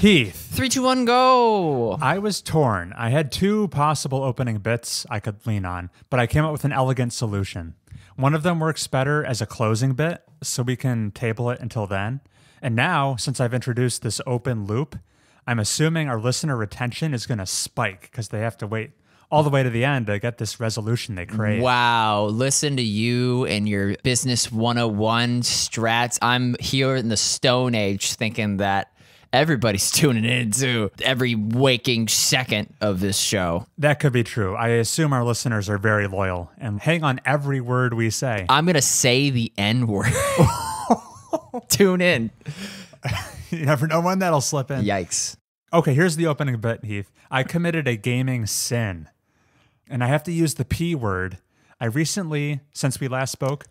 Heath. 3, 2, 1, go. I was torn. I had two possible opening bits I could lean on, but I came up with an elegant solution. One of them works better as a closing bit, so we can table it until then. And now, since I've introduced this open loop, I'm assuming our listener retention is going to spike because they have to wait all the way to the end to get this resolution they crave. Wow, listen to you and your business 101 strats. I'm here in the Stone Age thinking that everybody's tuning into every waking second of this show. That could be true. I assume our listeners are very loyal and hang on every word we say. I'm going to say the N-word. Tune in. You never know when that'll slip in. Yikes. Okay, here's the opening bit, Heath. I committed a gaming sin, and I have to use the P word. I recently, since we last spoke,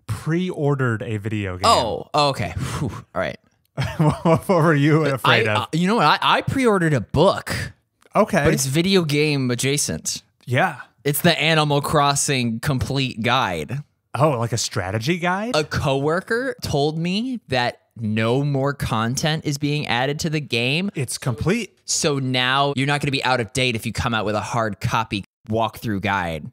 pre-ordered a video game. Oh, okay. Whew. All right. What were you afraid of? You know what? I pre-ordered a book. Okay. But it's video game adjacent. Yeah. It's the Animal Crossing complete guide. Oh, like a strategy guide? A coworker told me that no more content is being added to the game. It's complete. So now you're not going to be out of date if you come out with a hard copy walkthrough guide.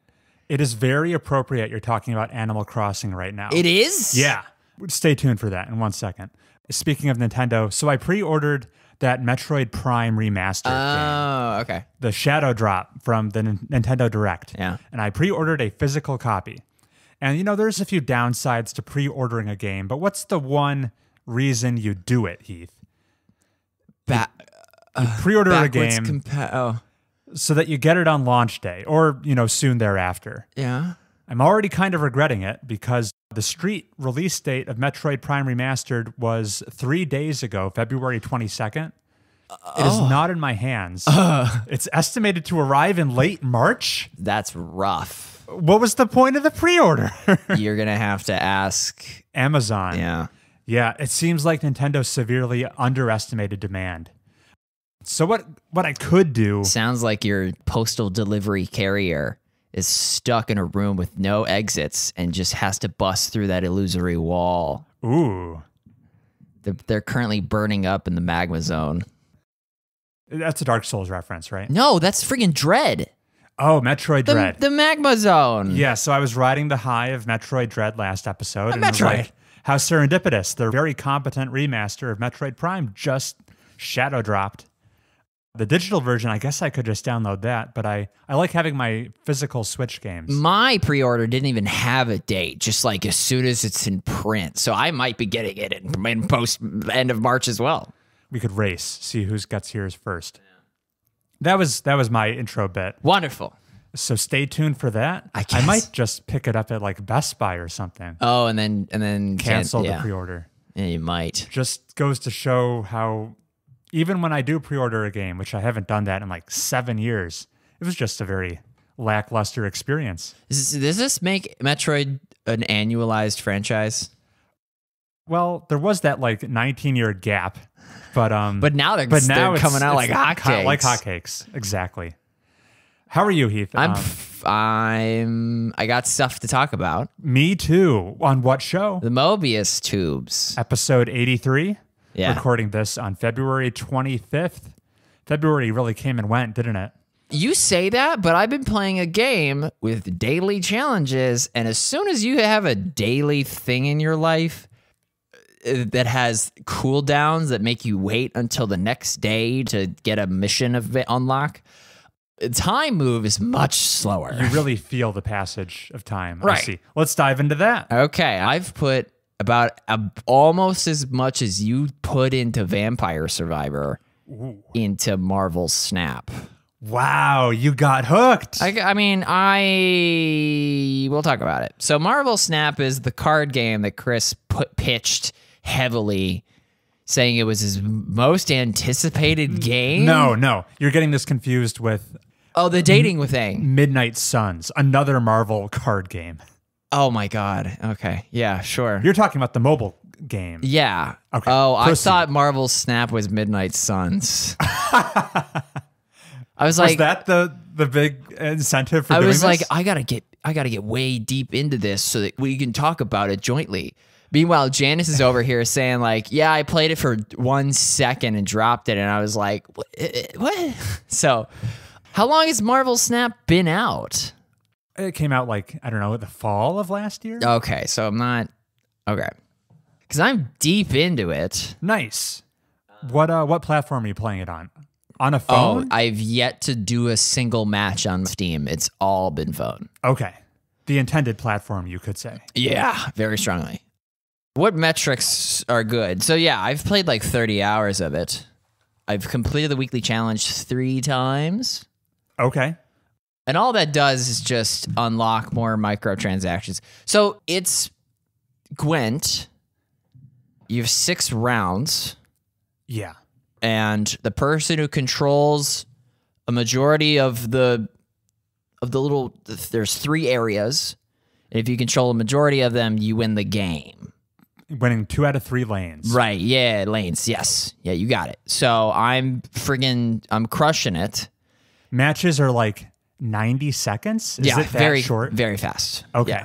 It is very appropriate you're talking about Animal Crossing right now. It is? Yeah. Stay tuned for that in 1 second. Speaking of Nintendo, so I pre-ordered that Metroid Prime remastered game. Oh, okay. The Shadow Drop from the Nintendo Direct. Yeah. And I pre-ordered a physical copy. And, you know, there's a few downsides to pre-ordering a game, but what's the one reason you do it, Heath? You pre-order a game so that you get it on launch day or, you know, soon thereafter. Yeah. I'm already kind of regretting it because the street release date of Metroid Prime Remastered was 3 days ago, February 22nd. It is not in my hands. It's estimated to arrive in late March. That's rough. What was the point of the pre-order? You're going to have to ask Amazon. Yeah. Yeah, it seems like Nintendo severely underestimated demand. So what I could do... Sounds like your postal delivery carrier is stuck in a room with no exits and just has to bust through that illusory wall. Ooh. They're currently burning up in the magma zone. That's a Dark Souls reference, right? No, that's freaking Dread. Oh, Metroid Dread. The magma zone. Yeah, so I was riding the high of Metroid Dread last episode. And Metroid. it was like, how serendipitous. The very competent remaster of Metroid Prime just shadow dropped. The digital version, I guess I could just download that, but I like having my physical Switch games. My pre-order didn't even have a date, just like as soon as it's in print. So I might be getting it in post end of March as well. We could race, see whose guts here is first. That was my intro bit. Wonderful. So stay tuned for that. I might just pick it up at like Best Buy or something. Oh, and then cancel the pre-order. Yeah, you might. Just goes to show how even when I do pre-order a game, which I haven't done that in like 7 years, it was just a very lackluster experience. Does this make Metroid an annualized franchise? Well, there was that like 19-year gap, but now they're coming out like hotcakes. Like hotcakes, exactly. How are you, Heath? I got stuff to talk about. Me too. On what show? The Mobius tubes. Episode 83. Yeah. Recording this on February 25th. February really came and went, didn't it? You say that, but I've been playing a game with daily challenges, and as soon as you have a daily thing in your life that has cooldowns that make you wait until the next day to get a mission unlock, time move is much slower. You really feel the passage of time. Right. I see. Let's dive into that. Okay, I've put about almost as much as you put into Vampire Survivor into Marvel Snap. Wow, you got hooked. I mean, we'll talk about it. So Marvel Snap is the card game that Chris pitched heavily, saying it was his most anticipated game. No. You're getting this confused with... Oh, the dating thing. Midnight Suns, another Marvel card game. Oh my God. Okay. Yeah, sure. You're talking about the mobile game. Yeah. Okay. Oh, proceed. I thought Marvel Snap was Midnight Suns. I was Was like, that the big incentive for doing this? I was like, I gotta get way deep into this so that we can talk about it jointly. Meanwhile, Janice is over here saying like, yeah, I played it for 1 second and dropped it. And I was like, what? So how long has Marvel Snap been out? It came out like, I don't know, the fall of last year? Okay, so I'm not... Okay. Because I'm deep into it. Nice. What platform are you playing it on? On a Oh, phone? I've yet to do a single match on Steam. It's all been phone. Okay. The intended platform, you could say. Yeah, very strongly. What metrics are good? So yeah, I've played like 30 hours of it. I've completed the weekly challenge 3 times. Okay. And all that does is just unlock more microtransactions. So it's Gwent. You have 6 rounds. Yeah. And the person who controls a majority of the little... There's 3 areas. And if you control a majority of them, you win the game. Winning 2 out of 3 lanes. Right, yeah, lanes, yes. Yeah, you got it. So I'm crushing it. Matches are like 90 seconds? Is yeah, it that very short? Very fast. Okay.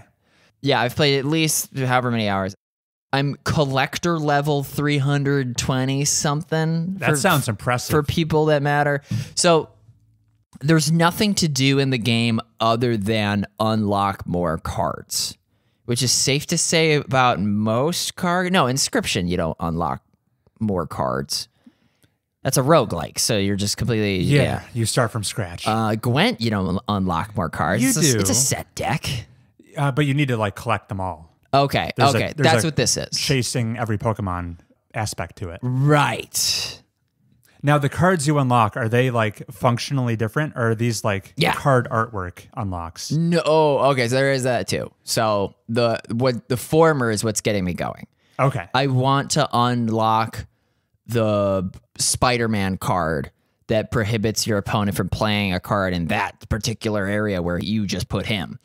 Yeah, I've played at least however many hours. I'm collector level 320 something. That sounds impressive. For people that matter. So there's nothing to do in the game other than unlock more cards. Which is safe to say about most cards. No, Inscryption, you don't unlock more cards. That's a roguelike, so you're just completely... Yeah, you start from scratch. Gwent, you don't unlock more cards. You do. It's a set deck. But you need to like collect them all. Okay, There's that's a what this is. Chasing every Pokemon aspect to it. Right. Now, the cards you unlock, are they like functionally different, or are these like card artwork unlocks? No, okay, so there is that too. So the former is what's getting me going. Okay. I want to unlock the Spider-Man card that prohibits your opponent from playing a card in that particular area where you just put him.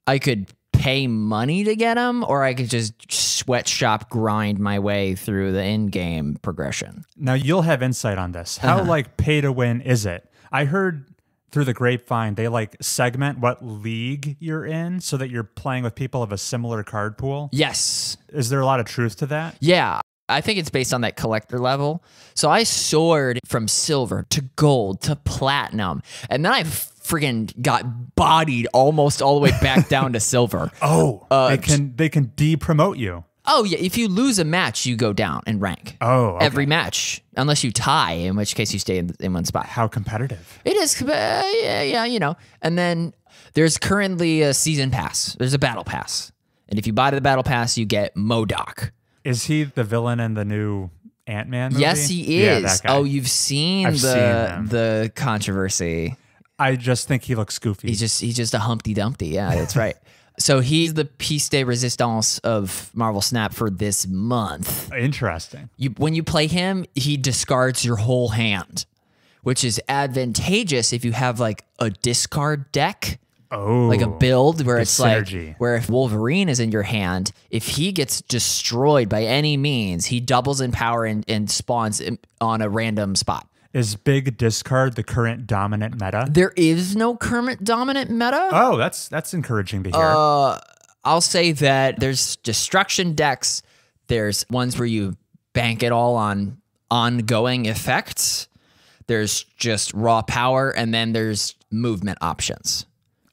I could pay money to get him, or I could just sweatshop grind my way through the in-game progression. Now, you'll have insight on this. How like pay to win is it? I heard through the grapevine they like segment what league you're in so that you're playing with people of a similar card pool. Yes. Is there a lot of truth to that? Yeah. I think it's based on that collector level. So I soared from silver to gold to platinum, and then I friggin' got bodied almost all the way back down to silver. Oh, they can de-promote you. Oh, yeah. If you lose a match, you go down in rank. Oh, okay. Every match, unless you tie, in which case you stay in one spot. How competitive. It is, yeah, you know. And then there's currently a season pass. There's a battle pass. And if you buy the battle pass, you get MODOK. Is he the villain in the new Ant-Man movie? Yes, he is. Yeah, that guy. Oh, you've seen the controversy. I just think he looks goofy. He's just a Humpty Dumpty. Yeah, that's right. So he's the piece de resistance of Marvel Snap for this month. Interesting. When you play him, he discards your whole hand, which is advantageous if you have like a discard deck. Oh, like a build where it's synergy. Like, where if Wolverine is in your hand, if he gets destroyed by any means, he doubles in power and spawns on a random spot. Is big discard the current dominant meta? There is no current dominant meta. Oh, that's encouraging to hear. I'll say that there's destruction decks. There's ones where you bank it all on ongoing effects. There's just raw power, and then there's movement options.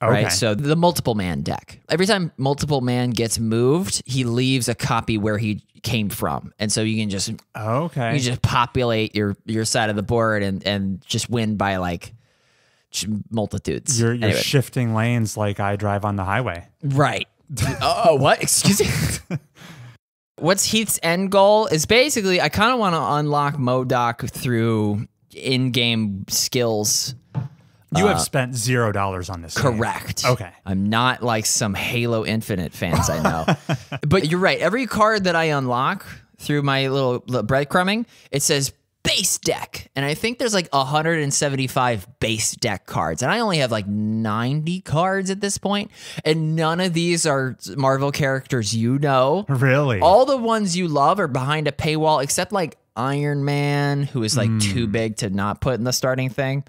Okay. Right, so the multiple man deck. Every time multiple man gets moved, he leaves a copy where he came from, and so you can just populate your side of the board and just win by like multitudes. You're shifting lanes like I drive on the highway. Right. Oh, what? Excuse me. What's Heath's end goal is basically I kind of want to unlock MODOK through in-game skills. You have spent $0 on this. Correct. Game. Okay. I'm not like some Halo Infinite fans I know. But you're right. Every card that I unlock through my little breadcrumbing, it says base deck. And I think there's like 175 base deck cards. And I only have like 90 cards at this point. And none of these are Marvel characters you know. Really? All the ones you love are behind a paywall, except like Iron Man, who is like too big to not put in the starting thing.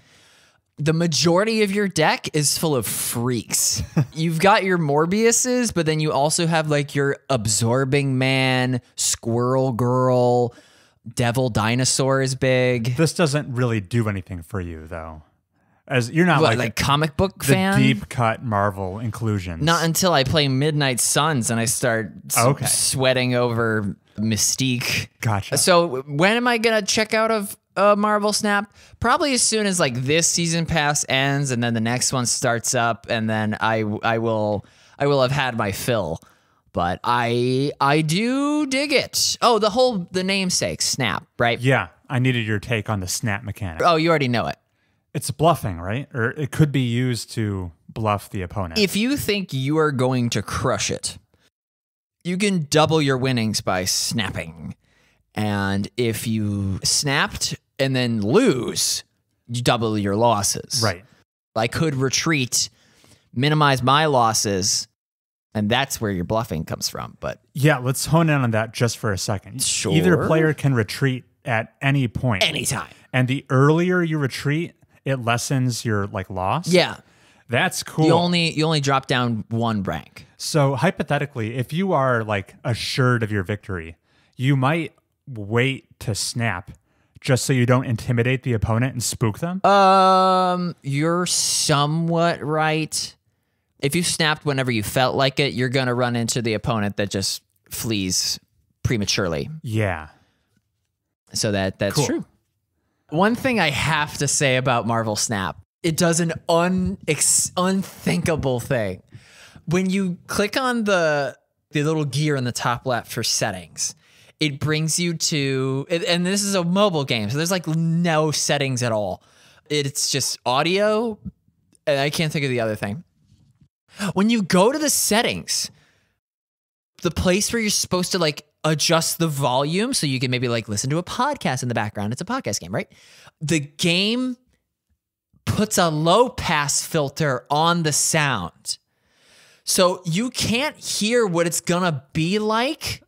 The majority of your deck is full of freaks. You've got your Morbiuses, but then you also have like your Absorbing Man, Squirrel Girl, Devil Dinosaur is big. This doesn't really do anything for you, though. As you're not What, like comic book fan? Deep cut Marvel inclusions. Not until I play Midnight Suns and I start sweating over Mystique. Gotcha. So when am I gonna check out of Marvel Snap? Probably as soon as like this season pass ends and then the next one starts up, and then I will have had my fill. But I do dig it. Oh, the namesake Snap, right? Yeah, I needed your take on the snap mechanic. Oh, you already know it. It's bluffing, right? Or it could be used to bluff the opponent. If you think you are going to crush it, you can double your winnings by snapping. And if you snapped and then lose, you double your losses. Right. I could retreat, minimize my losses, and that's where your bluffing comes from. But yeah, let's hone in on that just for a second. Sure. Either player can retreat at any point. Anytime. And the earlier you retreat, it lessens your like loss. Yeah. That's cool. You only drop down one rank. So hypothetically, if you are like assured of your victory, you might wait to snap just so you don't intimidate the opponent and spook them. You're somewhat right. If you snapped whenever you felt like it, you're gonna run into the opponent that just flees prematurely. Yeah. So that's cool. true. One thing I have to say about Marvel Snap, it does an unthinkable thing. When you click on the little gear in the top left for settings, it brings you to, and this is a mobile game, so there's like no settings at all. It's just audio, and I can't think of the other thing. When you go to the settings, the place where you're supposed to like adjust the volume so you can maybe like listen to a podcast in the background. It's a podcast game, right? The game puts a low pass filter on the sound. So you can't hear what it's gonna be like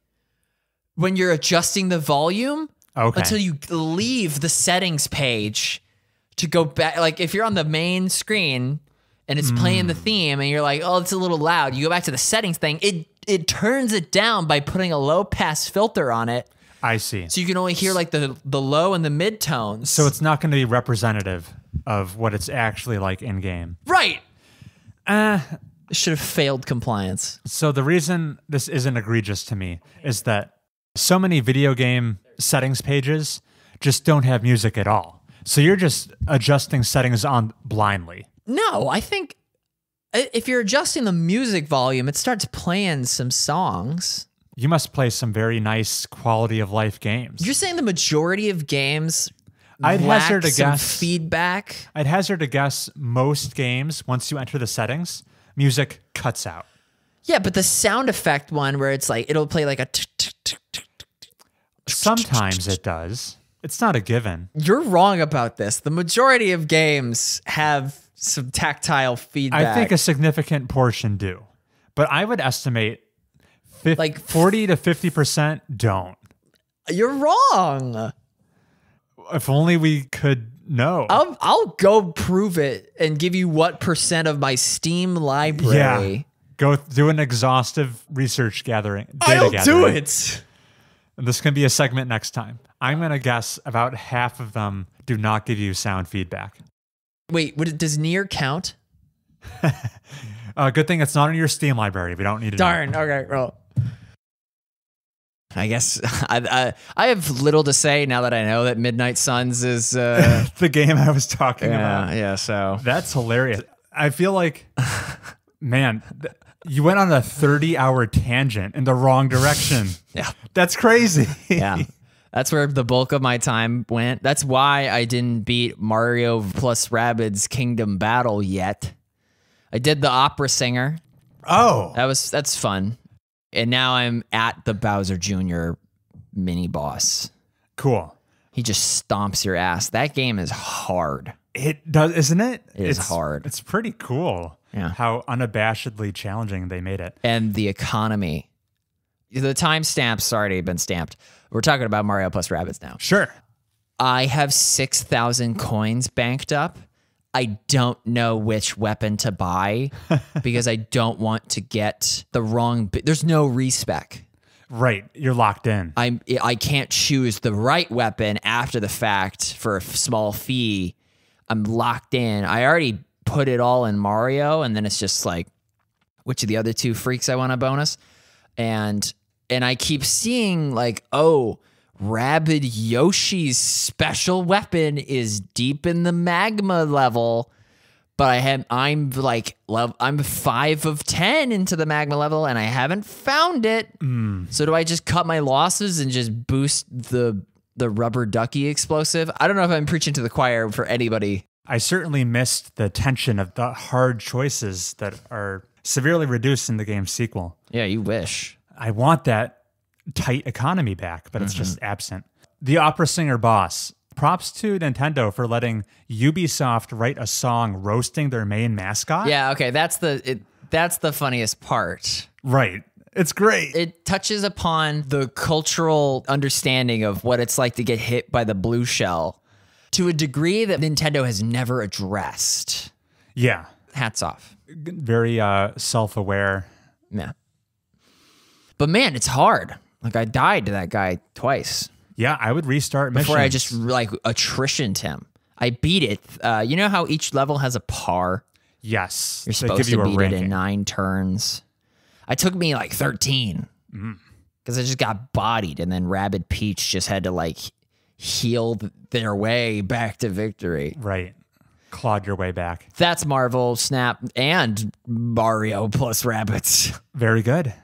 when you're adjusting the volume until you leave the settings page to go back. Like if you're on the main screen and it's playing the theme and you're like, oh, it's a little loud. You go back to the settings thing. It turns it down by putting a low pass filter on it. I see. So you can only hear like the low and the mid tones. So it's not going to be representative of what it's actually like in game. Right. Should have failed compliance. So the reason this isn't egregious to me is that so many video game settings pages just don't have music at all. So you're just adjusting settings on blindly. No, I think if you're adjusting the music volume, it starts playing some songs. You must play some very nice quality of life games. You're saying the majority of games I'd hazard a some guess. feedback? I'd hazard a guess most games, once you enter the settings, music cuts out. Yeah, but the sound effect one where it's like, it'll play like a... Sometimes it does. It's not a given. You're wrong about this. The majority of games have some tactile feedback. I think a significant portion do. But I would estimate like 40 to 50% don't. You're wrong. If only we could know. I'll go prove it and give you what percent of my Steam library. Yeah. Go do an exhaustive research gathering. I'll do it. And this can be a segment next time. I'm going to guess about half of them do not give you sound feedback. Wait, does Nier count? Good thing it's not in your Steam library. We don't need to Darn. know. Okay, well. I guess I have little to say now that I know that Midnight Suns is... the game I was talking about. Yeah, so... That's hilarious. I feel like, man, you went on a 30-hour tangent in the wrong direction. Yeah. That's crazy. Yeah. That's where the bulk of my time went. That's why I didn't beat Mario plus Rabbids Kingdom Battle yet. I did the opera singer. Oh. That's fun. And now I'm at the Bowser Jr. mini boss. Cool. He just stomps your ass. That game is hard. It does, isn't it? It's hard. It's pretty cool. Yeah. How unabashedly challenging they made it. And the economy. The timestamp's already been stamped. We're talking about Mario plus Rabbids now. Sure. I have 6,000 coins banked up. I don't know which weapon to buy because I don't want to get the wrong. There's no respec. Right. You're locked in. I can't choose the right weapon after the fact for a small fee. I'm locked in. I already put it all in Mario, and then it's just like, which of the other two freaks I want a bonus? And I keep seeing like, oh, Rabbid Yoshi's special weapon is deep in the magma level, but I'm 5 of 10 into the magma level and I haven't found it. So do I just cut my losses and just boost the rubber ducky explosive? I don't know if I'm preaching to the choir for anybody. I certainly missed the tension of the hard choices that are severely reduced in the game's sequel. Yeah, you wish. I want that tight economy back, but it's just absent. The opera singer boss. Props to Nintendo for letting Ubisoft write a song roasting their main mascot. Yeah, okay, that's the funniest part. Right. It's great. It touches upon the cultural understanding of what it's like to get hit by the blue shell to a degree that Nintendo has never addressed. Yeah. Hats off. Very self-aware. Yeah. But man, it's hard. Like, I died to that guy twice. Yeah, I would restart missions. Before I just, like, attritioned him. I beat it. You know how each level has a par? Yes. You're supposed to beat it in 9 turns. It took me, like, 13. Because I just got bodied, and then Rabbid Peach just had to, like, heal their way back to victory. Right. Clawed your way back. That's Marvel, Snap, and Mario plus Rabbids. Very good.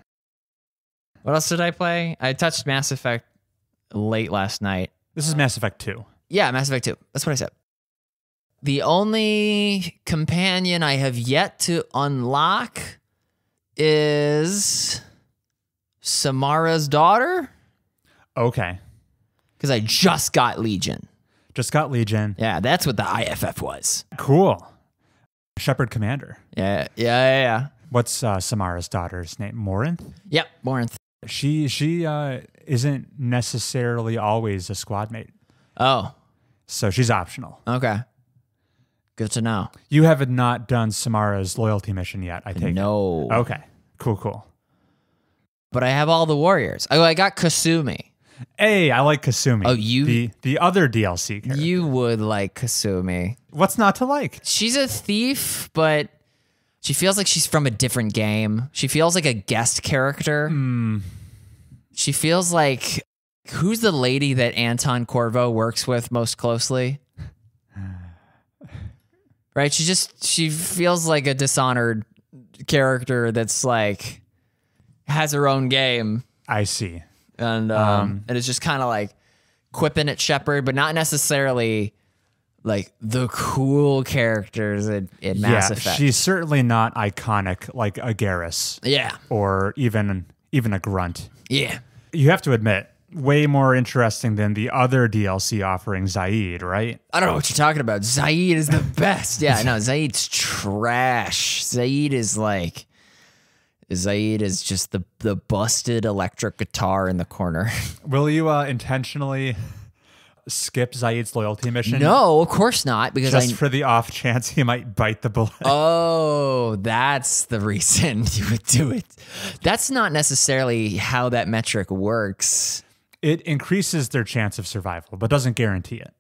What else did I play? I touched Mass Effect late last night. This is Mass Effect 2. Yeah, Mass Effect 2. That's what I said. The only companion I have yet to unlock is Samara's daughter. Okay. Because I just got Legion. Just got Legion. Yeah, that's what the IFF was. Cool. Shepard Commander. Yeah. What's Samara's daughter's name? Morinth? Yep, Morinth. She isn't necessarily always a squad mate. Oh. So she's optional. Okay. Good to know. You have not done Samara's loyalty mission yet, I think. No. Okay. Cool. But I have all the warriors. Oh, I got Kasumi. Hey, I like Kasumi. Oh, you? The other DLC character. You would like Kasumi. What's not to like? She's a thief, but she feels like she's from a different game. She feels like a guest character. She feels like, who's the lady that Anton Corvo works with most closely? Right? She feels like a Dishonored character that's like, has her own game. I see. And it's just kind of like quipping at Shepard, but not necessarily like the cool characters in Mass Effect. She's certainly not iconic like a Garrus. Yeah. Or even a Grunt. Yeah. You have to admit, way more interesting than the other DLC offering, Zaid, right? I don't know what you're talking about. Zaid is the best. Yeah, no, Zaid's trash. Zaid is just the busted electric guitar in the corner. Will you intentionally skip Zaid's loyalty mission? No, of course not. Because just for the off chance he might bite the bullet. Oh, that's the reason you would do it. That's not necessarily how that metric works. It increases their chance of survival, but doesn't guarantee it.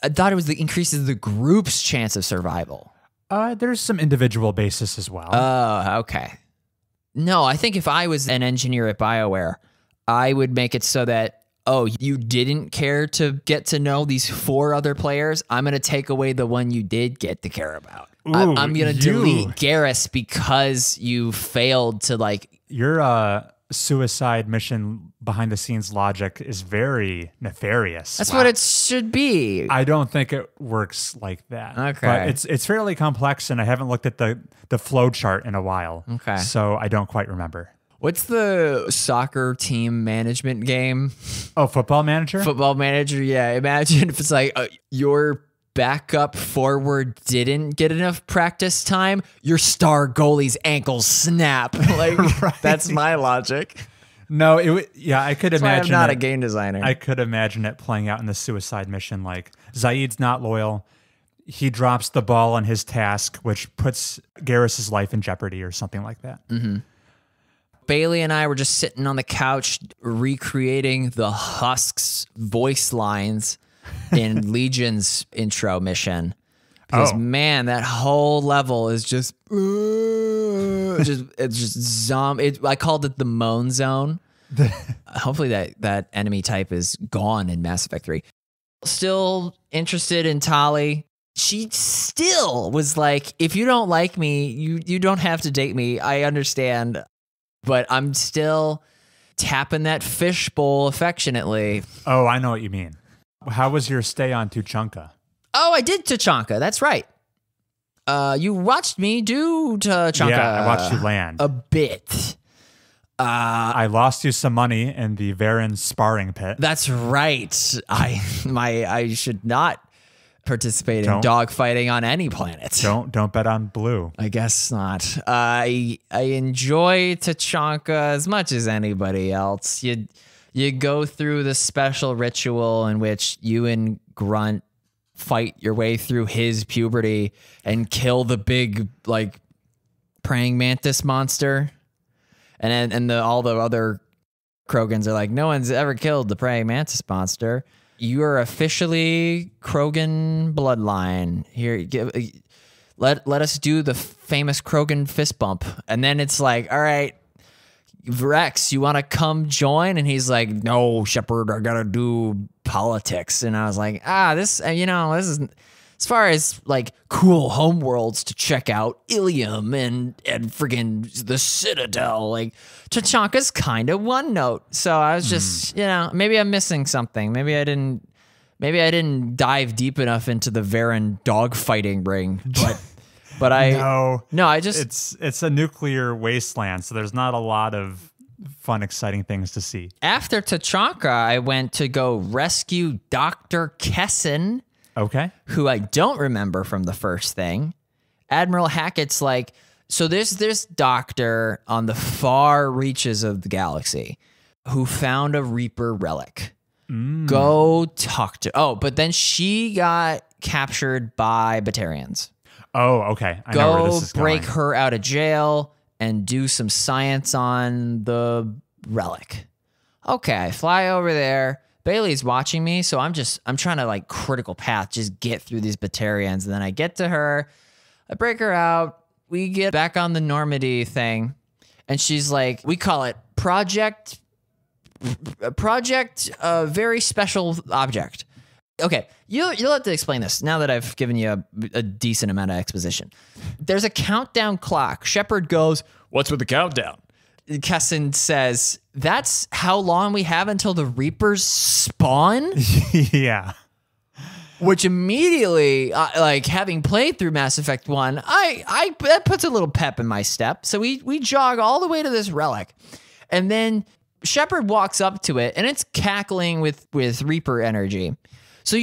I thought it increases the group's chance of survival. There's some individual basis as well. Oh, okay. No, I think if I was an engineer at BioWare, I would make it so that, oh, you didn't care to get to know these 4 other players. I'm going to take away the one you did get to care about. Ooh, I'm going to delete Garrus because you failed to like... Your suicide mission behind the scenes logic is very nefarious. That's what it should be. I don't think it works like that. Okay. But it's fairly complex, and I haven't looked at the flow chart in a while. Okay. So I don't quite remember. What's the soccer team management game? Oh, Football Manager? Football Manager, yeah. Imagine if it's like your backup forward didn't get enough practice time, your star goalie's ankles snap. Like, right. That's my logic. No, I could That's imagine. Why I'm not a game designer. I could imagine it playing out in the suicide mission. Like, Zaid's not loyal. he drops the ball on his task, which puts Garrus's life in jeopardy or something like that. Mm-hmm. Bailey and I were just sitting on the couch recreating the Husk's voice lines in Legion's intro mission. Because man, that whole level is just it's just zombie. I called it the moan zone. Hopefully that enemy type is gone in Mass Effect 3. Still interested in Tali. She still was like, if you don't like me, you don't have to date me. I understand. But I'm still tapping that fishbowl affectionately. Oh, I know what you mean. How was your stay on Tuchanka? Oh, I did Tuchanka. That's right. You watched me do Tuchanka. Yeah, I watched you land. A bit. I lost you some money in the Varen sparring pit. That's right. I should not participate in dogfighting on any planet. Don't bet on blue. I guess not. I enjoy Tuchanka as much as anybody else. You go through the special ritual in which you and Grunt fight your way through his puberty and kill the big like praying mantis monster. And all the other Krogans are like, no one's ever killed the praying mantis monster. You are officially Krogan bloodline. Here, let us do the famous Krogan fist bump. And then it's like, all right, Rex, you want to come join? And he's like, no, Shepard, I got to do politics. And I was like, this is... As far as like cool homeworlds to check out, Ilium and friggin' the Citadel, like Tuchanka's kind of one note. So I was just, maybe I'm missing something. Maybe I didn't dive deep enough into the Varen dogfighting ring. But I just it's a nuclear wasteland, so there's not a lot of fun, exciting things to see. After Tuchanka, I went to go rescue Dr. Kessin. Okay. Who I don't remember from the first thing. Admiral Hackett's like, so there's this doctor on the far reaches of the galaxy who found a Reaper relic. Go talk to... Oh, but then she got captured by Batarians. Oh, okay. I know where this is break going. her out of jail and do some science on the relic. Okay, I fly over there. Bailey's watching me, so I'm trying to like critical path, just get through these Batarians. And then I get to her, I break her out, we get back on the Normandy thing, and she's like, we call it Project Very Special Object. Okay, you'll have to explain this now that I've given you a decent amount of exposition. There's a countdown clock. Shepard goes, what's with the countdown? Kessin says, that's how long we have until the Reapers spawn? Yeah. Which immediately, like having played through Mass Effect 1, that puts a little pep in my step. So we jog all the way to this relic. And then Shepard walks up to it and it's cackling with Reaper energy. So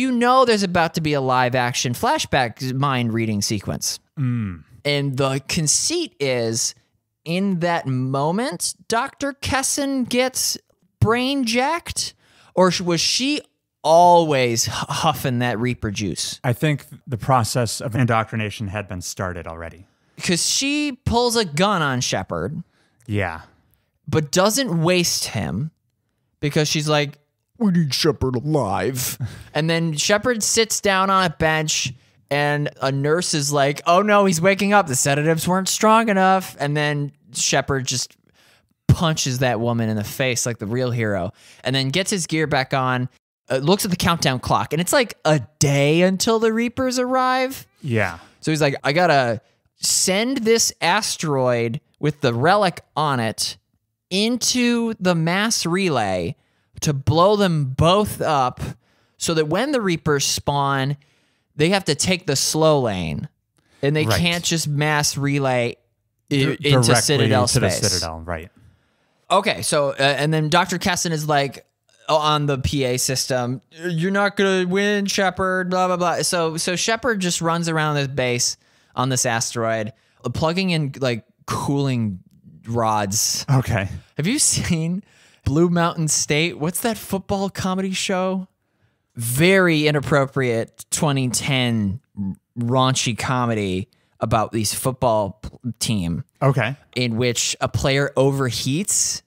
there's about to be a live action flashback mind reading sequence. And the conceit is, in that moment, Dr. Kessin gets brain jacked? Or was she always huffing that Reaper juice? I think the process of indoctrination had been started already. Because she pulls a gun on Shepard. Yeah. But doesn't waste him. Because she's like, we need Shepard alive. And then Shepard sits down on a bench... And a nurse is like, oh no, he's waking up. The sedatives weren't strong enough. And then Shepard just punches that woman in the face like the real hero. And then gets his gear back on, looks at the countdown clock. And it's like a day until the Reapers arrive. Yeah. So he's like, I gotta send this asteroid with the relic on it into the mass relay to blow them both up so that when the Reapers spawn... They have to take the slow lane, and they can't just mass relay into Citadel space. The Citadel, right. Okay, so, and then Dr. Kessin is like, on the PA system, you're not going to win, Shepard, blah, blah, blah. So Shepard just runs around this base on this asteroid, plugging in, like, cooling rods. Okay. Have you seen Blue Mountain State? What's that football comedy show? Very inappropriate 2010 raunchy comedy about these football team. Okay. In which a player overheats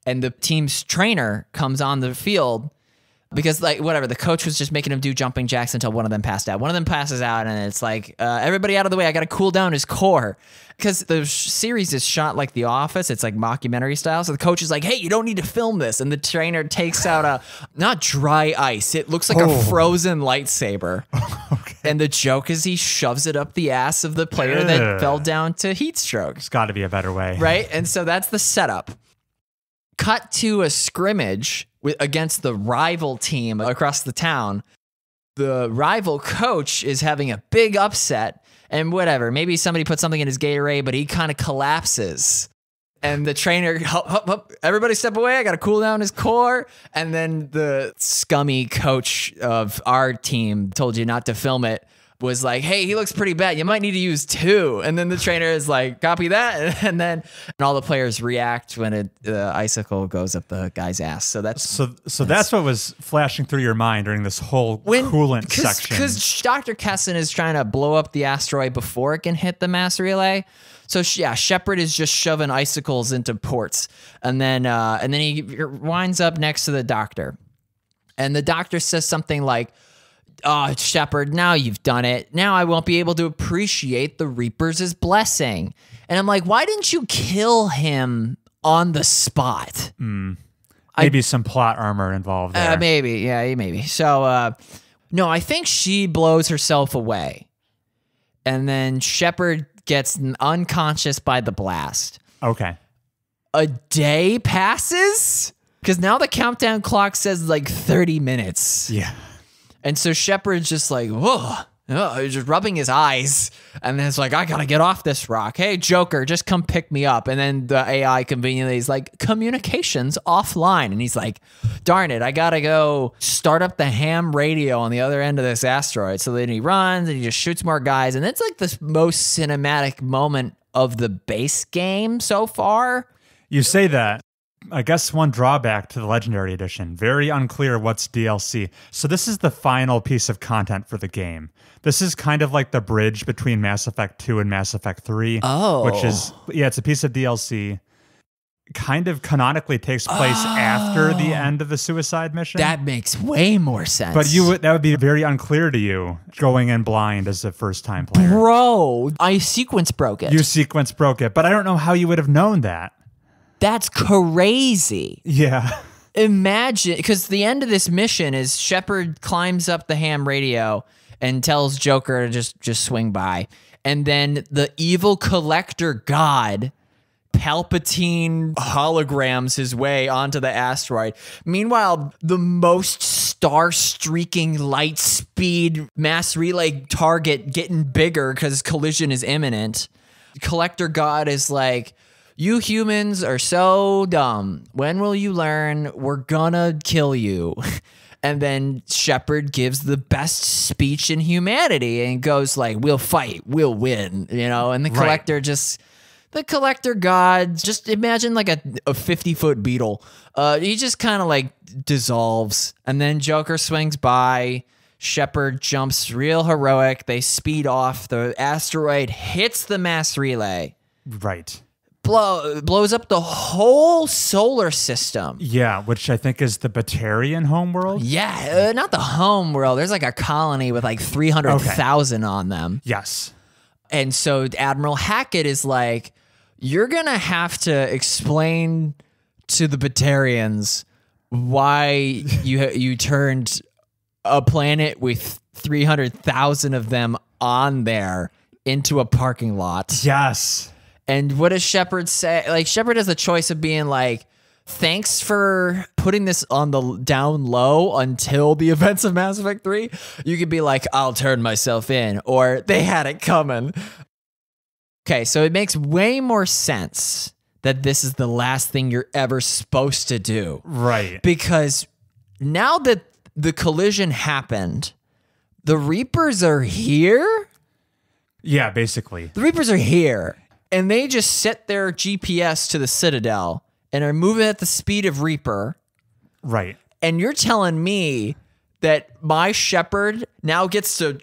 and the team's trainer comes on the field because the coach was just making him do jumping jacks until one of them passed out. One of them passes out and it's like, everybody out of the way. I got to cool down his core. Because the series is shot like The Office. It's like mockumentary style. So the coach is like, hey, you don't need to film this. And the trainer takes out not dry ice. It looks like a frozen lightsaber. Okay. And the joke is he shoves it up the ass of the player that fell down to heat stroke. There's got to be a better way. Right? And so that's the setup. Cut to a scrimmage against the rival team across the town. The rival coach is having a big upset. And whatever, maybe somebody put something in his Gatorade, but he kind of collapses. And the trainer, everybody step away. I got to cool down his core. And then the scummy coach of our team told you not to film it. Was like, hey, he looks pretty bad. You might need to use 2. And then the trainer is like, copy that. And all the players react when the icicle goes up the guy's ass. So that's what was flashing through your mind during this whole coolant section. Because Dr. Kessin is trying to blow up the asteroid before it can hit the mass relay. So Shepard is just shoving icicles into ports. And then he winds up next to the doctor. And the doctor says something like, oh, Shepard, now you've done it. Now I won't be able to appreciate the Reapers' blessing. And I'm like, why didn't you kill him on the spot? Maybe some plot armor involved there. Maybe. So, no, I think she blows herself away. And then Shepard gets unconscious by the blast. Okay. A day passes? Because now the countdown clock says like 30 minutes. Yeah. And so Shepard's just like, whoa, he's just rubbing his eyes. And then it's like, I got to get off this rock. Hey, Joker, just come pick me up. And then the AI conveniently is like, communications offline. And he's like, darn it, I got to go start up the ham radio on the other end of this asteroid. So then he runs and he just shoots more guys. And it's like the most cinematic moment of the base game so far. You say that. I guess one drawback to the Legendary Edition, very unclear what's DLC. So this is the final piece of content for the game. This is kind of like the bridge between Mass Effect 2 and Mass Effect 3. Oh. Which is, it's a piece of DLC. Kind of canonically takes place after the end of the suicide mission. That makes way more sense. But that would be very unclear to you going in blind as a first-time player. Bro, I sequence broke it. You sequence broke it, but I don't know how you would have known that. That's crazy. Yeah. Imagine, because the end of this mission is Shepard climbs up the ham radio and tells Joker to just swing by. And then the evil collector god, Palpatine, holograms his way onto the asteroid. Meanwhile, the most star-streaking light speed mass relay target getting bigger because collision is imminent. Collector god is like, you humans are so dumb. When will you learn? We're gonna kill you. And then Shepard gives the best speech in humanity and goes like, we'll fight, we'll win, and the collector the collector god, just imagine like a 50-foot beetle. He just kind of like dissolves. And then Joker swings by. Shepard jumps real heroic. They speed off. The asteroid hits the mass relay. Right. Blows up the whole solar system. Yeah, which I think is the Batarian homeworld. Yeah, not the homeworld. There's like a colony with like 300,000 on them. Yes. And so Admiral Hackett is like, you're going to have to explain to the Batarians why you turned a planet with 300,000 of them on there into a parking lot. Yes. And what does Shepard say? Like, Shepard has the choice of being like, thanks for putting this on the down low until the events of Mass Effect 3. You could be like, I'll turn myself in, or they had it coming. Okay, so it makes way more sense that this is the last thing you're ever supposed to do. Right. Because now that the collision happened, the Reapers are here? Yeah, basically. The Reapers are here. And they just set their GPS to the Citadel and are moving at the speed of Reaper. Right. And you're telling me that my Shepard now gets to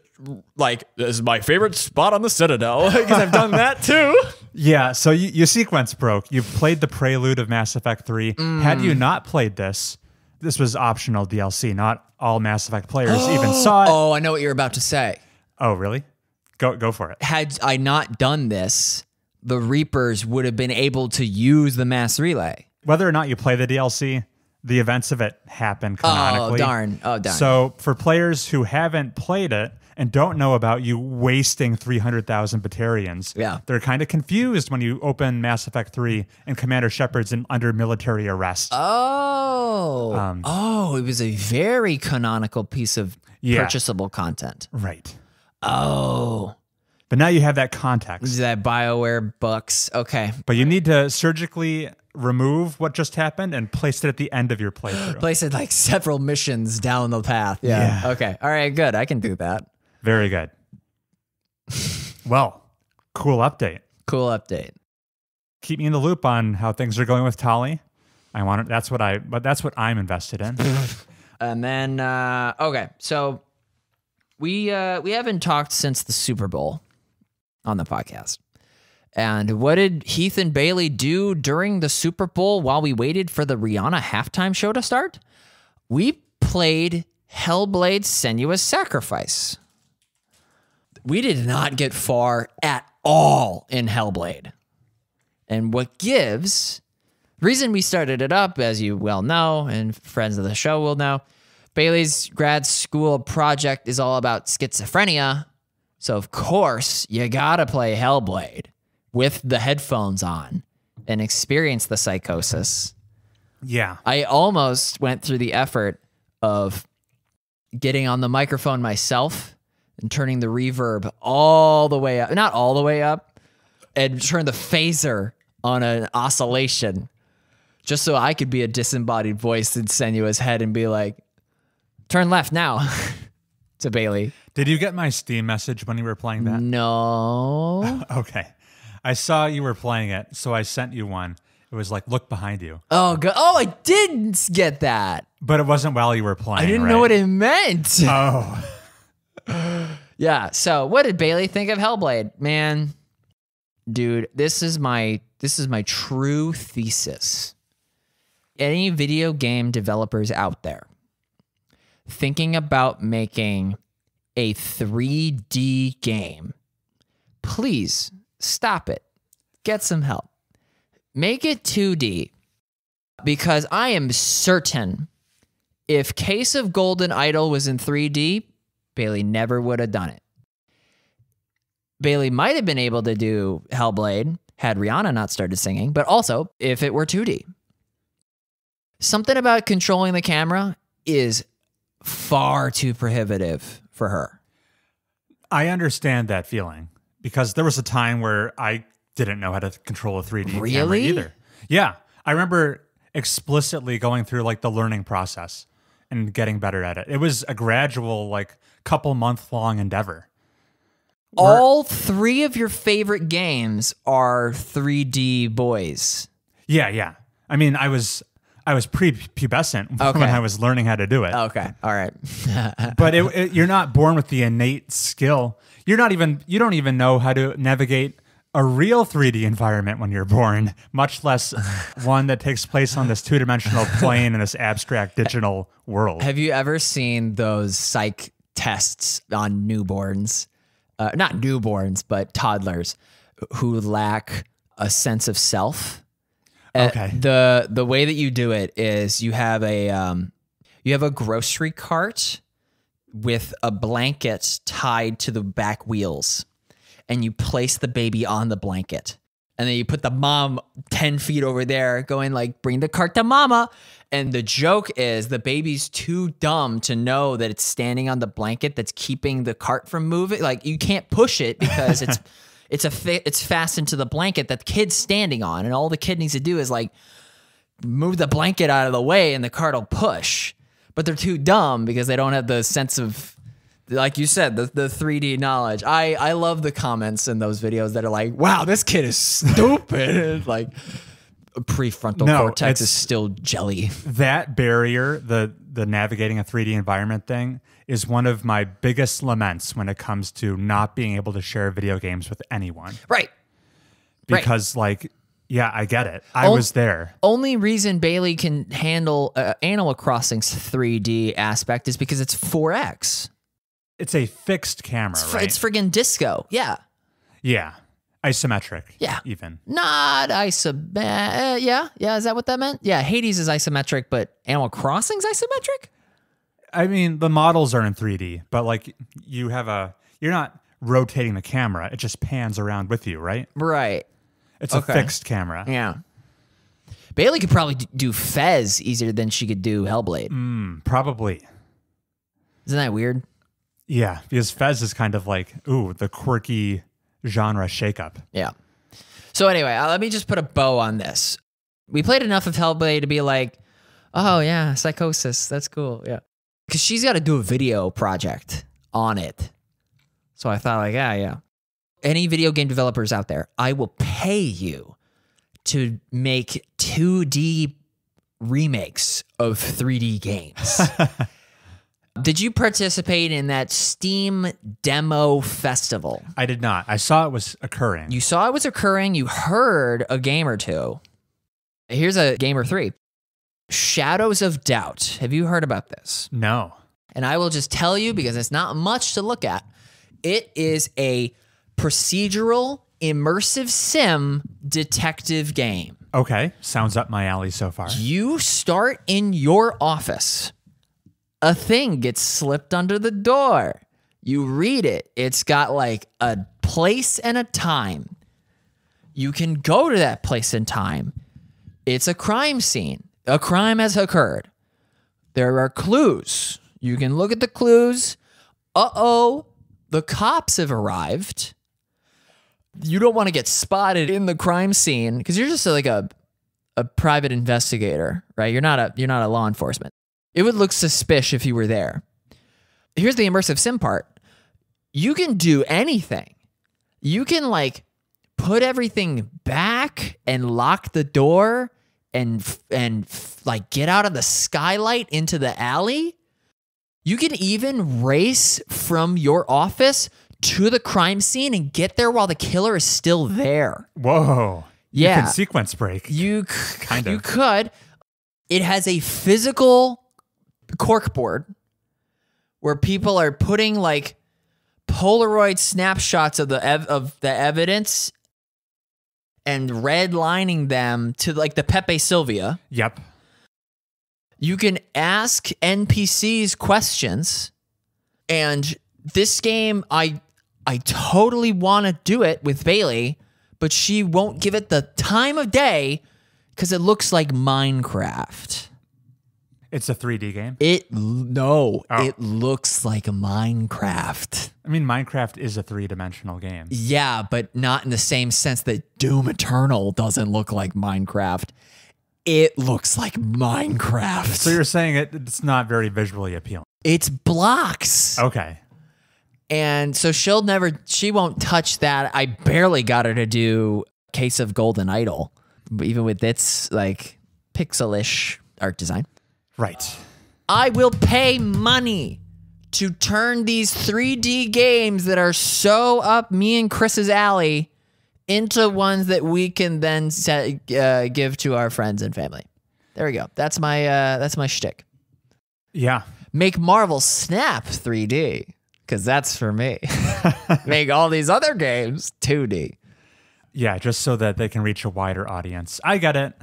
like, this is my favorite spot on the Citadel because I've done that too. Yeah, so your sequence broke. You played the prelude of Mass Effect 3. Had you not played this was optional DLC. Not all Mass Effect players even saw it. Oh, I know what you're about to say. Oh, really? Go for it. Had I not done this, the Reapers would have been able to use the mass relay. Whether or not you play the DLC, the events of it happen canonically. Oh, darn. So for players who haven't played it and don't know about you wasting 300,000 Batarians, they're kind of confused when you open Mass Effect 3 and Commander Shepard's under military arrest. Oh, it was a very canonical piece of purchasable content. Right. Oh. But now you have that context. That BioWare books. Okay. But you need to surgically remove what just happened and place it at the end of your playthrough. Place it like several missions down the path. Yeah. Okay. All right, good. I can do that. Very good. Well, cool update. Cool update. Keep me in the loop on how things are going with Tali. That's what I'm invested in. And then okay, so we haven't talked since the Super Bowl on the podcast. And what did Heath and Bailey do during the Super Bowl while we waited for the Rihanna halftime show to start? We played Hellblade: Senua's Sacrifice. We did not get far at all in Hellblade. And what gives... The reason we started it up, as you well know, and friends of the show will know, Bailey's grad school project is all about schizophrenia. So, of course, you gotta play Hellblade with the headphones on and experience the psychosis. Yeah. I almost went through the effort of getting on the microphone myself and turning the reverb all the way up. Not all the way up. And turn the phaser on an oscillation. Just so I could be a disembodied voice in Senua's head and be like, turn left now to Bailey. Did you get my Steam message when you were playing that? No. Okay. I saw you were playing it, so I sent you one. It was like, look behind you. Oh, God. Oh, I didn't get that. But it wasn't while you were playing. I didn't know what it meant. Oh. Yeah. So what did Bailey think of Hellblade? Man, dude, this is my true thesis. Any video game developers out there thinking about making a 3D game, please stop it. Get some help. Make it 2D. Because I am certain if Case of Golden Idol was in 3D, Bailey never would have done it. Bailey might have been able to do Hellblade had Rihanna not started singing, but also if it were 2D. Something about controlling the camera is far too prohibitive for her. I understand that feeling because there was a time where I didn't know how to control a 3D camera either. Yeah. I remember explicitly going through like the learning process and getting better at it. It was a gradual, like, couple month long endeavor. All three of your favorite games are 3D boys. Yeah. I mean, I was prepubescent when I was learning how to do it. Okay, all right. But you're not born with the innate skill. You don't even know how to navigate a real 3D environment when you're born, much less one that takes place on this two-dimensional plane in this abstract digital world. Have you ever seen those psych tests on newborns? Not newborns, but toddlers who lack a sense of self. Okay. The way that you do it is you have a grocery cart with a blanket tied to the back wheels, and you place the baby on the blanket, and then you put the mom 10 feet over there going like, bring the cart to mama. And the joke is the baby's too dumb to know that it's standing on the blanket that's keeping the cart from moving. Like, you can't push it because it's fastened to the blanket that the kid's standing on, and all the kid needs to do is like move the blanket out of the way and the cart will push. But they're too dumb because they don't have the sense of, like you said, the 3D knowledge. I love the comments in those videos that are like, wow, this kid is stupid. Like, prefrontal No, cortex it's- is still jelly. That barrier, the navigating a 3D environment thing, is one of my biggest laments when it comes to not being able to share video games with anyone. Right. Because, like, yeah, I get it. I was there. Only reason Bailey can handle Animal Crossing's 3D aspect is because it's 4X. It's a fixed camera, right? It's friggin' disco. Yeah. Yeah. Isometric. Yeah. Even. Not isometric. Yeah. Is that what that meant? Yeah. Hades is isometric, but Animal Crossing's isometric? I mean, the models are in 3D, but like you're not rotating the camera. It just pans around with you, right? Right. It's a fixed camera. Yeah. Bailey could probably do Fez easier than she could do Hellblade. Probably. Isn't that weird? Yeah, because Fez is kind of like, the quirky genre shakeup. Yeah. So anyway, let me just put a bow on this. We played enough of Hellblade to be like, oh yeah, Psychosis, that's cool. Yeah. Because she's got to do a video project on it. So I thought like, yeah. Any video game developers out there, I will pay you to make 2D remakes of 3D games. Did you participate in that Steam demo festival? I did not. I saw it was occurring. You saw it was occurring. You heard a game or two. Here's a game or three. Shadows of Doubt. Have you heard about this? No. And I will just tell you because it's not much to look at. It is a procedural, immersive sim detective game. Okay. Sounds up my alley so far. You start in your office. A thing gets slipped under the door. You read it. It's got like a place and a time. You can go to that place and time. It's a crime scene. A crime has occurred. There are clues. You can look at the clues. Uh-oh, the cops have arrived. You don't want to get spotted in the crime scene because you're just like a private investigator, right? You're not a law enforcement. It would look suspicious if you were there. Here's the immersive sim part. You can do anything. You can like put everything back and lock the door and like get out of the skylight into the alley. You can even race from your office to the crime scene and get there while the killer is still there. Whoa. Yeah. You can sequence break. You Kind of. could. It has a physical corkboard where people are putting like Polaroid snapshots of the evidence and redlining them to like the Pepe Sylvia. Yep. You can ask NPCs questions, and this game, I totally want to do it with Bailey, but she won't give it the time of day because it looks like Minecraft. It's a 3D game. It looks like Minecraft. I mean, Minecraft is a 3-dimensional game. Yeah, but not in the same sense that Doom Eternal doesn't look like Minecraft. It looks like Minecraft. So you're saying it's not very visually appealing. It's blocks. Okay. And so she won't touch that. I barely got her to do Case of Golden Idol, even with its like pixelish art design. Right. I will pay money to turn these 3D games that are so up me and Chris's alley into ones that we can then give to our friends and family. There we go. That's my shtick. Yeah. Make Marvel Snap 3D, because that's for me. Make all these other games 2D. Yeah, just so that they can reach a wider audience. I get it.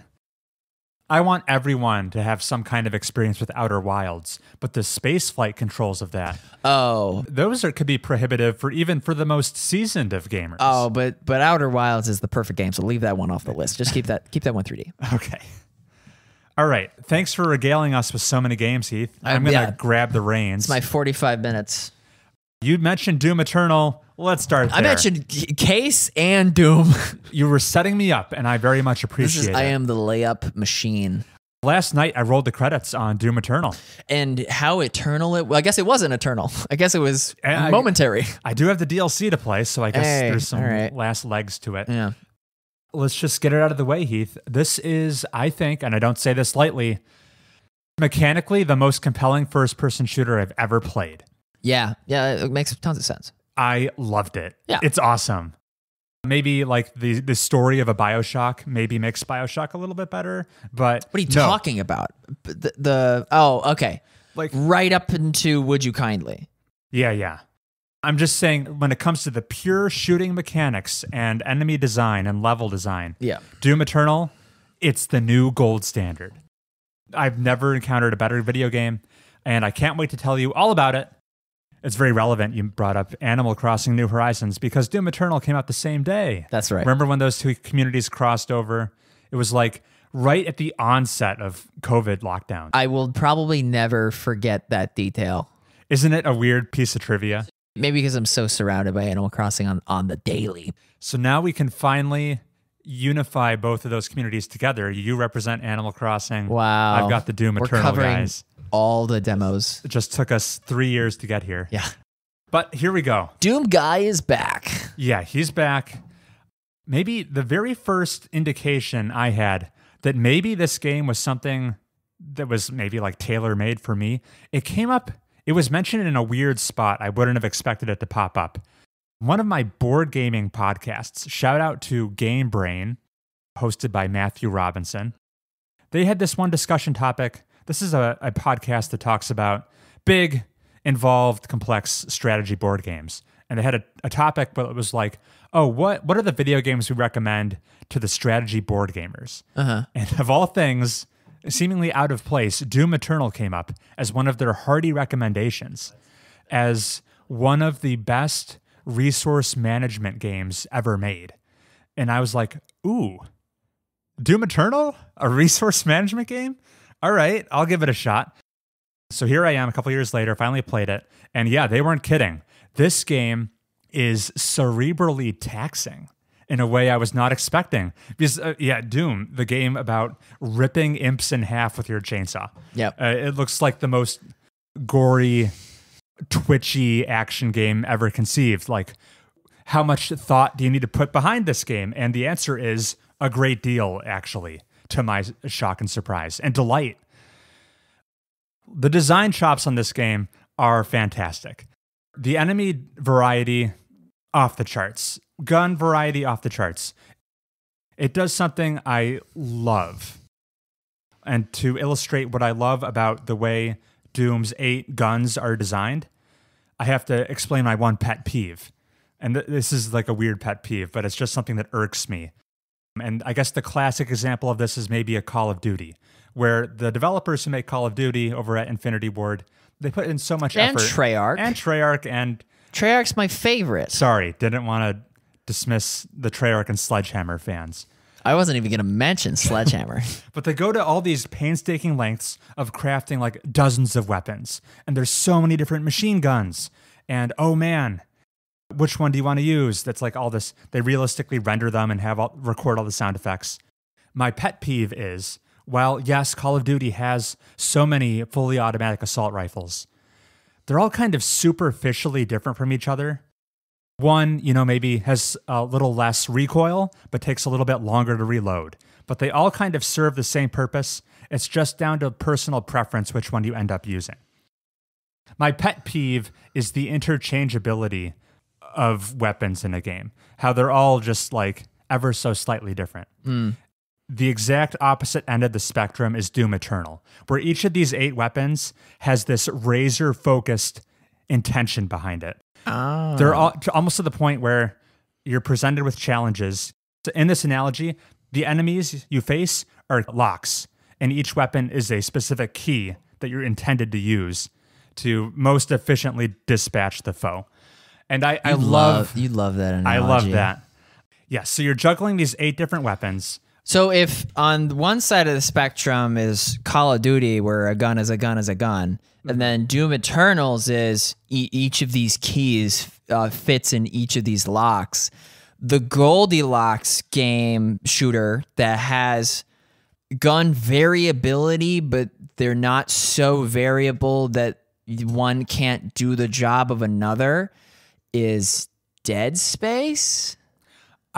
I want everyone to have some kind of experience with Outer Wilds, but the spaceflight controls of that, those could be prohibitive for the most seasoned of gamers. Oh, but Outer Wilds is the perfect game, so leave that one off the list. Just keep that one 3D. Okay. All right. Thanks for regaling us with so many games, Heath. I'm going to grab the reins. It's my 45 minutes. You mentioned Doom Eternal. Let's start there. I mentioned Case and Doom. You were setting me up, and I very much appreciate it. I am the layup machine. Last night, I rolled the credits on Doom Eternal. And how eternal it was. Well, I guess it wasn't eternal. I guess it was momentary. I do have the DLC to play, so I guess there's some last legs to it. Yeah. Let's just get it out of the way, Heath. This is, I think, and I don't say this lightly, mechanically the most compelling first-person shooter I've ever played. Yeah, it makes tons of sense. I loved it. Yeah. It's awesome. Maybe like the story of a BioShock maybe makes BioShock a little bit better, but what are you talking about? Oh, okay. Like right up into Would You Kindly? Yeah. I'm just saying when it comes to the pure shooting mechanics and enemy design and level design, Doom Eternal, it's the new gold standard. I've never encountered a better video game, and I can't wait to tell you all about it. It's very relevant you brought up Animal Crossing New Horizons because Doom Eternal came out the same day. That's right. Remember when those two communities crossed over? It was like right at the onset of COVID lockdown. I will probably never forget that detail. Isn't it a weird piece of trivia? Maybe because I'm so surrounded by Animal Crossing on the daily. So now we can finally unify both of those communities together. You represent Animal Crossing. Wow. I've got the Doom Eternal guys. All the demos. It just took us 3 years to get here. Yeah. But here we go. Doom Guy is back. Yeah, he's back. Maybe the very first indication I had that maybe this game was something that was maybe like tailor-made for me, it came up. It was mentioned in a weird spot. I wouldn't have expected it to pop up. One of my board gaming podcasts, shout out to Game Brain, hosted by Matthew Robinson. They had this one discussion topic. This is a podcast that talks about big, involved, complex strategy board games. And they had a topic, but it was like, oh, what are the video games we recommend to the strategy board gamers? And of all things, seemingly out of place, Doom Eternal came up as one of their hearty recommendations as one of the best resource management games ever made. And I was like, ooh, Doom Eternal? A resource management game? All right, I'll give it a shot. So here I am a couple years later, finally played it. And yeah, they weren't kidding. This game is cerebrally taxing in a way I was not expecting. Because, Doom, the game about ripping imps in half with your chainsaw. Yep. It looks like the most gory, twitchy action game ever conceived. Like, how much thought do you need to put behind this game? And the answer is a great deal, actually, to my shock and surprise and delight. The design chops on this game are fantastic. The enemy variety, off the charts. Gun variety, off the charts. It does something I love. And to illustrate what I love about the way Doom's 8 guns are designed, I have to explain my one pet peeve. And this is like a weird pet peeve, but it's just something that irks me. And I guess the classic example of this is maybe a Call of Duty, where the developers who make Call of Duty over at Infinity Ward, they put in so much effort. And Treyarch. Treyarch's my favorite. Sorry, didn't want to dismiss the Treyarch and Sledgehammer fans. I wasn't even going to mention Sledgehammer. But they go to all these painstaking lengths of crafting like dozens of weapons. And there's so many different machine guns. And oh man, which one do you want to use? That's like all this. They realistically render them and record all the sound effects. My pet peeve is, while yes, Call of Duty has so many fully automatic assault rifles, they're all kind of superficially different from each other. One, maybe has a little less recoil, but takes a little bit longer to reload. But they all kind of serve the same purpose. It's just down to personal preference which one you end up using. My pet peeve is the interchangeability of weapons in a game. How they're all just like ever so slightly different. The exact opposite end of the spectrum is Doom Eternal, where each of these 8 weapons has this razor-focused intention behind it. Oh. They're all almost to the point where you're presented with challenges. So in this analogy, the enemies you face are locks, and each weapon is a specific key that you're intended to use to most efficiently dispatch the foe. And I love that analogy. I love that. Yeah, so you're juggling these 8 different weapons. So if on one side of the spectrum is Call of Duty, where a gun is a gun is a gun, and then Doom Eternals is each of these keys fits in each of these locks, the Goldilocks game shooter that has gun variability, but they're not so variable that one can't do the job of another, is Dead Space.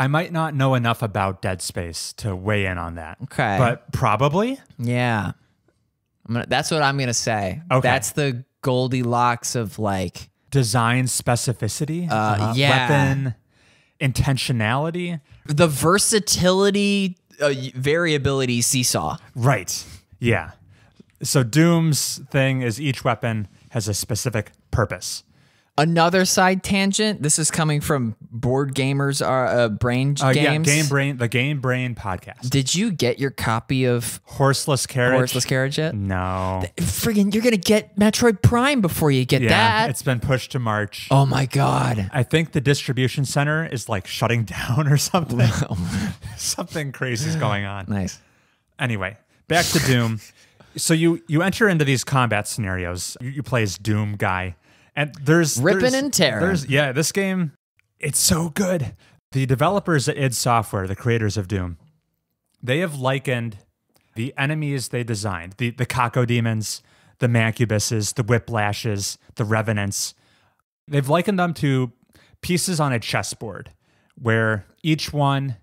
I might not know enough about Dead Space to weigh in on that. Okay. But probably. Yeah. That's what I'm going to say. Okay. That's the Goldilocks of like... Design specificity. Yeah. Weapon intentionality. The versatility, variability seesaw. Right. Yeah. So Doom's thing is each weapon has a specific purpose. Another side tangent. This is coming from Board Gamers Brain Games. Yeah, the Game Brain podcast. Did you get your copy of Horseless Carriage? Horseless Carriage yet? No. Friggin', you're gonna get Metroid Prime before you get that. It's been pushed to March. Oh my god. I think the distribution center is like shutting down or something. Something crazy is going on. Nice. Anyway, back to Doom. So you enter into these combat scenarios. You play as Doom guy. And there's ripping and tearing. This game, it's so good. The developers at id Software, the creators of Doom, they have likened the enemies they designed, the cacodemons, the mancubuses, the whiplashes, the revenants. They've likened them to pieces on a chessboard where each one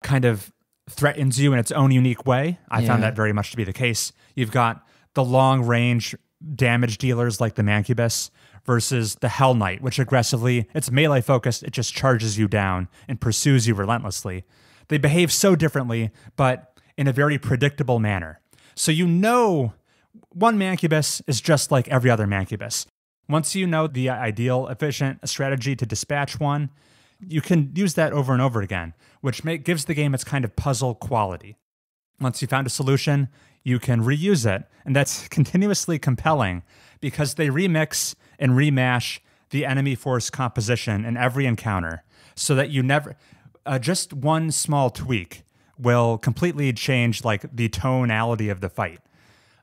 kind of threatens you in its own unique way. I found that very much to be the case. You've got the long range damage dealers like the mancubus versus the Hell Knight, which aggressively, it's melee focused, it just charges you down and pursues you relentlessly. They behave so differently, but in a very predictable manner. So you know one mancubus is just like every other mancubus. Once you know the ideal, efficient strategy to dispatch one, you can use that over and over again, which gives the game its kind of puzzle quality. Once you found a solution, you can reuse it, and that's continuously compelling because they remix and remash the enemy force composition in every encounter so that you never... just one small tweak will completely change like the tonality of the fight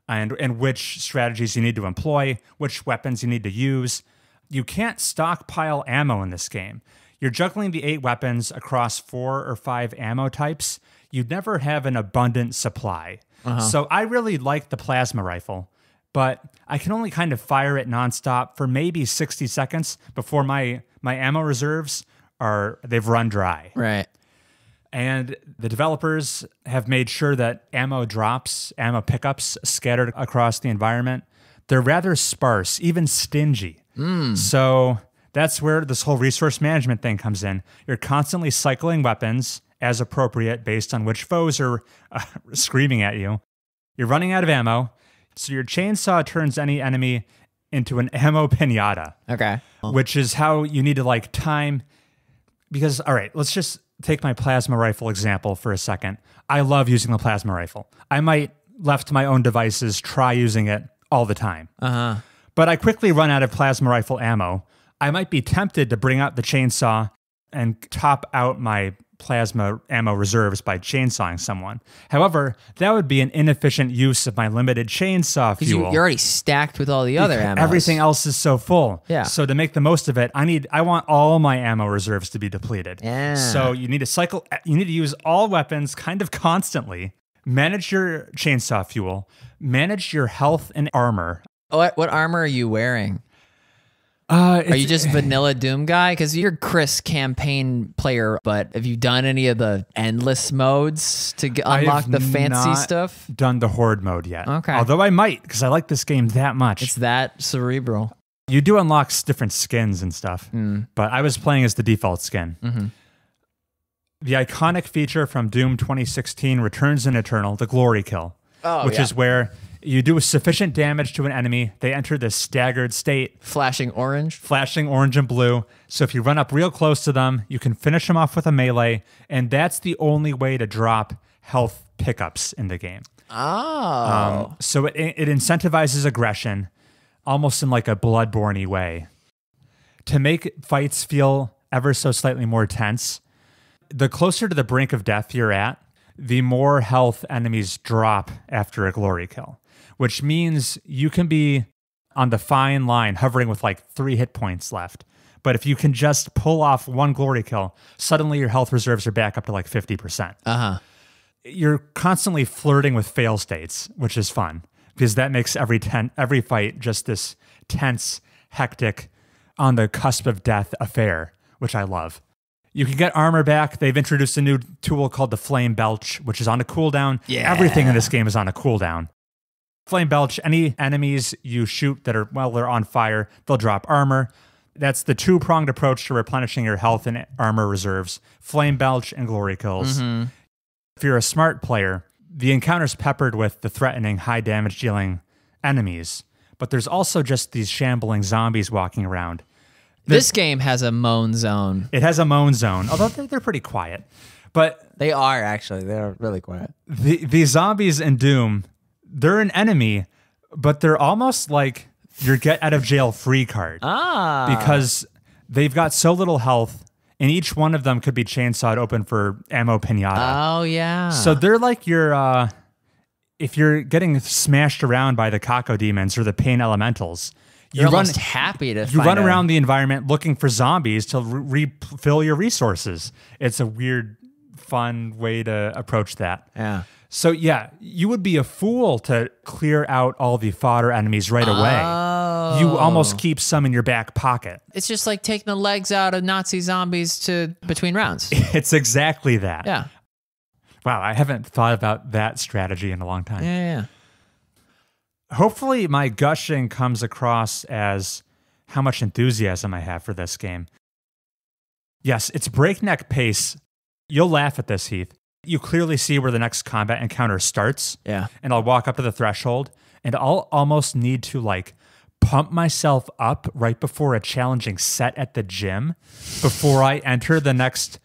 and which strategies you need to employ, which weapons you need to use. You can't stockpile ammo in this game. You're juggling the 8 weapons across 4 or 5 ammo types. You'd never have an abundant supply. So I really like the plasma rifle, but I can only kind of fire it nonstop for maybe 60 seconds before my ammo reserves they've run dry. Right. And the developers have made sure that ammo drops, ammo pickups scattered across the environment, they're rather sparse, even stingy. So that's where this whole resource management thing comes in. You're constantly cycling weapons as appropriate based on which foes are screaming at you. You're running out of ammo, so your chainsaw turns any enemy into an ammo pinata. Okay. Which is how you need to like time. Because, all right, let's just take my plasma rifle example for a second. I love using the plasma rifle. I might, left to my own devices, try using it all the time. But I quickly run out of plasma rifle ammo. I might be tempted to bring out the chainsaw and top out my plasma ammo reserves by chainsawing someone. However, that would be an inefficient use of my limited chainsaw fuel. You're already stacked with all the other ammo. Everything else is so full. Yeah. So to make the most of it, I want all my ammo reserves to be depleted. Yeah. So you need to use all weapons kind of constantly, manage your chainsaw fuel, manage your health and armor. What armor are you wearing? Are you just vanilla Doom guy? Because you're Chris campaign player, but have you done any of the endless modes to unlock the fancy stuff? Done the horde mode yet. Okay. Although I might, because I like this game that much. It's that cerebral. You do unlock different skins and stuff, but I was playing as the default skin. The iconic feature from Doom 2016 Returns in Eternal, the glory kill, which is where you do sufficient damage to an enemy, they enter this staggered state. Flashing orange and blue. So if you run up real close to them, you can finish them off with a melee, and that's the only way to drop health pickups in the game. So it incentivizes aggression, almost in like a Bloodborne-y way. To make fights feel ever so slightly more tense, the closer to the brink of death you're at, the more health enemies drop after a glory kill, which means you can be on the fine line, hovering with like 3 hit points left. But if you can just pull off one glory kill, suddenly your health reserves are back up to like 50%. You're constantly flirting with fail states, which is fun because that makes every fight just this tense, hectic, on the cusp of death affair, which I love. You can get armor back. They've introduced a new tool called the Flame Belch, which is on a cooldown. Yeah. Everything in this game is on a cooldown. Flame Belch, any enemies you shoot that are, well, they're on fire, they'll drop armor. That's the two-pronged approach to replenishing your health and armor reserves. Flame Belch and Glory Kills. If you're a smart player, the encounter's peppered with the threatening, high damage dealing enemies, but there's also just these shambling zombies walking around. This game has a moan zone. It has a moan zone, although they're pretty quiet. But They are, actually. They're really quiet. the zombies in Doom, they're an enemy, but they're almost like your get out of jail free card. Because they've got so little health, and each one of them could be chainsawed open for ammo pinata. Oh, yeah. So they're like your, if you're getting smashed around by the Kako demons or the pain elementals, You're almost happy to you run around the environment looking for zombies to refill your resources. It's a weird, fun way to approach that. Yeah. So yeah, you would be a fool to clear out all the fodder enemies right away. Oh. You almost keep some in your back pocket. It's just like taking the legs out of Nazi zombies to between rounds. It's exactly that. Yeah. Wow, I haven't thought about that strategy in a long time. Yeah. Hopefully my gushing comes across as how much enthusiasm I have for this game. Yes, it's breakneck pace. You'll laugh at this, Heath. You clearly see where the next combat encounter starts. Yeah. And I'll walk up to the threshold, and I'll almost need to like pump myself up right before a challenging set at the gym before I enter the next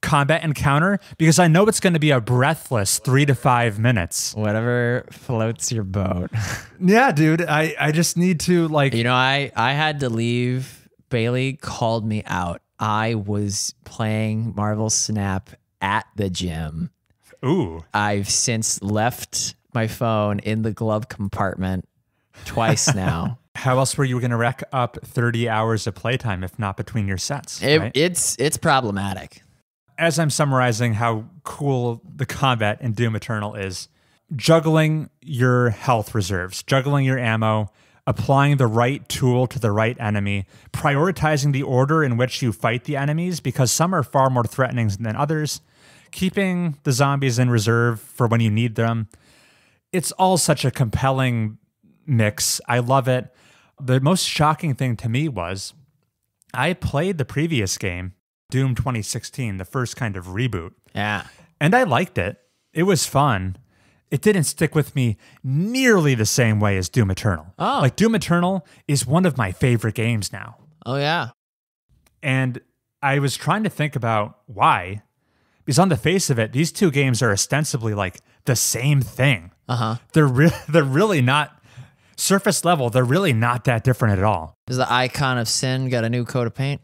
combat encounter, because I know it's going to be a breathless 3 to 5 minutes. Whatever floats your boat. Yeah, dude. I just need to like... You know, I had to leave. Bailey called me out. I was playing Marvel Snap at the gym. Ooh. I've since left my phone in the glove compartment twice now. How else were you going to rack up 30 hours of playtime if not between your sets? Right? It's problematic. As I'm summarizing how cool the combat in Doom Eternal is, juggling your health reserves, juggling your ammo, applying the right tool to the right enemy, prioritizing the order in which you fight the enemies, because some are far more threatening than others, keeping the zombies in reserve for when you need them. It's all such a compelling mix. I love it. The most shocking thing to me was I played the previous game, Doom 2016, the first kind of reboot. Yeah. And I liked it. It was fun. It didn't stick with me nearly the same way as Doom Eternal. Oh. Like, Doom Eternal is one of my favorite games now. Oh, yeah. And I was trying to think about why. Because on the face of it, these two games are ostensibly like the same thing. Uh-huh. They're really not, surface level, they're really not that different at all. Does the Icon of Sin got a new coat of paint?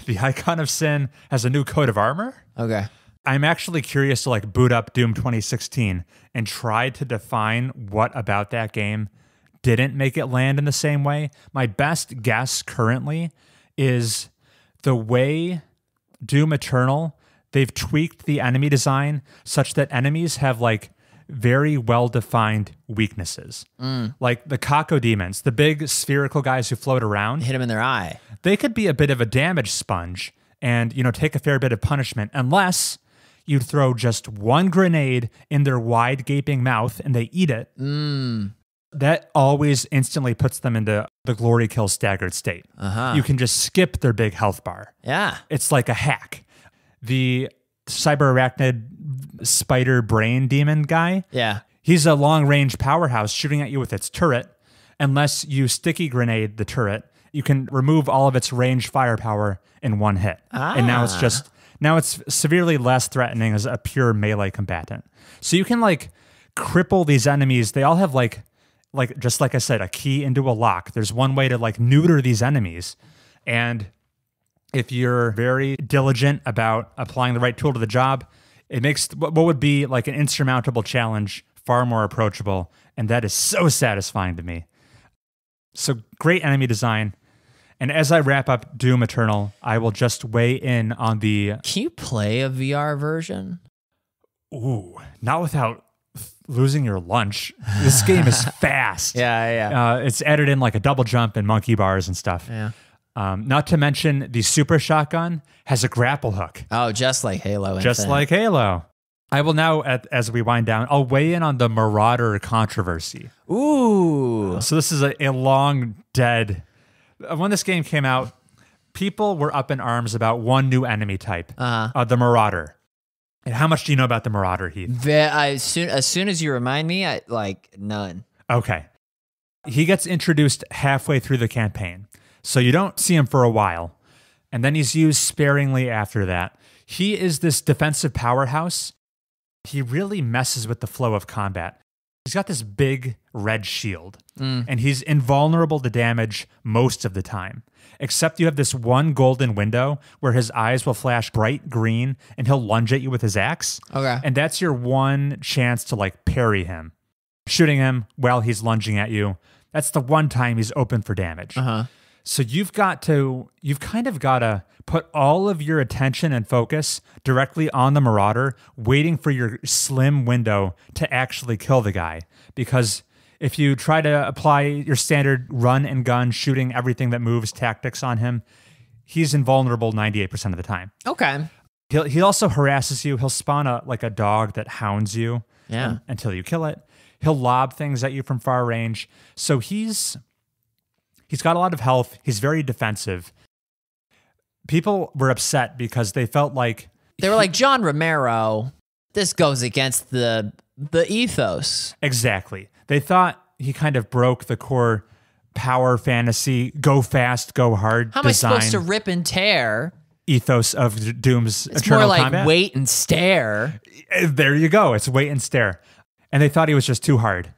The Icon of Sin has a new coat of armor. Okay. I'm actually curious to like boot up Doom 2016 and try to define what about that game didn't make it land in the same way. My best guess currently is the way Doom Eternal, they've tweaked the enemy design such that enemies have like very well-defined weaknesses. Like the Kako demons, the big spherical guys who float around. Hit him in their eye. They could be a bit of a damage sponge and, you know, take a fair bit of punishment unless you throw just one grenade in their wide gaping mouth and they eat it. That always instantly puts them into the glory kill staggered state. You can just skip their big health bar. Yeah. It's like a hack. The cyber arachnid spider brain demon guy. Yeah. He's a long range powerhouse shooting at you with its turret. Unless you sticky grenade the turret, you can remove all of its range firepower in one hit. And now it's severely less threatening as a pure melee combatant. So you can like cripple these enemies. They all have like just like I said, a key into a lock. There's one way to like neuter these enemies. And if you're very diligent about applying the right tool to the job, it makes what would be like an insurmountable challenge far more approachable. And that is so satisfying to me. So great enemy design. And as I wrap up Doom Eternal, I will just weigh in on the... Can you play a VR version? Ooh, not without losing your lunch. This game is fast. Yeah. It's added in like a double jump and monkey bars and stuff. Yeah. Not to mention the super shotgun has a grapple hook. Oh, just like Halo. Just like Halo. I will now, as we wind down, I'll weigh in on the Marauder controversy. Ooh. So this is a long dead... When this game came out, people were up in arms about one new enemy type, the Marauder. And how much do you know about the Marauder, Heath? As soon as you remind me, none. Okay. He gets introduced halfway through the campaign, so you don't see him for a while. And then he's used sparingly after that. He is this defensive powerhouse. He really messes with the flow of combat. He's got this big red shield, and he's invulnerable to damage most of the time. Except you have this one golden window where his eyes will flash bright green, and he'll lunge at you with his axe. Okay. And that's your one chance to like parry him. Shooting him while he's lunging at you. That's the one time he's open for damage. So you've kind of got to put all of your attention and focus directly on the Marauder, waiting for your slim window to actually kill the guy. Because if you try to apply your standard run and gun, shooting everything that moves tactics on him, he's invulnerable 98% of the time. Okay. He also harasses you. He'll spawn a dog that hounds you until you kill it. He'll lob things at you from far range. So he's got a lot of health. He's very defensive. People were upset because they felt like... They were like, John Romero, this goes against the ethos. Exactly. They thought he kind of broke the core power fantasy, go fast, go hard How am I supposed to rip and tear? Ethos of Doom's It's Eternal more like Combat. Wait and stare. There you go. It's wait and stare. And they thought he was just too hard.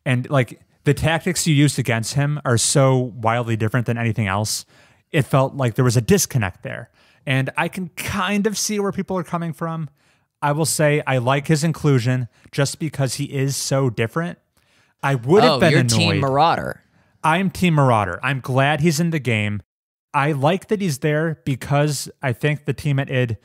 And like... The tactics you used against him are so wildly different than anything else. It felt like there was a disconnect there. And I can kind of see where people are coming from. I will say I like his inclusion just because he is so different. I would have been annoyed. Team Marauder. I'm Team Marauder. I'm glad he's in the game. I like that he's there because I think the team at id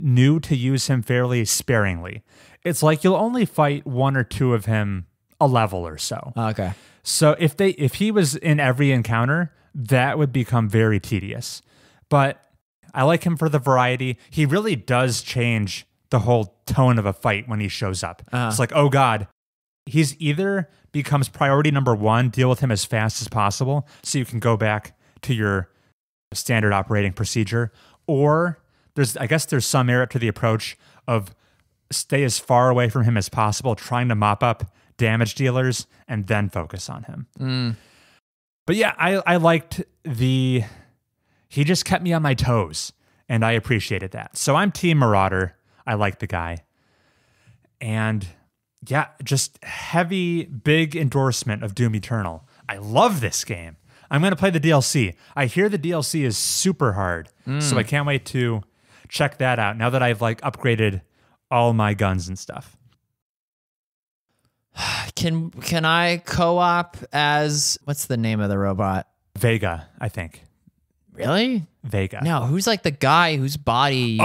knew to use him fairly sparingly. It's like you'll only fight one or two of him a level or so. Okay. So if he was in every encounter, that would become very tedious. But I like him for the variety. He really does change the whole tone of a fight when he shows up. It's like, oh God, he's either becomes priority number one, deal with him as fast as possible so you can go back to your standard operating procedure, or I guess there's some merit to the approach of stay as far away from him as possible, trying to mop up damage dealers and then focus on him. But yeah, I liked he just kept me on my toes and I appreciated that. So I'm Team Marauder. I like the guy. And yeah, just heavy, big endorsement of Doom Eternal. I love this game. I'm going to play the DLC. I hear the DLC is super hard. So I can't wait to check that out now that I've like upgraded all my guns and stuff. Can I co-op as, what's the name of the robot? Vega, I think. Really? Vega. No, who's like the guy whose body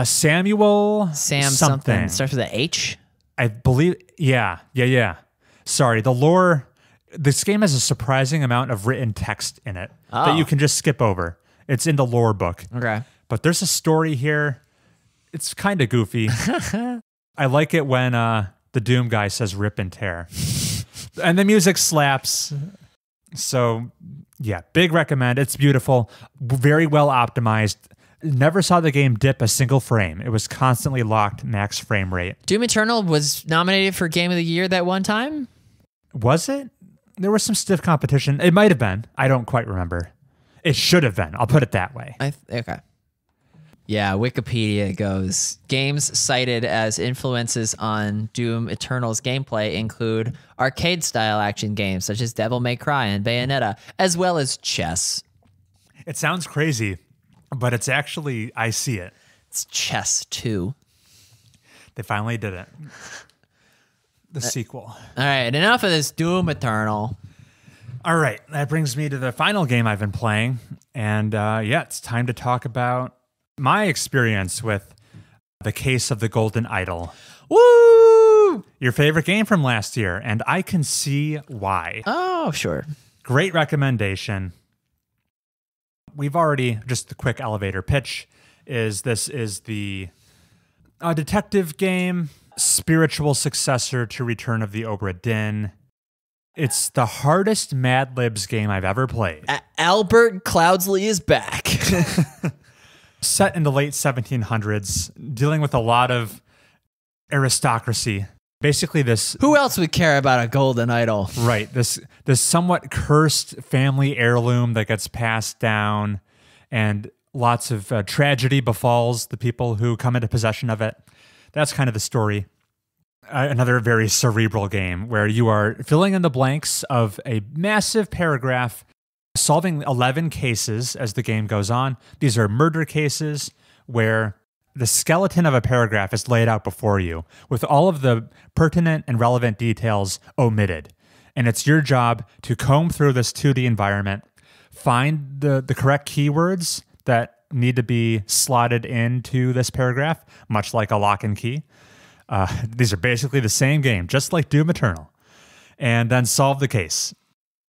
Samuel Sam something. Starts with an H? I believe, yeah. Sorry, the lore, this game has a surprising amount of written text in it that you can just skip over. It's in the lore book. Okay. But there's a story here. It's kind of goofy. I like it when the Doom guy says rip and tear. And the music slaps. So, yeah, big recommend. It's beautiful. Very well optimized. Never saw the game dip a single frame. It was constantly locked max frame rate. Doom Eternal was nominated for Game of the Year that one time? Was it? There was some stiff competition. It might have been. I don't quite remember. It should have been. I'll put it that way. Okay. Yeah, Wikipedia goes, games cited as influences on Doom Eternal's gameplay include arcade-style action games such as Devil May Cry and Bayonetta, as well as chess. It sounds crazy, but it's actually, I see it. It's chess 2. They finally did it. The sequel. All right, enough of this Doom Eternal. All right, that brings me to the final game I've been playing. And yeah, it's time to talk about my experience with The Case of the Golden Idol. Woo! Your favorite game from last year, and I can see why. Oh, sure. Great recommendation. we've already, just the quick elevator pitch is this is the detective game, spiritual successor to Return of the Obra Dinn. It's the hardest Mad Libs game I've ever played. Albert Cloudsley is back. Set in the late 1700s, dealing with a lot of aristocracy. Basically this... Who else would care about a golden idol? Right. This somewhat cursed family heirloom that gets passed down, and lots of tragedy befalls the people who come into possession of it. That's kind of the story. Another very cerebral game where you are filling in the blanks of a massive paragraph, solving 11 cases as the game goes on. These are murder cases where the skeleton of a paragraph is laid out before you with all of the pertinent and relevant details omitted. And it's your job to comb through this 2D environment, find the correct keywords that need to be slotted into this paragraph, much like a lock and key. These are basically the same game, just like Doom Eternal. And then solve the case,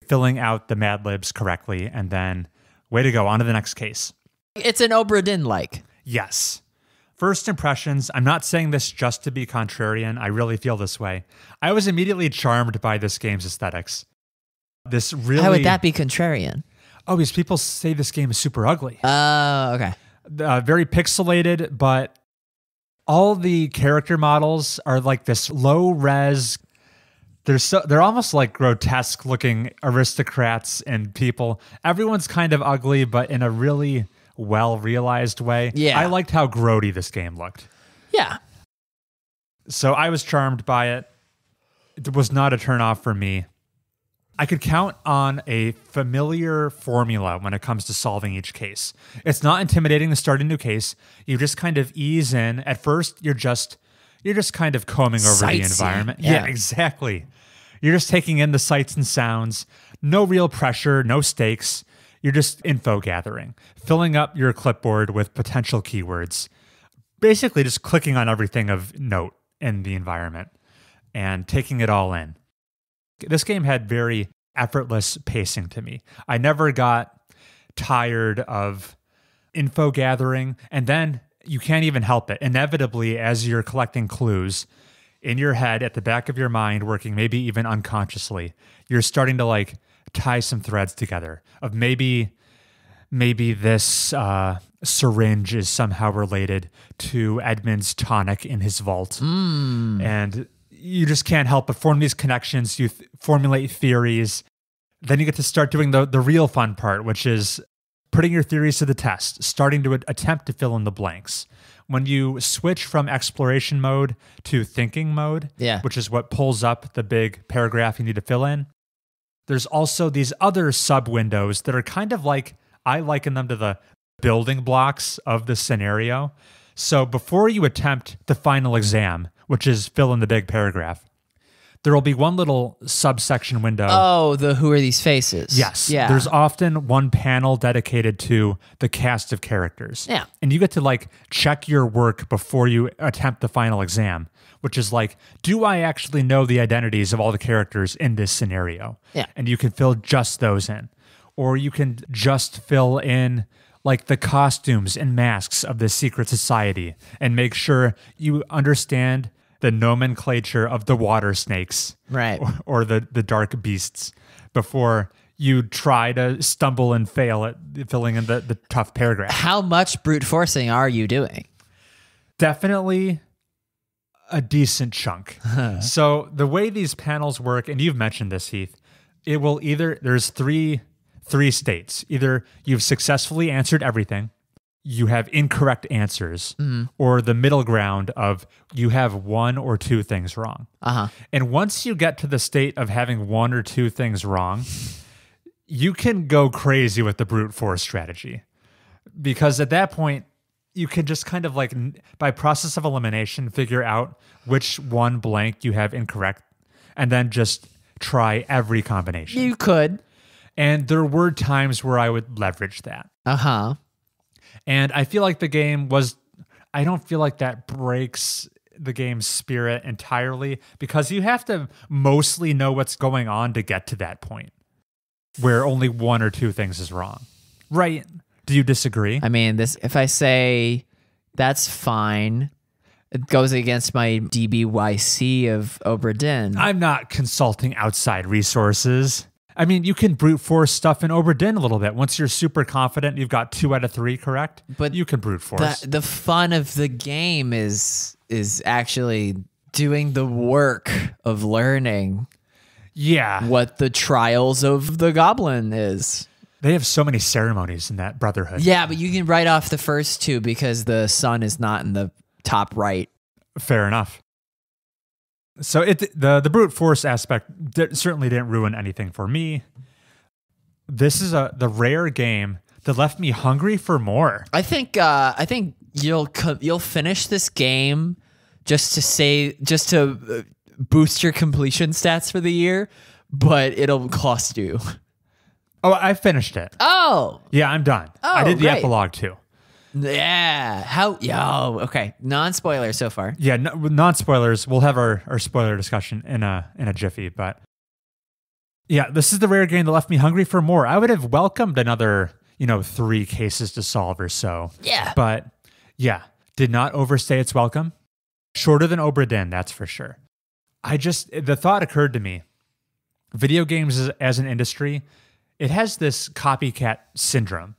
filling out the Mad Libs correctly, and then way to go, on to the next case. It's an Obra Dinn-like. Yes. First impressions, I'm not saying this just to be contrarian. I really feel this way. I was immediately charmed by this game's aesthetics. This really... How would that be contrarian? Oh, because people say this game is super ugly. Oh, okay. Very pixelated, but all the character models are like this low-res... They're almost like grotesque-looking aristocrats and people. Everyone's kind of ugly, but in a really... well-realized way. Yeah. I liked how grody this game looked. Yeah. So I was charmed by it. It was not a turnoff for me. I could count on a familiar formula when it comes to solving each case. It's not intimidating to start a new case. You just kind of ease in. At first, you're just kind of combing over the environment. Yeah, exactly. You're just taking in the sights and sounds. No real pressure, no stakes. You're just info gathering, filling up your clipboard with potential keywords, basically just clicking on everything of note in the environment and taking it all in. This game had very effortless pacing to me. I never got tired of info gathering, and then you can't even help it. Inevitably, as you're collecting clues in your head, at the back of your mind, working maybe even unconsciously, you're starting to like tie some threads together of maybe this syringe is somehow related to Edmund's tonic in his vault. And you just can't help but form these connections. You formulate theories. Then you get to start doing the real fun part, which is putting your theories to the test, starting to attempt to fill in the blanks. When you switch from exploration mode to thinking mode, which is what pulls up the big paragraph you need to fill in, there's also these other sub-windows that are kind of like, I liken them to the building blocks of the scenario. So before you attempt the final exam, which is fill in the big paragraph, there will be one little subsection window. Oh, the who are these faces? Yes. Yeah. There's often one panel dedicated to the cast of characters. Yeah. And you get to like check your work before you attempt the final exam, which is like, do I actually know the identities of all the characters in this scenario? Yeah. And you can fill just those in. Or you can just fill in like the costumes and masks of the secret society and make sure you understand the nomenclature of the water snakes, right, or the dark beasts before you try to stumble and fail at filling in the tough paragraph. How much brute forcing are you doing? Definitely a decent chunk. So the way these panels work, and you've mentioned this, Heath, it will either, there's three states. Either you've successfully answered everything, you have incorrect answers, or the middle ground of you have one or two things wrong. And once you get to the state of having one or two things wrong, you can go crazy with the brute force strategy. Because at that point, you can just kind of like, by process of elimination, figure out which one blank you have incorrect, and then just try every combination. You could. And there were times where I would leverage that. And I feel like the game was, I don't feel like that breaks the game's spirit entirely, because you have to mostly know what's going on to get to that point where only one or two things is wrong. Right? Do you disagree? I mean, if I say that's fine, it goes against my DBYC of Obra Dinn. I'm not consulting outside resources. I mean, you can brute force stuff in Obra Dinn a little bit. Once you're super confident, you've got 2 out of 3 correct, but you can brute force. The fun of the game is actually doing the work of learning. Yeah. What the trials of the goblin is. They have so many ceremonies in that Brotherhood. Yeah, but you can write off the first 2 because the sun is not in the top right. Fair enough. So the brute force aspect certainly didn't ruin anything for me. This is the rare game that left me hungry for more. I think you'll finish this game just to boost your completion stats for the year, but it'll cost you. Oh, I finished it. Oh, yeah, I'm done. I did the epilogue too. Yeah. Okay. Non-spoiler so far. Yeah, non-spoilers. We'll have our spoiler discussion in a jiffy, but yeah, this is the rare game that left me hungry for more. I would have welcomed another, 3 cases to solve or so. Yeah. But yeah, did not overstay its welcome. Shorter than Obra Dinn, that's for sure. The thought occurred to me. Video games as an industry, it has this copycat syndrome.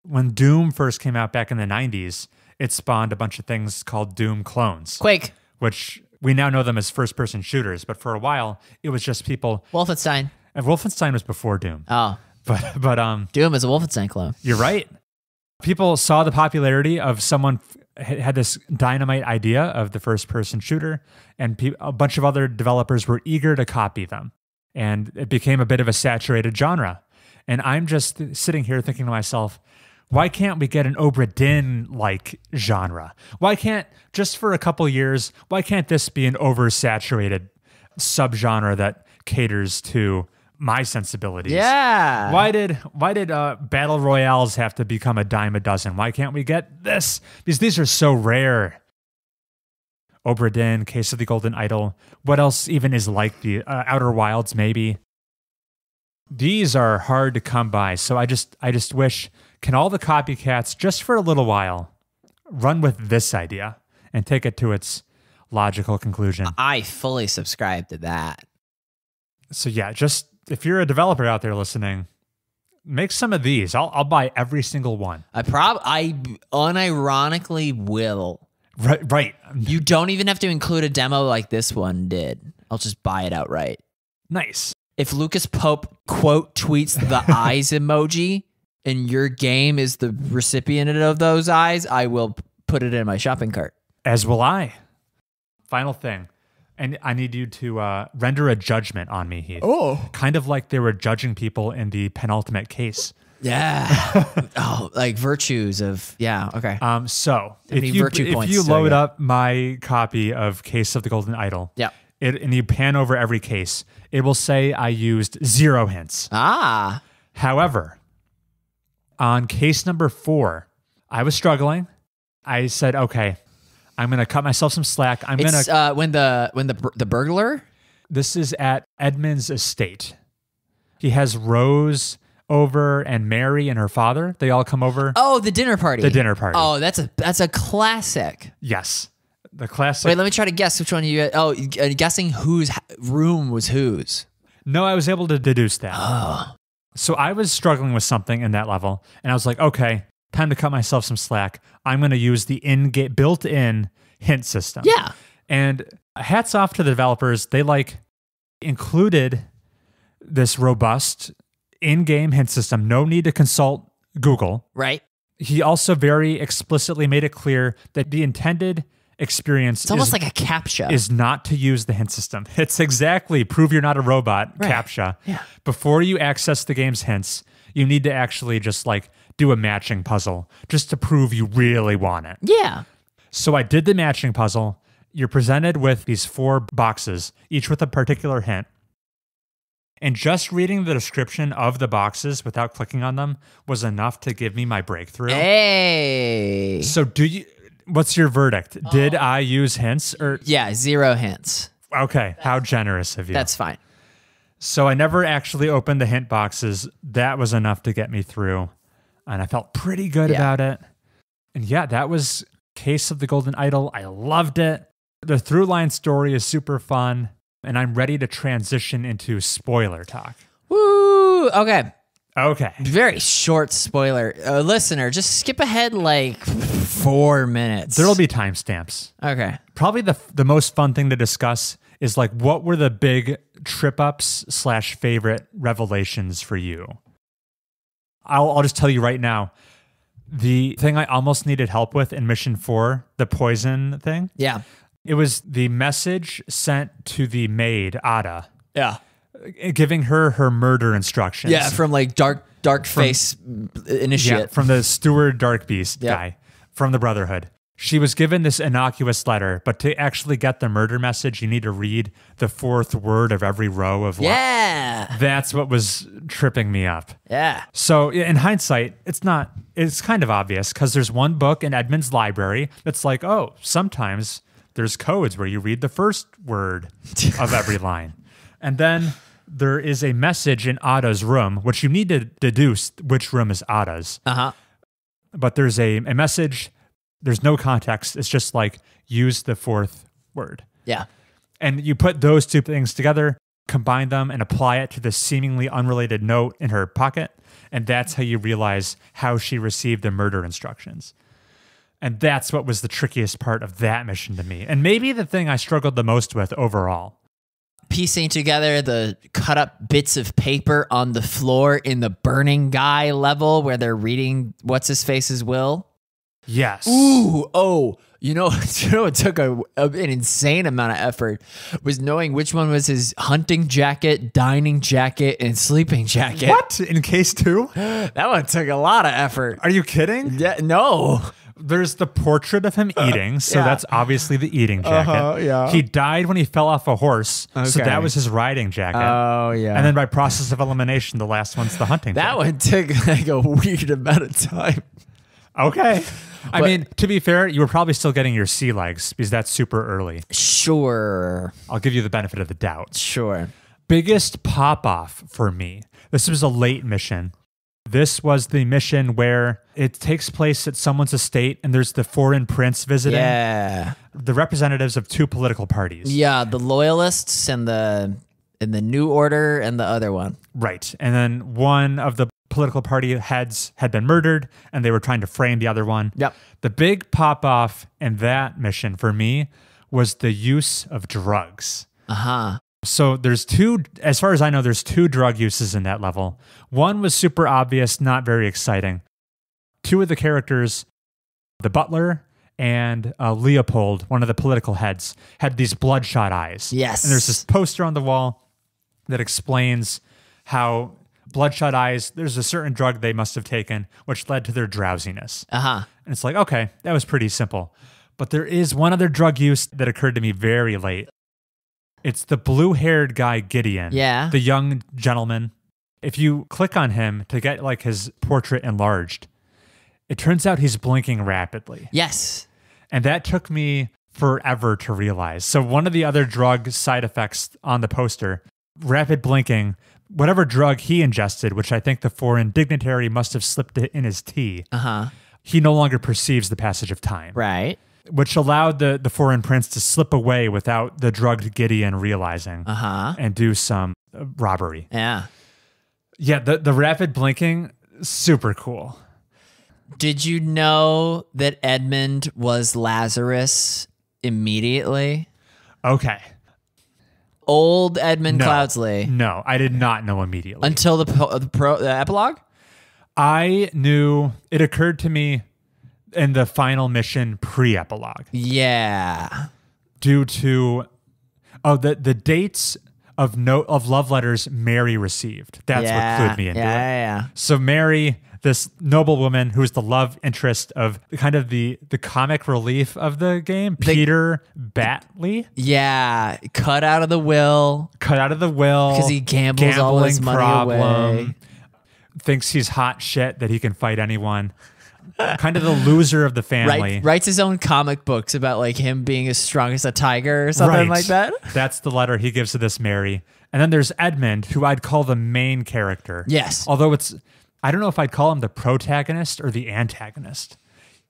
When Doom first came out back in the 90s, it spawned a bunch of things called Doom clones. Quake. Which we now know them as first-person shooters, but for a while, it was just people... Wolfenstein. And Wolfenstein was before Doom. Oh. But Doom is a Wolfenstein clone. You're right. People saw the popularity of someone had this dynamite idea of the first-person shooter, and a bunch of other developers were eager to copy them. And it became a bit of a saturated genre. And I'm just sitting here thinking to myself... Why can't we get an Obra Dinn-like genre? Why can't, just for a couple years, why can't this be an oversaturated subgenre that caters to my sensibilities? Yeah. Why did battle royales have to become a dime a dozen? Why can't we get this? Because these are so rare. Obra Dinn, Case of the Golden Idol. What else even is like the Outer Wilds, maybe? These are hard to come by, so I just wish... Can all the copycats, just for a little while, run with this idea and take it to its logical conclusion? I fully subscribe to that. So yeah, just if you're a developer out there listening, make some of these. I'll buy every single one. I unironically will. Right. You don't even have to include a demo like this one did. I'll just buy it outright. Nice. If Lucas Pope quote tweets the eyes emoji, and your game is the recipient of those eyes, I will put it in my shopping cart. As will I. Final thing. And I need you to render a judgment on me, Heath. Oh. Kind of like they were judging people in the penultimate case. Yeah. Like virtues of, yeah, okay. So if you load up my copy of Case of the Golden Idol, yeah, and you pan over every case, it will say I used 0 hints. Ah. However... On case number 4, I was struggling. I said, "Okay, I'm going to cut myself some slack. I'm going to when the burglar. This is at Edmund's estate. He has Rose over and Mary and her father. They all come over. Oh, the dinner party. The dinner party. Oh, that's a classic. Yes, the classic. Wait, let me try to guess which one you. Oh, guessing whose room was whose. No, I was able to deduce that. Oh. So I was struggling with something in that level, and I was like, okay, time to cut myself some slack. I'm going to use the built-in hint system. Yeah. And hats off to the developers. They included this robust in-game hint system. No need to consult Google. Right. He also very explicitly made it clear that the intended experience it's almost like a CAPTCHA. Is not to use the hint system. It's exactly prove you're not a robot, right. CAPTCHA. Yeah. Before you access the game's hints, you need to actually just do a matching puzzle just to prove you really want it. Yeah. So I did the matching puzzle. You're presented with these 4 boxes, each with a particular hint. And just reading the description of the boxes without clicking on them was enough to give me my breakthrough. Hey. So what's your verdict? Did I use hints or? Yeah, 0 hints. Okay. How generous of you. That's fine. So I never actually opened the hint boxes. That was enough to get me through. and I felt pretty good about it. And yeah, that was Case of the Golden Idol. I loved it. The through line story is super fun, and I'm ready to transition into spoiler talk. Woo! Okay. Very short spoiler. Listener, just skip ahead like 4 minutes. There'll be timestamps. Okay. Probably the most fun thing to discuss is like, what were the big trip ups / favorite revelations for you? I'll just tell you right now. The thing I almost needed help with in Mission 4, the poison thing. Yeah. It was the message sent to the maid, Ada. Yeah. Giving her murder instructions. Yeah, from like dark face initiate. Yeah, from the steward Dark Beast guy from the Brotherhood. She was given this innocuous letter, but to actually get the murder message, you need to read the 4th word of every row of That's what was tripping me up. Yeah. So in hindsight, it's kind of obvious because there's one book in Edmund's library that's like, oh, sometimes there's codes where you read the first word of every line. And then there is a message in Ada's room, which you need to deduce which room is Ada's. But there's a message. There's no context. It's just like, use the 4th word. Yeah. And you put those two things together, combine them, and apply it to the seemingly unrelated note in her pocket. And that's how you realize how she received the murder instructions. And that's what was the trickiest part of that mission to me. And maybe the thing I struggled the most with overall. Piecing together the cut up bits of paper on the floor in the burning guy level where they're reading what's-his-face's will. Yes. Ooh, oh, it took an insane amount of effort was knowing which one was his hunting jacket, dining jacket, and sleeping jacket. What? In case 2? That one took a lot of effort. Are you kidding? Yeah, no. There's the portrait of him eating, so that's obviously the eating jacket. He died when he fell off a horse, so that was his riding jacket. Oh, yeah. And then by process of elimination, the last one's the hunting jacket. That one took like a weird amount of time. Okay. I mean, to be fair, you were probably still getting your sea legs because that's super early. Sure. I'll give you the benefit of the doubt. Sure. Biggest pop-off for me. This was a late mission. This was the mission where it takes place at someone's estate and there's the foreign prince visiting. Yeah. The representatives of 2 political parties. Yeah, the Loyalists and the New Order and the other one. Right. And then one of the political party heads had been murdered and they were trying to frame the other one. Yep. The big pop-off in that mission for me was the use of drugs. So there's 2, as far as I know, there's 2 drug uses in that level. One was super obvious, not very exciting. 2 of the characters, the butler and Leopold, one of the political heads, had these bloodshot eyes. Yes. And there's this poster on the wall that explains how bloodshot eyes, there's a certain drug they must have taken, which led to their drowsiness. And it's like, okay, that was pretty simple. But there is one other drug use that occurred to me very late. It's the blue-haired guy, Gideon. Yeah. The young gentleman. If you click on him to get like his portrait enlarged, it turns out he's blinking rapidly. Yes. And that took me forever to realize. So one of the other drug side effects on the poster, rapid blinking, whatever drug he ingested, which I think the foreign dignitary must have slipped it in his tea, he no longer perceives the passage of time. Right. Which allowed the foreign prince to slip away without the drugged Gideon realizing and do some robbery. Yeah. Yeah, the rapid blinking, super cool. Did you know that Edmund was Lazarus immediately? Okay. Old Edmund Cloudsley. No, I did not know immediately. Until the epilogue? I knew, it occurred to me in the final mission pre-epilogue. Yeah. Due to the dates of love letters Mary received. That's what clued me into it. Yeah. So Mary, this noble woman who's the love interest of kind of the comic relief of the game, Peter Batley. Yeah. Cut out of the will. Because he gambles all his money away. Thinks he's hot shit, that he can fight anyone. Kind of the loser of the family. Writes his own comic books about like him being as strong as a tiger or something like that. That's the letter he gives to this Mary. And then there's Edmund, who I'd call the main character. Yes. Although it's I don't know if I'd call him the protagonist or the antagonist.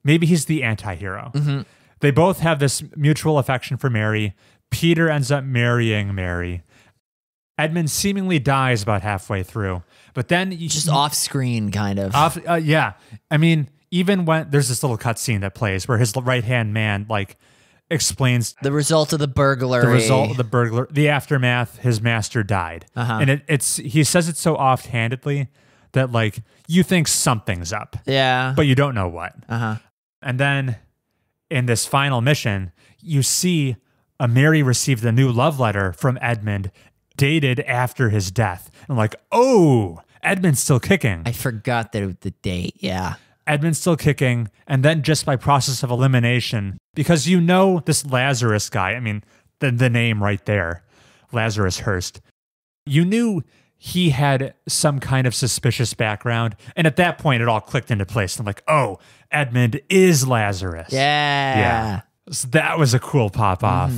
Maybe he's the anti-hero. They both have this mutual affection for Mary. Peter ends up marrying Mary. Edmund seemingly dies about halfway through, but then just off screen, kind of. Yeah. I mean, even when there's this little cutscene that plays where his right-hand man like explains the result of the burglary, the aftermath. His master died, and he says it so offhandedly that like you think something's up, but you don't know what. And then in this final mission, you see Mary received a new love letter from Edmund, dated after his death. And like, oh, Edmund's still kicking. I forgot the date. Yeah. Edmund's still kicking. And then just by process of elimination, because you know this Lazarus guy, I mean, the name right there, Lazarus Hurst, you knew he had some kind of suspicious background. And at that point, it all clicked into place. I'm like, oh, Edmund is Lazarus. Yeah. So that was a cool pop off.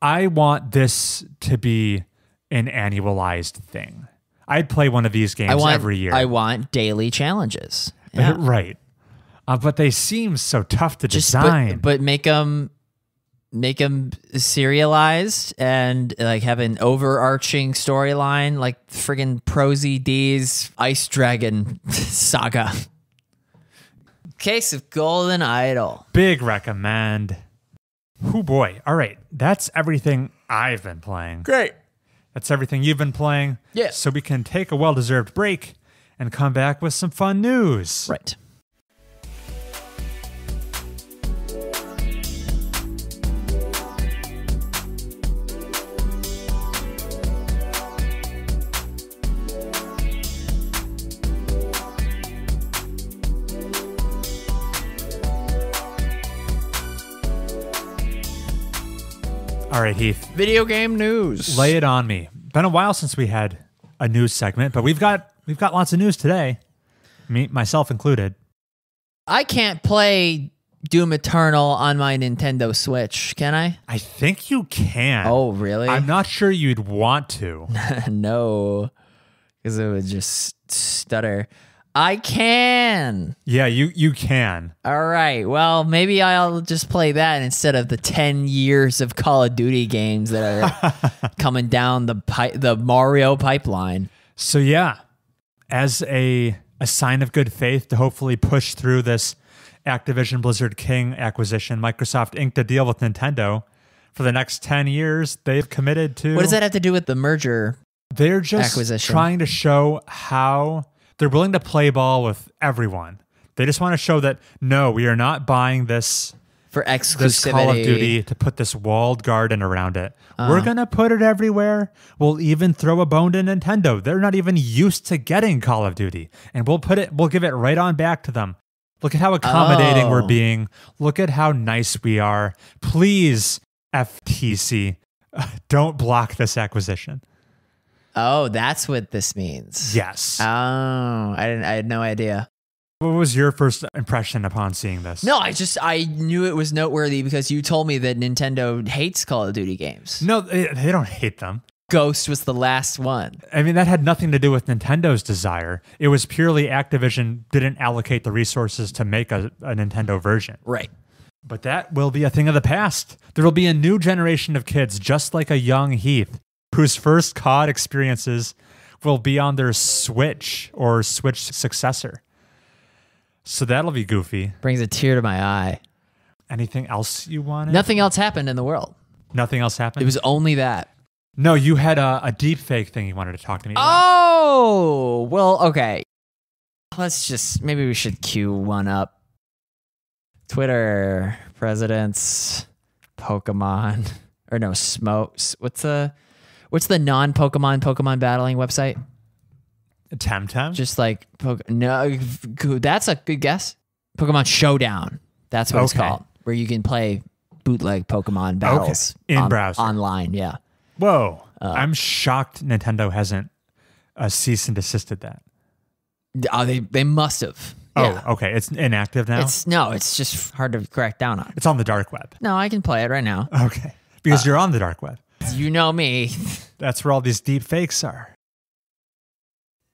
I want this to be an annualized thing. I'd play one of these games every year. I want daily challenges. Yeah. Right. But they seem so tough to design. But make them serialized and like have an overarching storyline, like friggin' Prosy D's Ice Dragon saga. Case of Golden Idol. Big recommend. Oh boy. All right. That's everything I've been playing. Great. That's everything you've been playing. Yeah. So we can take a well-deserved break and come back with some fun news. Right. All right, Heath. Video game news. Lay it on me. Been a while since we had a news segment, but we've got lots of news today. Myself included. I can't play Doom Eternal on my Nintendo Switch, can I? I think you can. Oh, really? I'm not sure you'd want to. No, because it would just stutter. I can. Yeah, you can. All right. Well, maybe I'll just play that instead of the 10 years of Call of Duty games that are coming down the Mario pipeline. So yeah, as a sign of good faith to hopefully push through this Activision Blizzard King acquisition, Microsoft inked a deal with Nintendo for the next 10 years. They've committed to... What does that have to do with the merger? They're just acquisition? Trying to show how they're willing to play ball with everyone. They just want to show that, no, we are not buying this for exclusivity. This Call of Duty to put this walled garden around it. We're going to put it everywhere. We'll even throw a bone to Nintendo. They're not even used to getting Call of Duty. And we'll give it right on back to them. Look at how accommodating we're being. Look at how nice we are. Please, FTC, don't block this acquisition. Oh, that's what this means. Yes. Oh, I had no idea. What was your first impression upon seeing this? No, I knew it was noteworthy because you told me that Nintendo hates Call of Duty games. No, they don't hate them. Ghost was the last one. I mean, that had nothing to do with Nintendo's desire. It was purely Activision didn't allocate the resources to make a Nintendo version. Right. But that will be a thing of the past. There will be a new generation of kids, just like a young Heath, whose first COD experiences will be on their Switch or Switch successor. So that'll be goofy. Brings a tear to my eye. Anything else you wanted? Nothing else happened in the world. Nothing else happened? It was only that. No, you had a Deepfake thing you wanted to talk to me about. Oh, well, okay. Maybe we should cue one up. Twitter, presidents, Pokemon, or no, Smokes. What's the non-Pokemon battling website? Temtem? Just like, no, that's a good guess. Pokemon Showdown. That's what it's called. Where you can play bootleg Pokemon battles. In browser. Online, yeah. Whoa. I'm shocked Nintendo hasn't cease and desisted that. They must have. Oh, Yeah. Okay. It's inactive now? It's just hard to crack down on. It's on the dark web. No, I can play it right now. Okay. Because you're on the dark web. You know me. That's where all these deep fakes are.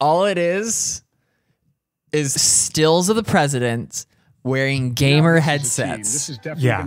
All it is is stills of the president wearing gamer headsets,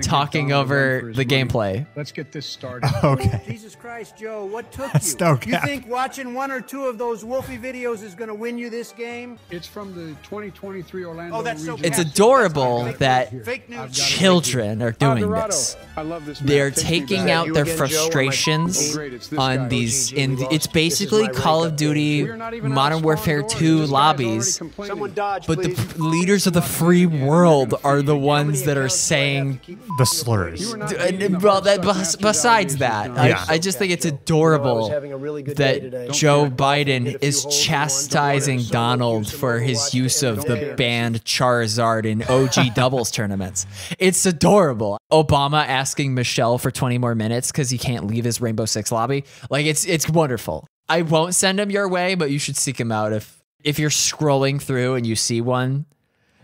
talking over the gameplay. Let's get this started. Okay. Jesus Christ, Joe, what took That's you? no You cap. think watching one or two of those Wolfie videos is going to win you this game? It's from the 2023 Orlando Oh, that's so regional. It's adorable that Fake news. children are doing this. I love this. They're man. Takes me taking back. out their frustrations Oh, great, it's this on guy. these. OG, It's basically Call of Duty We're not even Modern out Warfare spawning 2 doors. This guy's lobbies. already complaining. Someone dodge, But the please. leaders of the free world are the ones that are saying. The slurs. You were not And, leading well, the that first besides allegations that, done. Yeah. I just think it's adorable having a really good day today. that Joe Hit Biden a few is holes in one. chastising Don't worry. Donald Some for his Overwatch use of and the don't banned Charizard in OG doubles tournaments. It's adorable. Obama asking Michelle for 20 more minutes because he can't leave his Rainbow Six lobby. Like it's wonderful. I won't send him your way, but you should seek him out if you're scrolling through and you see one.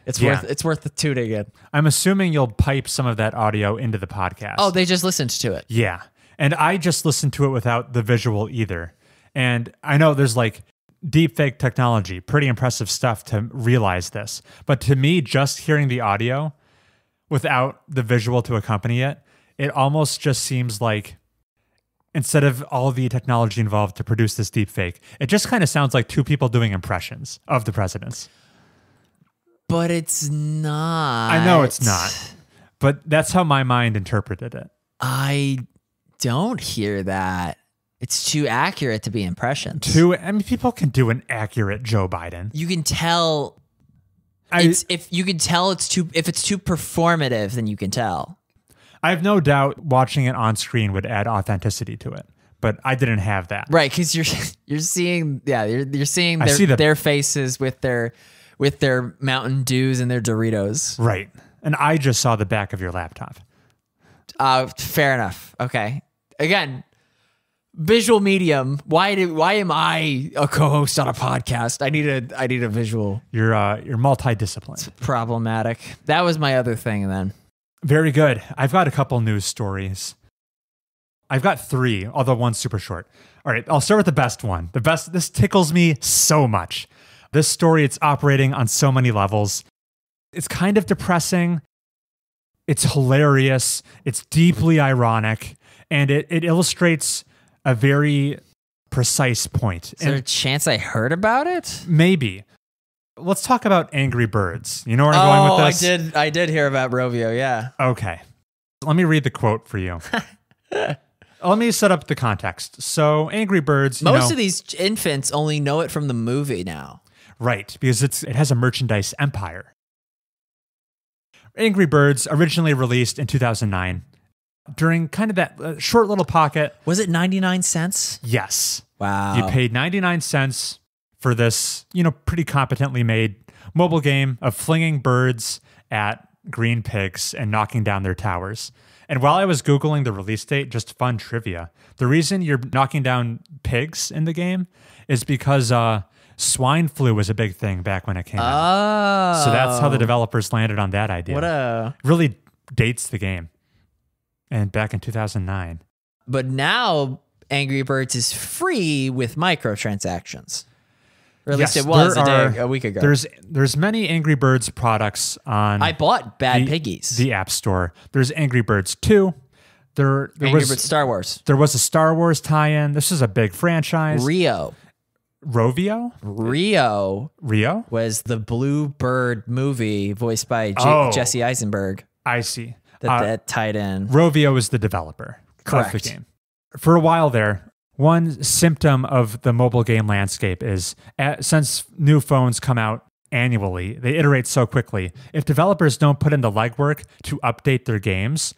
It's worth the tuning in. I'm assuming you'll pipe some of that audio into the podcast. Oh, they just listened to it. Yeah. And I just listened to it without the visual either. And I know there's like deepfake technology, pretty impressive stuff to realize this. But to me, just hearing the audio without the visual to accompany it, it almost just seems like instead of all the technology involved to produce this deepfake, it just kind of sounds like two people doing impressions of the presidents. But it's not. I know it's not, but that's how my mind interpreted it. I don't hear that. It's too accurate to be impressions. I mean, people can do an accurate Joe Biden. You can tell. If it's too performative, then you can tell. I have no doubt watching it on screen would add authenticity to it, but I didn't have that. Right, because you're seeing you're seeing I see their faces with their Mountain Dews and their Doritos. Right. And I just saw the back of your laptop. Fair enough. Okay. Again, visual medium. Why am I a co-host on a podcast? I need a visual. You're multidisciplined. Problematic. That was my other thing then. Very good. I've got a couple news stories. I've got 3, although one's super short. All right, I'll start with the best one. This tickles me so much. This story, it's operating on so many levels. It's kind of depressing. It's hilarious. It's deeply ironic. And it illustrates a very precise point. Is there a chance I heard about it? Maybe. Let's talk about Angry Birds. You know where I'm going with this? I did hear about Rovio, yeah. Okay. Let me read the quote for you. Let me set up the context. So Angry Birds, Most of these infants only know it from the movie now. Right, because it has a merchandise empire. Angry Birds, originally released in 2009, during kind of that short little pocket. Was it 99 cents? Yes. Wow. You paid 99 cents for this, pretty competently made mobile game of flinging birds at green pigs and knocking down their towers. And while I was Googling the release date, just fun trivia, the reason you're knocking down pigs in the game is because swine flu was a big thing back when it came out. So that's how the developers landed on that idea. Really dates the game. And back in 2009. But now Angry Birds is free with microtransactions. Or at least it was a week ago. There's many Angry Birds products on. I bought Bad Piggies. The App Store. There's Angry Birds 2. Angry Birds Star Wars. There was a Star Wars tie-in. This is a big franchise. Rovio was the Blue Bird movie voiced by Jesse Eisenberg. I see. That tied in. Rovio is the developer of the game. For a while there, one symptom of the mobile game landscape is since new phones come out annually, they iterate so quickly. If developers don't put in the legwork to update their games,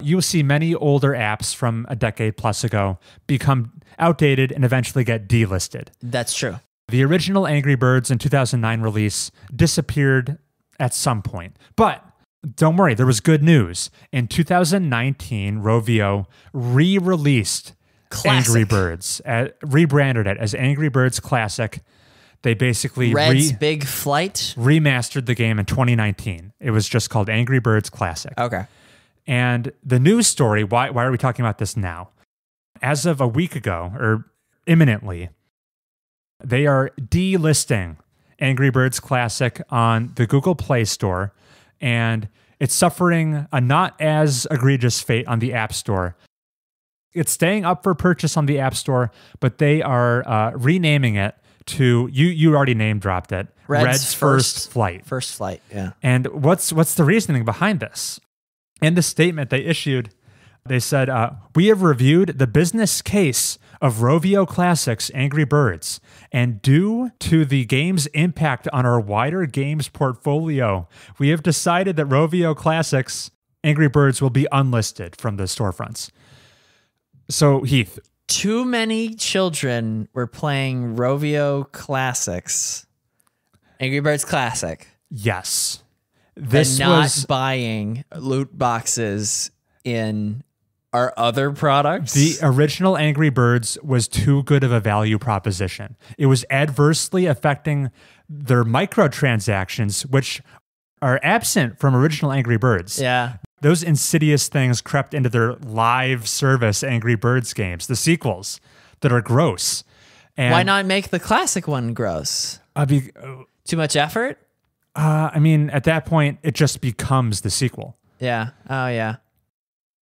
you will see many older apps from a decade plus ago become outdated and eventually get delisted. That's true. The original Angry Birds in 2009 release disappeared at some point. But don't worry, there was good news. In 2019, Rovio re-released Angry Birds, rebranded it as Angry Birds Classic. They basically Red's Big Flight remastered the game in 2019. It was just called Angry Birds Classic. Okay. And the news story, why are we talking about this now? As of a week ago, or imminently, they are delisting Angry Birds Classic on the Google Play Store, and it's suffering a not as egregious fate on the App Store. It's staying up for purchase on the App Store, but they are renaming it to, you already name dropped it, Red's First Flight. First Flight, yeah. And what's the reasoning behind this? In the statement they issued, they said, we have reviewed the business case of Rovio Classics Angry Birds, and due to the game's impact on our wider games portfolio, we have decided that Rovio Classics Angry Birds will be unlisted from the storefronts. So, Heath. Too many children were playing Rovio Classics, Angry Birds Classic. Yes. This and not buying loot boxes in our other products. The original Angry Birds was too good of a value proposition. It was adversely affecting their microtransactions, which are absent from original Angry Birds. Yeah. Those insidious things crept into their live service Angry Birds games, the sequels that are gross. And why not make the classic one gross? Too much effort? I mean, at that point, it just becomes the sequel. Yeah. Oh, yeah.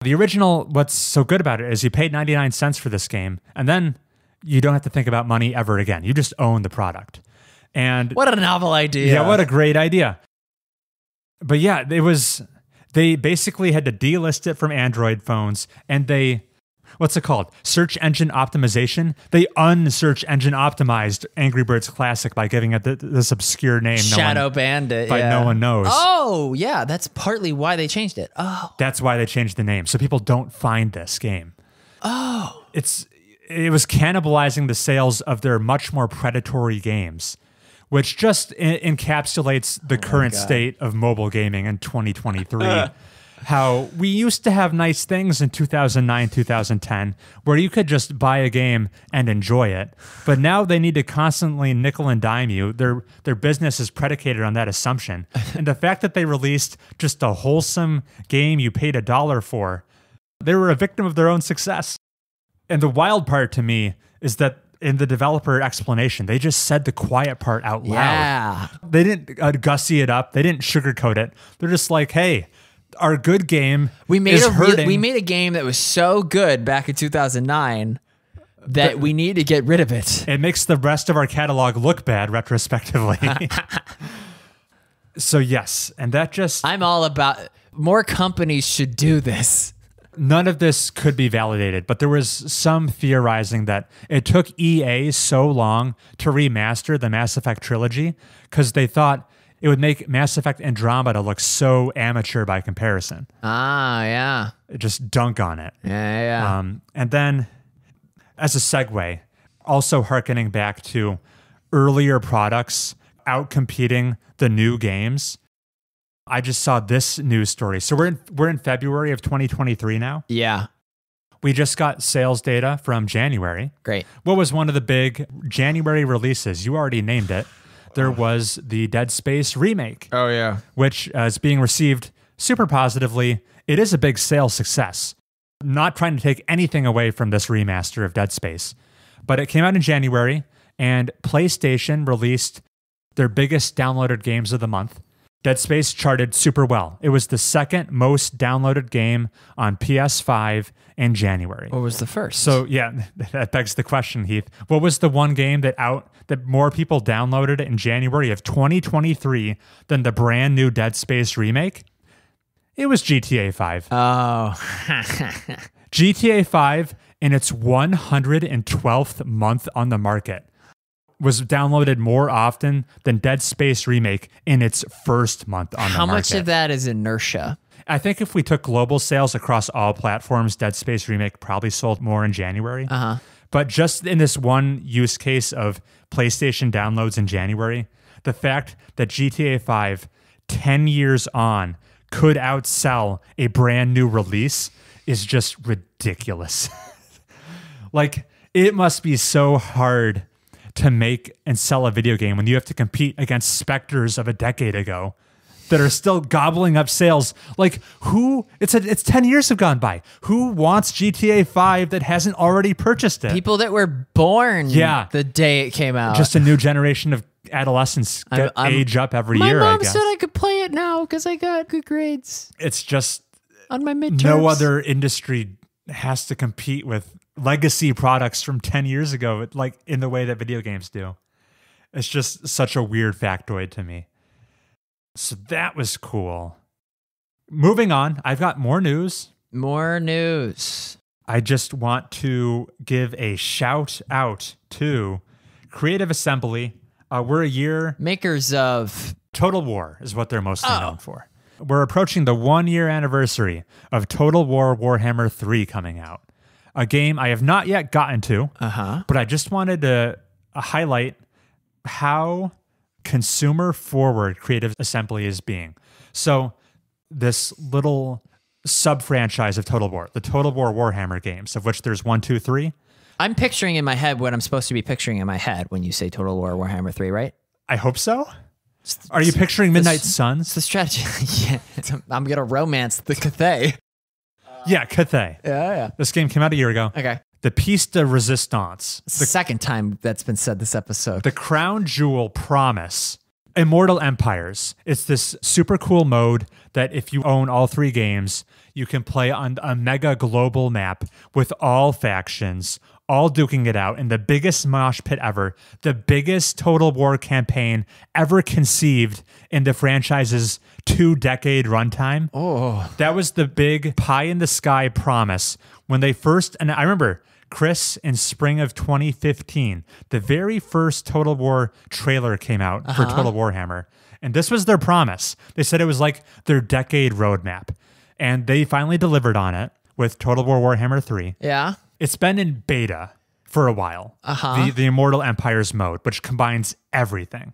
The original, what's so good about it is you paid 99 cents for this game, and then you don't have to think about money ever again. You just own the product. And what a novel idea. Yeah, what a great idea. But yeah, they basically had to delist it from Android phones, and they, what's it called? Search engine optimization. They unsearch engine optimized Angry Birds Classic by giving it this obscure name. Shadow Bandit. No one knows. Oh, yeah. That's partly why they changed it. Oh. That's why they changed the name. So people don't find this game. Oh. It was cannibalizing the sales of their much more predatory games, which just encapsulates the current state of mobile gaming in 2023. How we used to have nice things in 2009, 2010, where you could just buy a game and enjoy it. But now they need to constantly nickel and dime you. Their business is predicated on that assumption. And the fact that they released just a wholesome game you paid $1 for, they were a victim of their own success. And the wild part to me is that in the developer explanation, they just said the quiet part out loud. Yeah. They didn't gussy it up. They didn't sugarcoat it. They're just like, hey, our good game is hurting. We made a game that was so good back in 2009 that we need to get rid of it. It makes the rest of our catalog look bad retrospectively. So yes, and that just... I'm all about... More companies should do this. None of this could be validated, but there was some theorizing that it took EA so long to remaster the Mass Effect trilogy because they thought it would make Mass Effect Andromeda look so amateur by comparison. Ah, yeah. Just dunk on it. Yeah. And then, as a segue, also hearkening back to earlier products outcompeting the new games, I just saw this news story. So we're in February of 2023 now. Yeah. We just got sales data from January. Great. What was one of the big January releases? You already named it. There was the Dead Space remake. Oh, yeah. Which is being received super positively. It is a big sales success. Not trying to take anything away from this remaster of Dead Space. But it came out in January, and PlayStation released their biggest downloaded games of the month. Dead Space charted super well. It was the second most downloaded game on PS5 in January. What was the first? So yeah, that begs the question, Heath. What was the one game that more people downloaded in January of 2023 than the brand new Dead Space remake? It was GTA 5. Oh. GTA 5 in its 112th month on the market was downloaded more often than Dead Space Remake in its first month on the market. How much of that is inertia? I think if we took global sales across all platforms, Dead Space Remake probably sold more in January. Uh-huh. But just in this one use case of PlayStation downloads in January, the fact that GTA 5, 10 years on, could outsell a brand new release is just ridiculous. Like, it must be so hard to make and sell a video game when you have to compete against specters of a decade ago that are still gobbling up sales. Like, it's 10 years have gone by. Who wants GTA 5 that hasn't already purchased it? People that were born the day it came out. Just a new generation of adolescents I'm- age up every My year, I mom guess. said I could play it now because I got good grades It's just on my midterms. no other industry has to compete with legacy products from 10 years ago, like in the way that video games do. It's just such a weird factoid to me. So that was cool. Moving on, I've got more news. More news. I just want to give a shout out to Creative Assembly. We're a year. Makers of Total War is what they're mostly known for. We're approaching the 1-year anniversary of Total War Warhammer 3 coming out. A game I have not yet gotten to, but I just wanted to highlight how consumer forward Creative Assembly is being. So this little sub-franchise of Total War, the Total War Warhammer games, of which there's 1, 2, 3. I'm picturing in my head what I'm supposed to be picturing in my head when you say Total War Warhammer 3, right? I hope so. Are you picturing Midnight Suns? It's the strategy. Yeah, I'm going to romance the Cathay. Yeah, Cathay. Yeah. This game came out a year ago. Okay. The piece de resistance, It's the second time that's been said this episode. the crown jewel promise, Immortal Empires. It's this super cool mode that if you own all 3 games, you can play on a mega global map with all factions, all duking it out in the biggest mosh pit ever, the biggest Total War campaign ever conceived in the franchise's 2-decade runtime. Oh. That was the big pie in the sky promise when they first, and I remember Chris in spring of 2015, the very first Total War trailer came out for Total Warhammer. And this was their promise. They said it was like their decade roadmap. And they finally delivered on it with Total War Warhammer 3. Yeah. It's been in beta for a while. The Immortal Empires mode, which combines everything.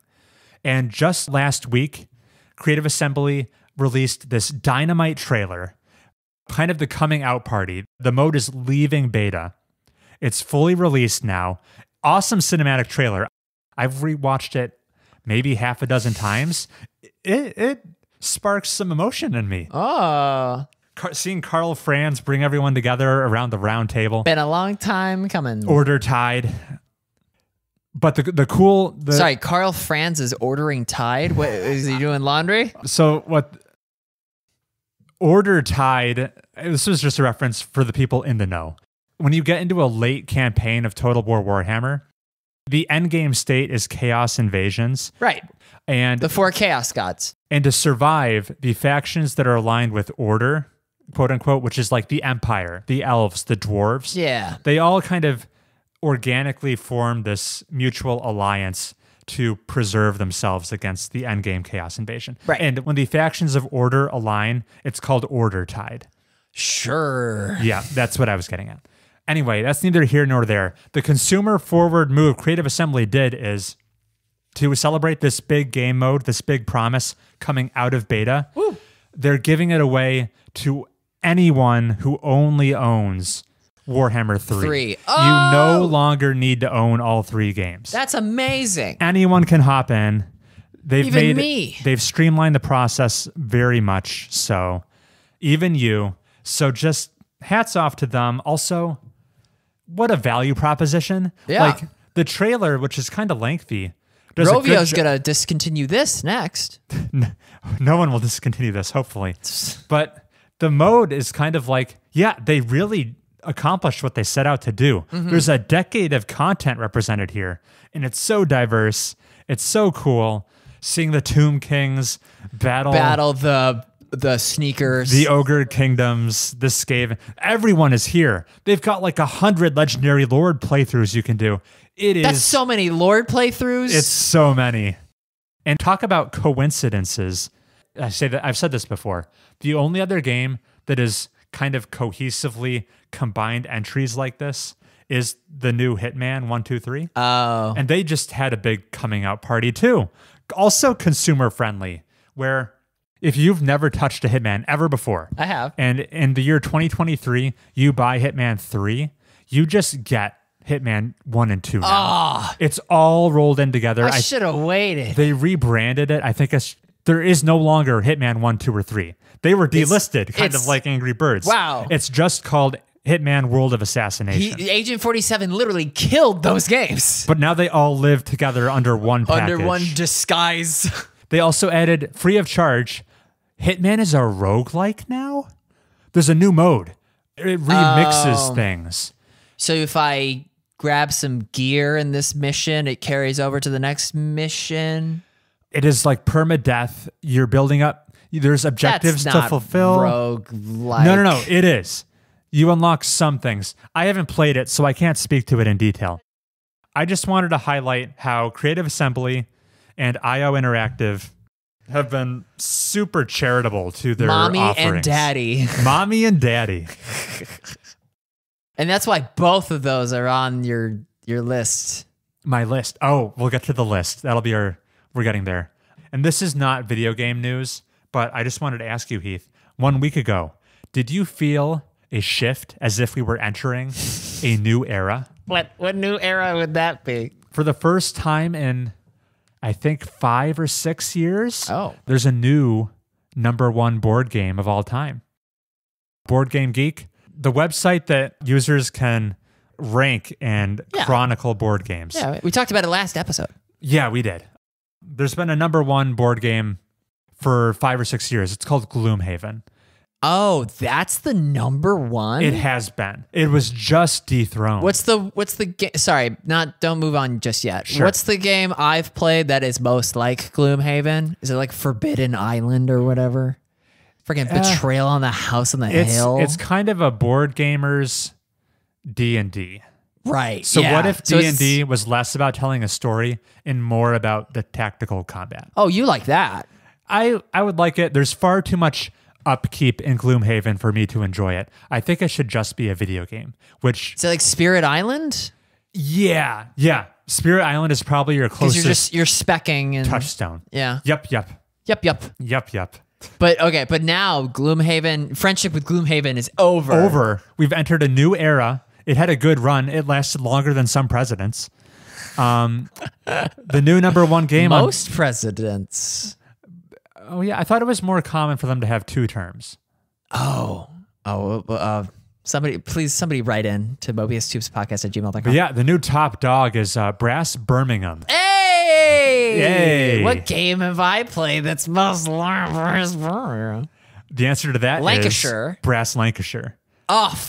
And just last week, Creative Assembly released this dynamite trailer, kind of the coming out party. The mode is leaving beta. It's fully released now. Awesome cinematic trailer. I've rewatched it maybe half a dozen times. It sparks some emotion in me. Oh. Seeing Carl Franz bring everyone together around the round table. Been a long time coming. Order Tide. But the cool... Sorry, Carl Franz is ordering Tide? What, is he doing laundry? So what... Order Tide, this was just a reference for the people in the know. When you get into a late campaign of Total War Warhammer, the endgame state is Chaos Invasions. Right. And The 4 Chaos Gods. And to survive, the factions that are aligned with order, quote unquote, which is like the Empire, the Elves, the Dwarves, Yeah. they all kind of organically form this mutual alliance to preserve themselves against the endgame Chaos Invasion. Right. And when the factions of order align, it's called Order Tide. Sure. Yeah, that's what I was getting at. Anyway, that's neither here nor there. The consumer forward move Creative Assembly did is to celebrate this big game mode, this big promise coming out of beta. Woo. They're giving it away to anyone who only owns Warhammer 3. Oh! You no longer need to own all 3 games. That's amazing. Anyone can hop in. They've Even made me. They've streamlined the process very much so. Even you. So just hats off to them. Also, what a value proposition. Yeah. Like the trailer, which is kind of lengthy. does a good Rovio's jo- going to discontinue this next. No one will discontinue this, hopefully. But the mode is kind of like, yeah, they really accomplished what they set out to do. There's a decade of content represented here, and it's so diverse. It's so cool. Seeing the Tomb Kings battle the sneakers. the Ogre Kingdoms, the Skaven. Everyone is here. They've got like 100 Legendary Lord playthroughs you can do. That's so many Lord playthroughs. It's so many. And talk about coincidences. I've said this before. The only other game that is kind of cohesively combined entries like this is the new Hitman 1, 2, 3. Oh. And they just had a big coming out party too. Also consumer friendly, where if you've never touched a Hitman ever before, I have. and in the year 2023, you buy Hitman 3, you just get Hitman 1 and 2 now. It's all rolled in together. I should have waited. They rebranded it. I think there is no longer Hitman 1, 2, or 3. They were delisted, kind of like Angry Birds. Wow. It's just called Hitman World of Assassination. Agent 47 literally killed those games. But now they all live together under one package. Under one disguise. They also added, free of charge, Hitman is a roguelike now? There's a new mode. It remixes things. So if I grab some gear in this mission, it carries over to the next mission? It is like permadeath. You're building up. There's objectives That's to not fulfill. roguelike. No. It is. You unlock some things. I haven't played it, so I can't speak to it in detail. I just wanted to highlight how Creative Assembly and IO Interactive have been super charitable to their Mommy offerings. and daddy. Mommy and daddy. And that's why both of those are on your list. My list. Oh, we'll get to the list. That'll be we're getting there. And this is not video game news, but I just wanted to ask you, Heath, 1 week ago, did you feel a shift as if we were entering a new era? What new era would that be? For the first time in, I think, 5 or 6 years, there's a new #1 board game of all time. Board Game Geek, the website that users can rank and chronicle board games. Yeah, we talked about it last episode. Yeah, we did. There's been a #1 board game for 5 or 6 years. It's called Gloomhaven. Oh, that's the #1? It has been. It was just dethroned. What's the game? Sorry, don't move on just yet. Sure. What's the game I've played that is most like Gloomhaven? Is it like Forbidden Island or whatever? Freaking Betrayal on the House on the Hill. It's kind of a board gamer's D&D. Right. So yeah. what if So D&D was less about telling a story and more about the tactical combat? Oh, you like that? I would like it. There's far too much upkeep in Gloomhaven for me to enjoy it. I think it should just be a video game, which... Is it like Spirit Island? Yeah. Spirit Island is probably your closest you're specking and touchstone. Yeah. Yep. Yep. But now Gloomhaven, friendship with Gloomhaven is over. We've entered a new era. It had a good run. It lasted longer than some presidents. The new #1 game. Most presidents. Oh yeah, I thought it was more common for them to have 2 terms. Somebody write in to mobiustubes@gmail.com. But yeah, the new top dog is Brass Birmingham. Hey! Yay! What game have I played that's most like Brass Birmingham? The answer to that Lancashire. is Brass Lancashire. Oh,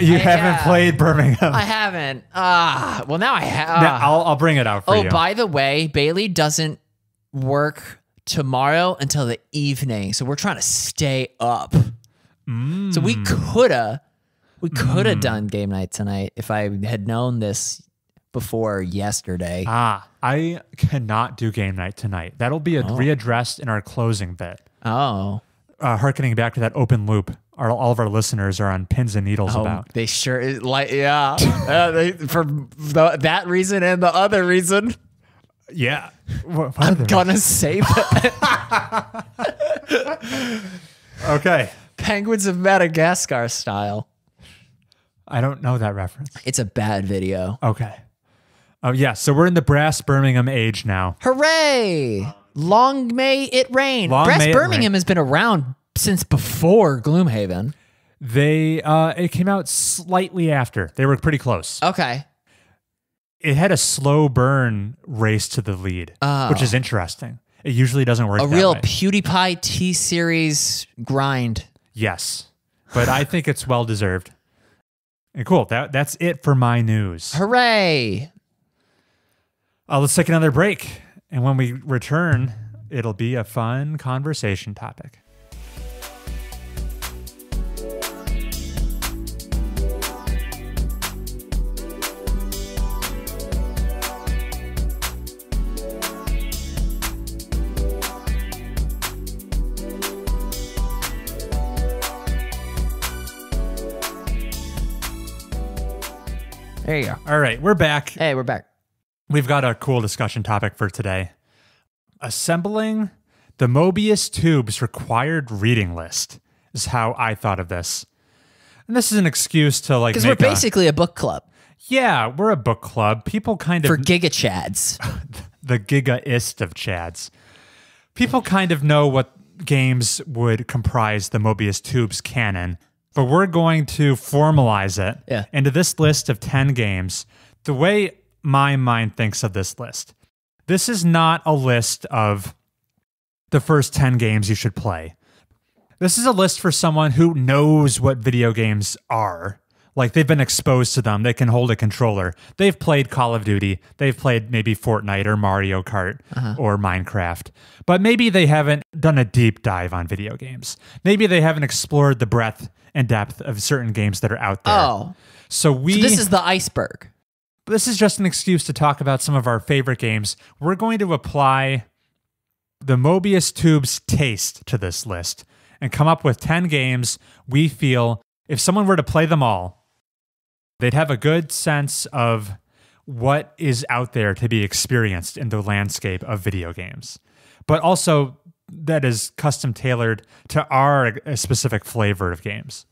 you haven't played Birmingham. I haven't. Well, now I have. I'll bring it out for you. Oh, by the way, Bailey doesn't work tomorrow until the evening, so we're trying to stay up. So we coulda done game night tonight if I had known this before yesterday. I cannot do game night tonight. That'll be readdressed in our closing bit. Harkening back to that open loop. All of our listeners are on pins and needles about. They sure for that reason and the other reason. Yeah. I'm gonna say that. Okay. Penguins of Madagascar style. I don't know that reference. It's a bad video. Okay. Oh, yeah. So we're in the Brass Birmingham age now. Hooray! Long may it rain. Brass Birmingham has been around since before Gloomhaven. It came out slightly after. They were pretty close. Okay. It had a slow burn race to the lead, which is interesting. It usually doesn't work that real way. PewDiePie T-Series grind. Yes. But I think it's well-deserved. And cool. That's it for my news. Hooray! Let's take another break. And when we return, it'll be a fun conversation topic. There you go. All right, we're back. Hey, we're back. We've got a cool discussion topic for today. Assembling the Mobius tube's required reading list is how I thought of this. And this is an excuse to because we're basically a book club. Yeah, we're a book club. People kind of... For Giga Chads. The Gigaist of Chads. People kind of know what games would comprise the Mobius tube's canon, but we're going to formalize it Yeah. into this list of 10 games. The way my mind thinks of this list, this is not a list of the first 10 games you should play. This is a list for someone who knows what video games are. Like, they've been exposed to them. They can hold a controller. They've played Call of Duty. They've played maybe Fortnite or Mario Kart or Minecraft. But maybe they haven't done a deep dive on video games. Maybe they haven't explored the breadth and depth of certain games that are out there. Oh. So this is the iceberg. this is just an excuse to talk about some of our favorite games. We're going to apply the Mobius tube's taste to this list and come up with 10 games we feel if someone were to play them all, they'd have a good sense of what is out there to be experienced in the landscape of video games. But also that is custom tailored to our specific flavor of games.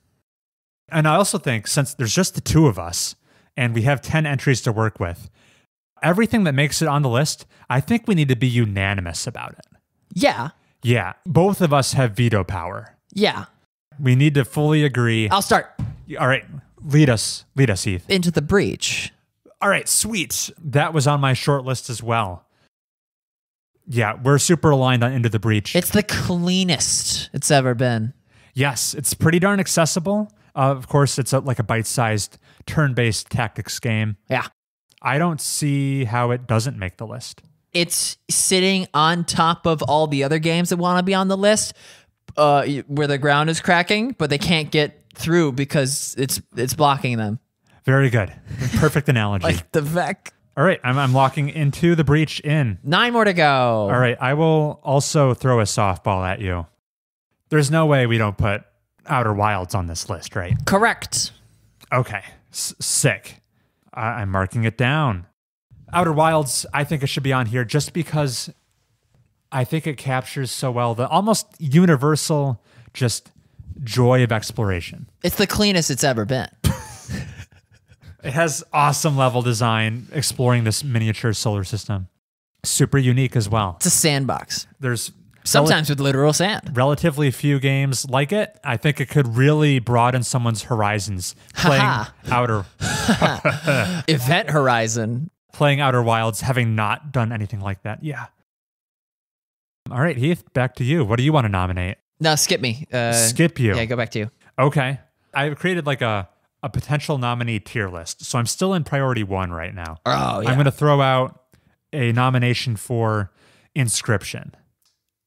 And I also think since there's just the two of us and we have 10 entries to work with, everything that makes it on the list, I think we need to be unanimous about it. Yeah. Yeah. Both of us have veto power. Yeah. We need to fully agree. I'll start. All right. Lead us, Heath. Into the Breach. All right. Sweet. That was on my short list as well. Yeah. We're super aligned on Into the Breach. It's the cleanest it's ever been. Yes. It's pretty darn accessible. Of course, it's like a bite-sized turn-based tactics game. Yeah. I don't see how it doesn't make the list. It's sitting on top of all the other games that want to be on the list, where the ground is cracking, but they can't get through because it's blocking them. Very good. Perfect analogy. Like the Vec. All right, I'm locking Into the Breach in. 9 more to go. All right, I will also throw a softball at you. There's no way we don't put Outer Wilds on this list, right? Correct. Okay, sick. I'm marking it down. Outer Wilds, I think it should be on here just because I think it captures so well the almost universal just joy of exploration. It's the cleanest it's ever been. It has awesome level design exploring this miniature solar system. Super unique as well. It's a sandbox. There's Sometimes with literal sand. relatively few games like it. I think it could really broaden someone's horizons playing Event Horizon. playing Outer Wilds, having not done anything like that. Yeah. All right, Heath, back to you. What do you want to nominate? No, skip me. Skip you. Yeah, go back to you. Okay. I've created like a potential nominee tier list. So I'm still in priority 1 right now. Oh, yeah. I'm going to throw out a nomination for Inscryption.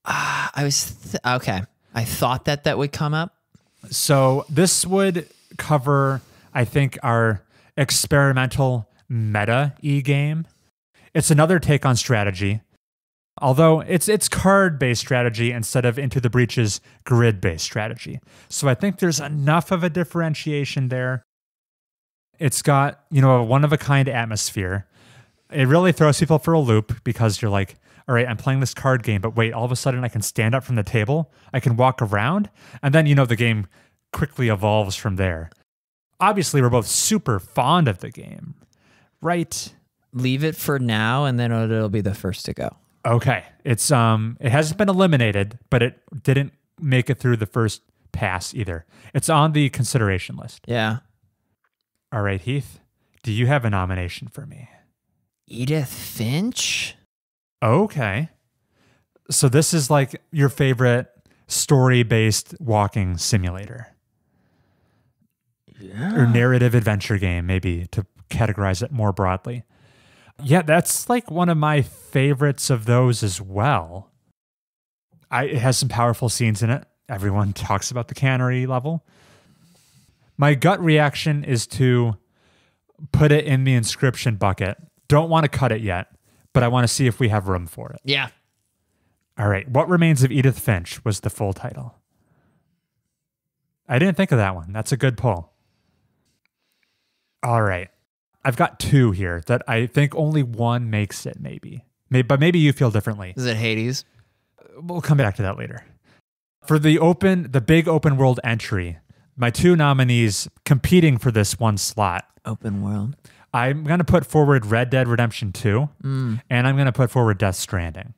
Okay. I thought that would come up. So this would cover, I think, our experimental meta e-game. It's another take on strategy, although it's card-based strategy instead of Into the Breach's grid-based strategy. So I think there's enough of a differentiation there. It's got, a one-of-a-kind atmosphere. It really throws people for a loop because you're like, all right, I'm playing this card game, but wait, all of a sudden I can stand up from the table, I can walk around, and then, the game quickly evolves from there. Obviously, we're both super fond of the game, right? Leave it for now, and then it'll be the first to go. Okay. It hasn't been eliminated, but it didn't make it through the first pass either. It's on the consideration list. Yeah. All right, Heath, do you have a nomination for me? Edith Finch? Okay. So this is like your favorite story-based walking simulator. Yeah. Or narrative adventure game, maybe, to categorize it more broadly. Yeah, that's like one of my favorites of those as well. It has some powerful scenes in it. Everyone talks about the cannery level. My gut reaction is to put it in the Inscryption bucket. Don't want to cut it yet, but I want to see if we have room for it. Yeah. All right. What Remains of Edith Finch was the full title. I didn't think of that one. That's a good pull. All right. I've got 2 here that I think only one makes it, maybe. But maybe you feel differently. Is it Hades? We'll come back to that later. For the big open world entry, my 2 nominees competing for this one slot. Open world. I'm going to put forward Red Dead Redemption 2, and I'm going to put forward Death Stranding.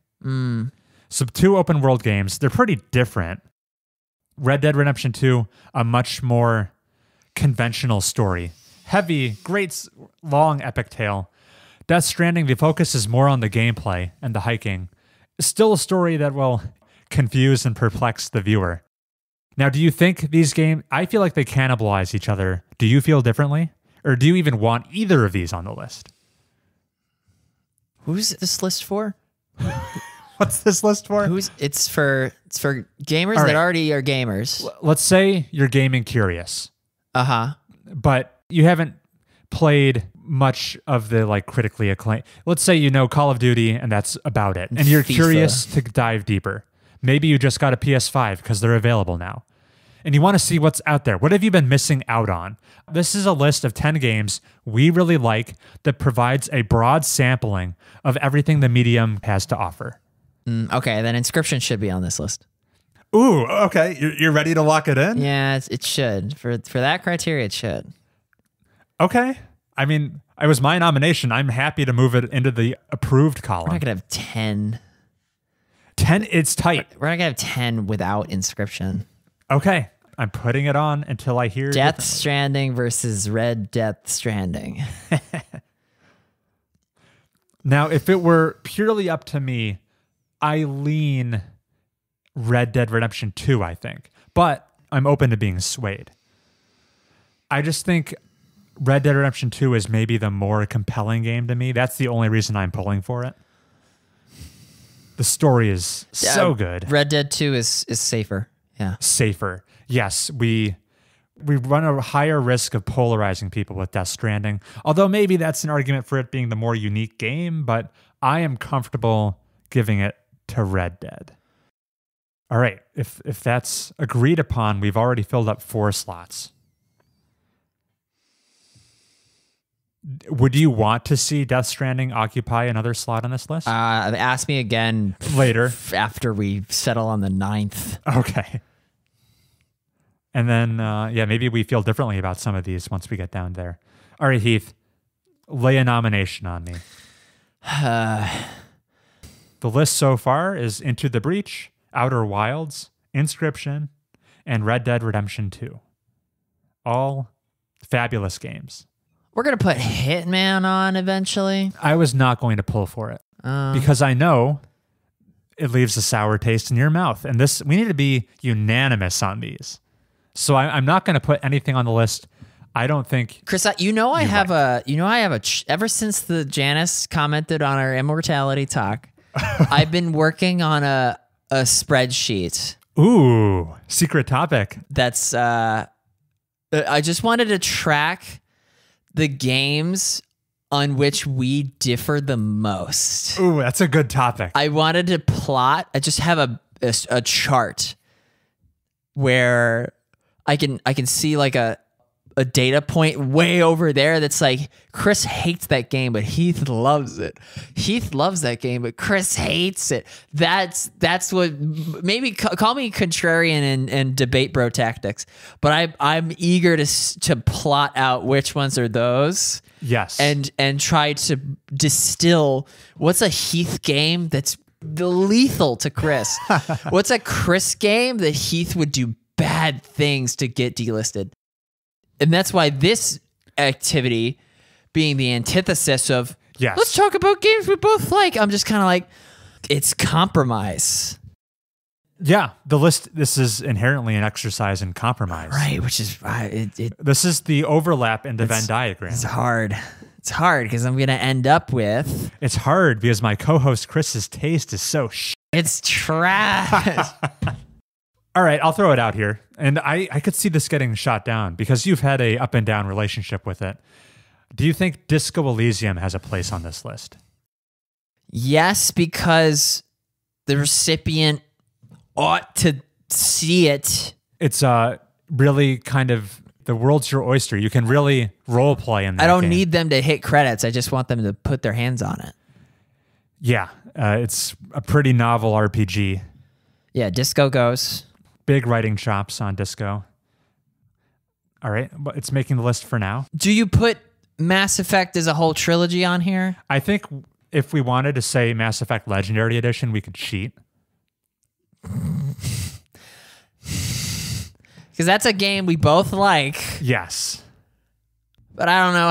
So 2 open world games. They're pretty different. Red Dead Redemption 2, a much more conventional story. Heavy, great, long epic tale. Death Stranding, the focus is more on the gameplay and the hiking. It's still a story that will confuse and perplex the viewer. Now, do you think these games, I feel like they cannibalize each other. Do you feel differently? Or do you even want either of these on the list? Who's this list for? What's this list for? It's for gamers All right. that already are gamers. Let's say you're gaming curious, Uh-huh. but you haven't played much of the like critically acclaimed. Let's say you know Call of Duty and that's about it. And you're FIFA. curious to dive deeper. Maybe you just got a PS5 because they're available now. And you want to see what's out there. What have you been missing out on? This is a list of 10 games we really like that provides a broad sampling of everything the medium has to offer. Okay, then Inscryption should be on this list. Ooh, okay. You're ready to lock it in? Yeah, it should. For that criteria, it should. Okay. I mean, it was my nomination. I'm happy to move it into the approved We're column. not going to have 10. 10, it's tight. We're not going to have 10 without Inscryption. Okay. I'm putting it on until I hear Death Stranding versus Red Death Stranding. Now, if it were purely up to me, I lean Red Dead Redemption 2, I think. But I'm open to being swayed. I just think Red Dead Redemption 2 is maybe the more compelling game to me. That's the only reason I'm pulling for it. The story is so good. Red Dead 2 is safer. Yeah. Safer. Yes, we run a higher risk of polarizing people with Death Stranding. Although maybe that's an argument for it being the more unique game, but I am comfortable giving it to Red Dead. All right, if that's agreed upon, we've already filled up 4 slots. Would you want to see Death Stranding occupy another slot on this list? Ask me again Later. after we settle on the 9th. Okay. And then, maybe we feel differently about some of these once we get down there. All right, Heath, lay a nomination on me. The list so far is Into the Breach, Outer Wilds, Inscryption, and Red Dead Redemption 2. All fabulous games. We're going to put Hitman on eventually. I was not going to pull for it because I know it leaves a sour taste in your mouth. And we need to be unanimous on these. So I'm not going to put anything on the list. I don't think, Chris, I have ever since the Janice commented on our immortality talk, I've been working on a spreadsheet. ooh, secret topic. That's I just wanted to track the games on which we differ the most. Ooh, that's a good topic. I wanted to plot. I just have a chart where I can see like a data point way over there that's like Chris hates that game, but Heath loves it. Heath loves that game, but Chris hates it. That's what maybe call me contrarian and debate bro tactics, but I'm eager to plot out which ones are those. Yes. And try to distill what's a Heath game that's lethal to Chris. What's a Chris game that Heath would do bad things to get delisted. And that's why this activity being the antithesis of Yes. let's talk about games we both like. I'm just kind of like, it's compromise. Yeah, the list, this is inherently an exercise in compromise. Right, which is, This is the overlap in the Venn diagram. it's hard. It's hard because I'm going to end up with, It's hard because my co-host Chris's taste is so it's trash. All right, I'll throw it out here. And I could see this getting shot down because you've had a up and down relationship with it. Do you think Disco Elysium has a place on this list? Yes, because the recipient ought to see it. It's really kind of, the world's your oyster. You can really role play in that I don't game. need them to hit credits. I just want them to put their hands on it. Yeah, it's a pretty novel RPG. Yeah, Disco goes. Big writing chops on Disco. All right, but it's making the list for now. Do you put Mass Effect as a whole trilogy on here? I think if we wanted to say Mass Effect Legendary Edition, we could cheat. Because Because that's a game we both like, Yes. but I don't know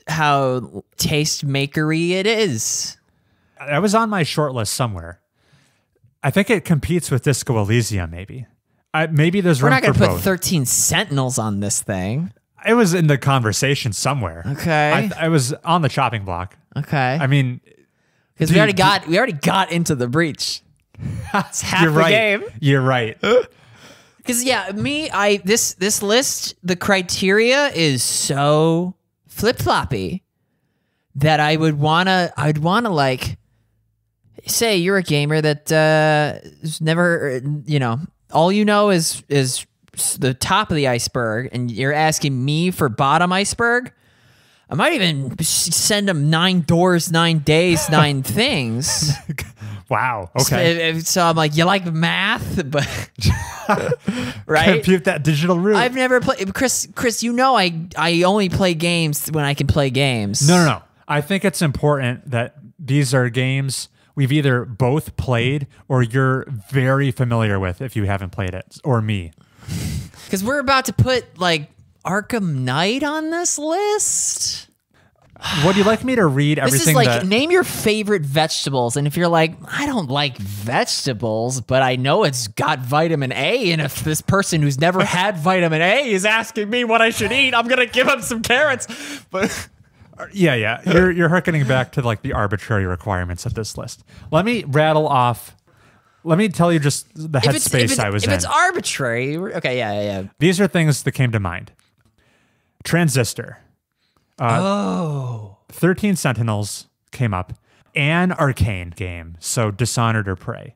how taste makery it is. That was on my short list somewhere. I think it competes with Disco Elysium, maybe. Maybe there's We're room not going for to put both. 13 Sentinels on this thing. It was in the conversation somewhere. Okay. I was on the chopping block. Okay. I mean, Because we already got into the breach. It's half you're the right. game. You're right. Because this list, the criteria is so flip floppy that I'd wanna like say you're a gamer that is never, all you know is the top of the iceberg, and you're asking me for bottom iceberg. I might even send them 9 doors, 9 days, 9 things. Wow. Okay. So I'm like, you like math, but right? Compute that digital root. I've never played Chris, I only play games when I can play games. No. I think it's important that these are games we've either both played or you're very familiar with if you haven't played it, or me. Because we're about to put like Arkham Knight on this list. Would you like me to read everything This is like, that... name your favorite vegetables. And if you're like, I don't like vegetables, but I know it's got vitamin A. And if this person who's never had vitamin A is asking me what I should eat, I'm going to give them some carrots. But Yeah. You're hearkening back to like the arbitrary requirements of this list. Let me rattle off. Let me tell you just the headspace I was in. If it's arbitrary, okay, yeah. These are things that came to mind. Transistor. 13 Sentinels came up. An Arcane game. So Dishonored or Prey.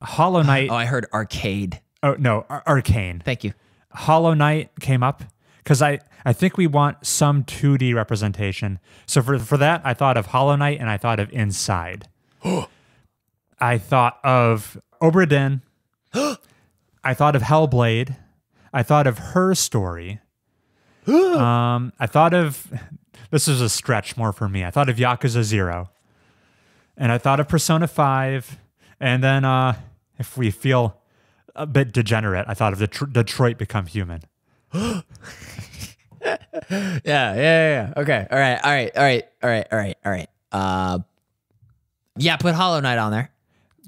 Hollow Knight. Oh, I heard arcade. Oh, no. Arcane. Thank you. Hollow Knight came up because I think we want some 2D representation. So for that, I thought of Hollow Knight and I thought of Inside. I thought of Obra Dinn. I thought of Hellblade. I thought of Her Story. I thought of, this is a stretch more for me. I thought of Yakuza 0. And I thought of Persona 5. And then if we feel a bit degenerate, I thought of Detroit Become Human. Yeah. Okay. All right. Yeah, put Hollow Knight on there.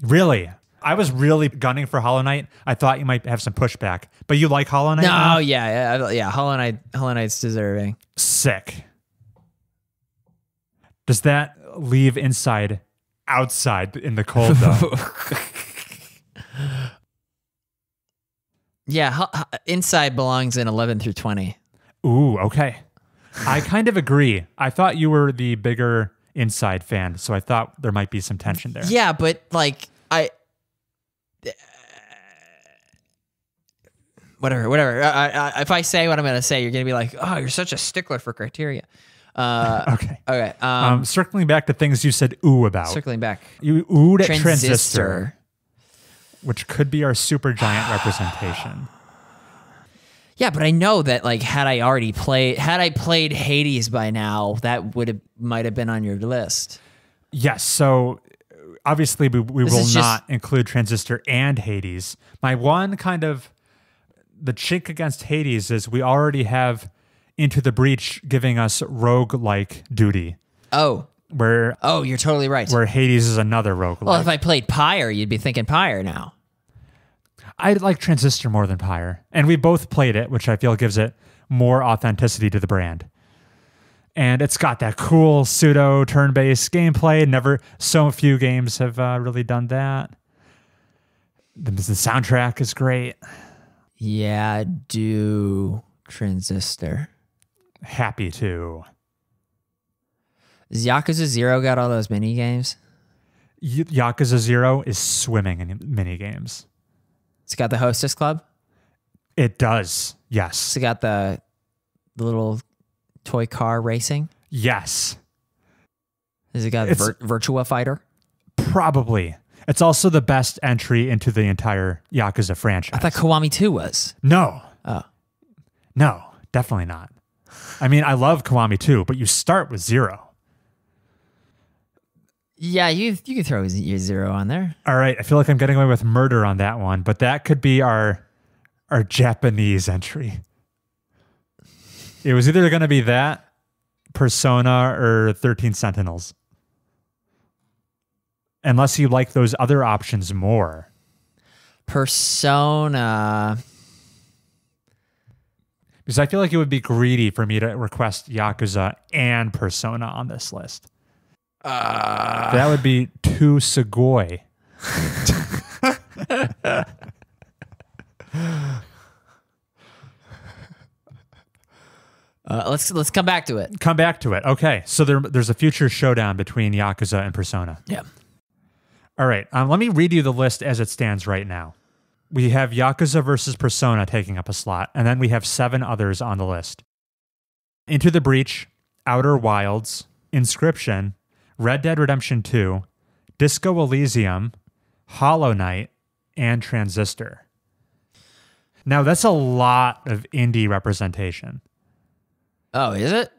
Really? I was really gunning for Hollow Knight. I thought you might have some pushback, but you like Hollow Knight? No, now? yeah. Hollow Knight's deserving. Sick. Does that leave Inside outside in the cold though? Yeah, Inside belongs in 11 through 20. Ooh, okay. I kind of agree. I thought you were the bigger Inside fan, so I thought there might be some tension there. Yeah, but like whatever. If I say what I'm going to say, you're going to be like, "Oh, you're such a stickler for criteria." Okay. Okay. Circling back to things you said ooh about. Circling back. You oohed at Transistor, which could be our super giant representation. Yeah, but I know that like had I played Hades by now, that might have been on your list. Yes. So obviously we will is not include Transistor and Hades. My one kind of the chink against Hades is we already have Into the Breach giving us rogue-like duty. Oh, you're totally right. Where Hades is another rogue-like. Well, if I played Pyre, you'd be thinking Pyre now. I like Transistor more than Pyre. And we both played it, which I feel gives it more authenticity to the brand. And it's got that cool pseudo turn-based gameplay. Never so few games have really done that. The soundtrack is great. Yeah, do Transistor. Happy to. Does Yakuza 0 got all those mini games? Yakuza 0 is swimming in mini games. It's got the Hostess Club? It does, yes. It's got the little toy car racing? Yes. Has it got Virtua Fighter? Probably. It's also the best entry into the entire Yakuza franchise. I thought Kiwami 2 was. No. Oh. No, definitely not. I mean, I love Kiwami 2, but you start with 0. Yeah, you can throw your 0 on there. All right, I feel like I'm getting away with murder on that one, but that could be our our Japanese entry. It was either going to be that, Persona, or 13 Sentinels. Unless you like those other options more. Persona. Because I feel like it would be greedy for me to request Yakuza and Persona on this list. That would be too sugoi. Let's come back to it. Come back to it. Okay, so there's a future showdown between Yakuza and Persona. Yeah. All right, let me read you the list as it stands right now. We have Yakuza versus Persona taking up a slot, and then we have 7 others on the list. Into the Breach, Outer Wilds, Inscryption, Red Dead Redemption 2, Disco Elysium, Hollow Knight, and Transistor. Now, that's a lot of indie representation. Oh, is it?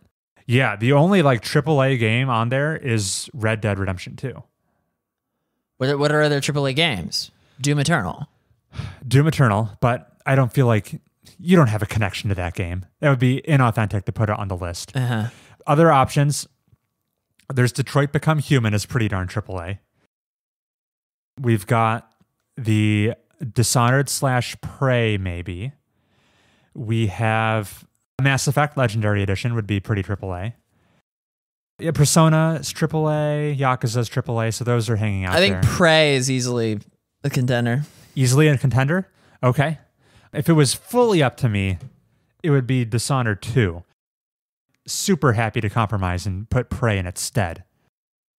Yeah, the only like AAA game on there is Red Dead Redemption 2. What are other AAA games? Doom Eternal. Doom Eternal, but I don't feel like you don't have a connection to that game. That would be inauthentic to put it on the list. Uh-huh. Other options, there's Detroit Become Human is pretty darn AAA. We've got the Dishonored / Prey, maybe. We have Mass Effect Legendary Edition would be pretty AAA. Yeah, Persona's AAA, Yakuza's AAA, so those are hanging out there. I think Prey is easily a contender. Easily a contender? Okay. If it was fully up to me, it would be Dishonored 2. Super happy to compromise and put Prey in its stead.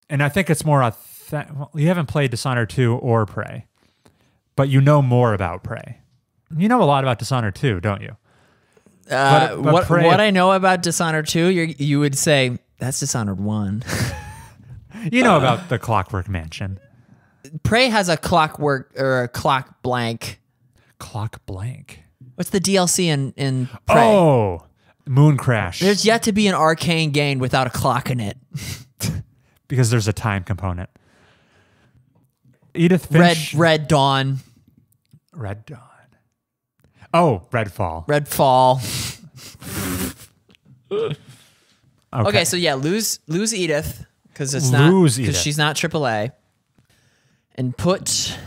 And I think it's more well, you haven't played Dishonored 2 or Prey, but you know more about Prey. You know a lot about Dishonored 2, don't you? But Prey, what I know about Dishonored 2, you would say, that's Dishonored 1. You know about the Clockwork Mansion. Prey has a clockwork or a clock blank. Clock blank. What's the DLC in Prey? Oh, Moon Crash. There's yet to be an arcane game without a clock in it. Because there's a time component. Edith Finch. Red Dawn. Red Dawn. Oh, Redfall. Redfall. Okay, so yeah, lose Edith because she's not AAA, and put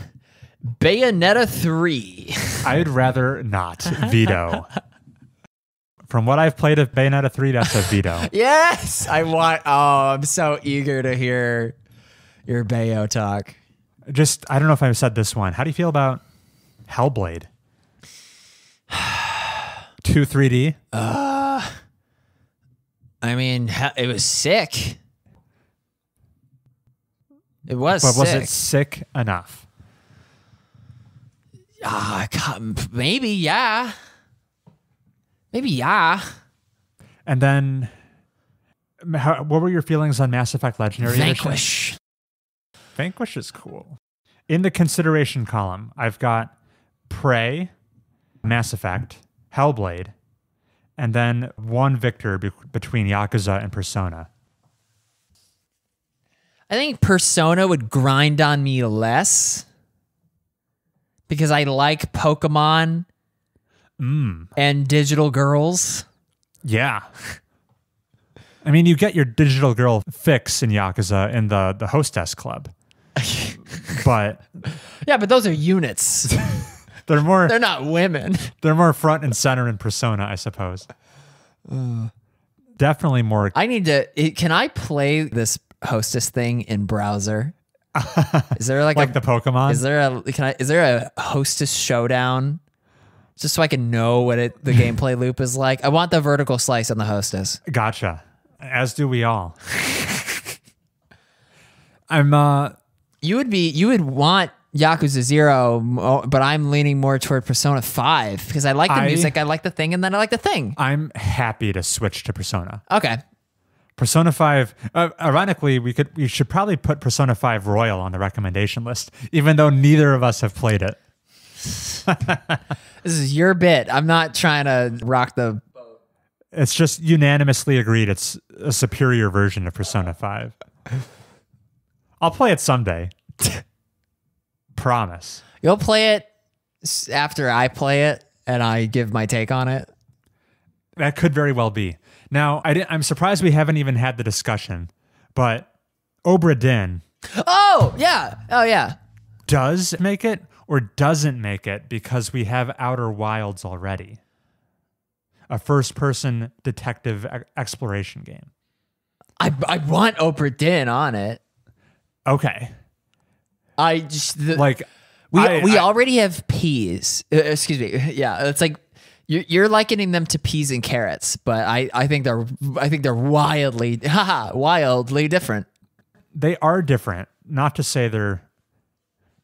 Bayonetta 3. I'd rather not veto. From what I've played of Bayonetta 3, that's a veto. Yes, I'm so eager to hear your Bayo talk. I don't know if I've said this one. How do you feel about Hellblade? 2 3D? I mean, it was sick. It was But sick. was it sick enough? Maybe, yeah. Maybe, yeah. And then, what were your feelings on Mass Effect Legendary Edition? Vanquish. Vanquish is cool. In the consideration column, I've got Prey, Mass Effect, Hellblade, and then one victor between Yakuza and Persona. I think Persona would grind on me less because I like Pokemon and digital girls. Yeah. I mean, you get your digital girl fix in Yakuza in the hostess club. But yeah, but those are units. they're not women. They're more front and center in Persona, I suppose. Definitely more. Can I play this hostess thing in browser? Is there like the Pokemon? Is there a hostess showdown? Just so I can know what the gameplay loop is like. I want the vertical slice on the hostess. Gotcha. As do we all. You would want Yakuza 0, but I'm leaning more toward Persona 5 because I like the music, I like the thing, and then I like the thing. I'm happy to switch to Persona. Okay. Persona 5, ironically, we should probably put Persona 5 Royal on the recommendation list, even though neither of us have played it. This is your bit. I'm not trying to rock the boat. It's just unanimously agreed it's a superior version of Persona 5. I'll play it someday. Promise. You'll play it after I play it, and I give my take on it. That could very well be. Now, I'm surprised we haven't even had the discussion, but Obra Dinn Oh, yeah. does make it or doesn't make it because we have Outer Wilds already. A first-person detective exploration game. I want Obra Dinn on it. Okay. We already have peas. Excuse me. Yeah, it's like you're likening them to peas and carrots, but I think they're wildly different. They are different. Not to say they're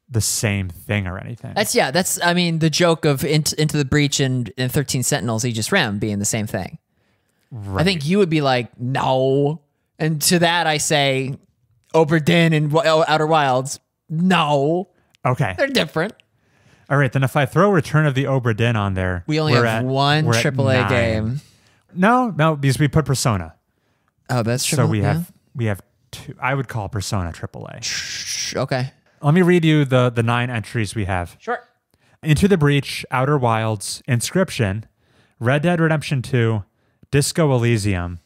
the same thing or anything. That's the joke of Into the Breach and 13 Sentinels Aegis Rim being the same thing. Right. I think you would be like, no. And to that I say Obra Dinn and Outer Wilds, no. Okay. They're different. All right, then if I throw Return of the Obra Dinn on there, We only have one we're at AAA 9. game. No, because we put Persona. Oh, that's true. So we have two. I would call Persona AAA. Okay. Let me read you the 9 entries we have. Sure. Into the Breach, Outer Wilds, Inscryption, Red Dead Redemption 2, Disco Elysium,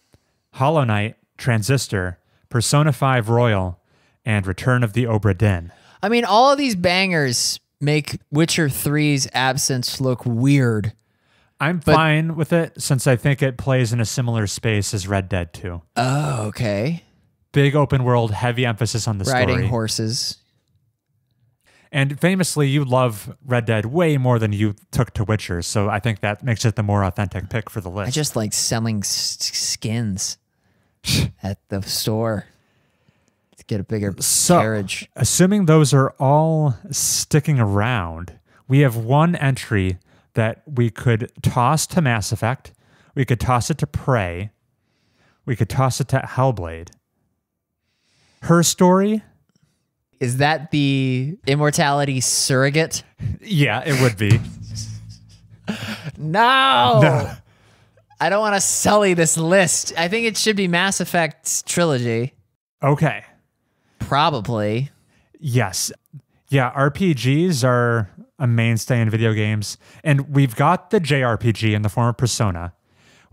Hollow Knight, Transistor, Persona 5 Royal, and Return of the Obra Dinn. I mean, all of these bangers make Witcher 3's absence look weird. I'm fine with it since I think it plays in a similar space as Red Dead 2. Oh, okay. Big open world, heavy emphasis on the Riding story. horses. And famously, you love Red Dead way more than you took to Witcher, so I think that makes it the more authentic pick for the list. I just like selling skins at the store to get a bigger carriage. Assuming those are all sticking around, we have one entry that we could toss to Mass Effect, we could toss it to Prey, we could toss it to Hellblade. Her Story... Is that the immortality surrogate? Yeah, it would be. No. I don't want to sully this list. I think it should be Mass Effect's trilogy. Okay. Probably. Yes. Yeah, RPGs are a mainstay in video games. And we've got the JRPG in the form of Persona.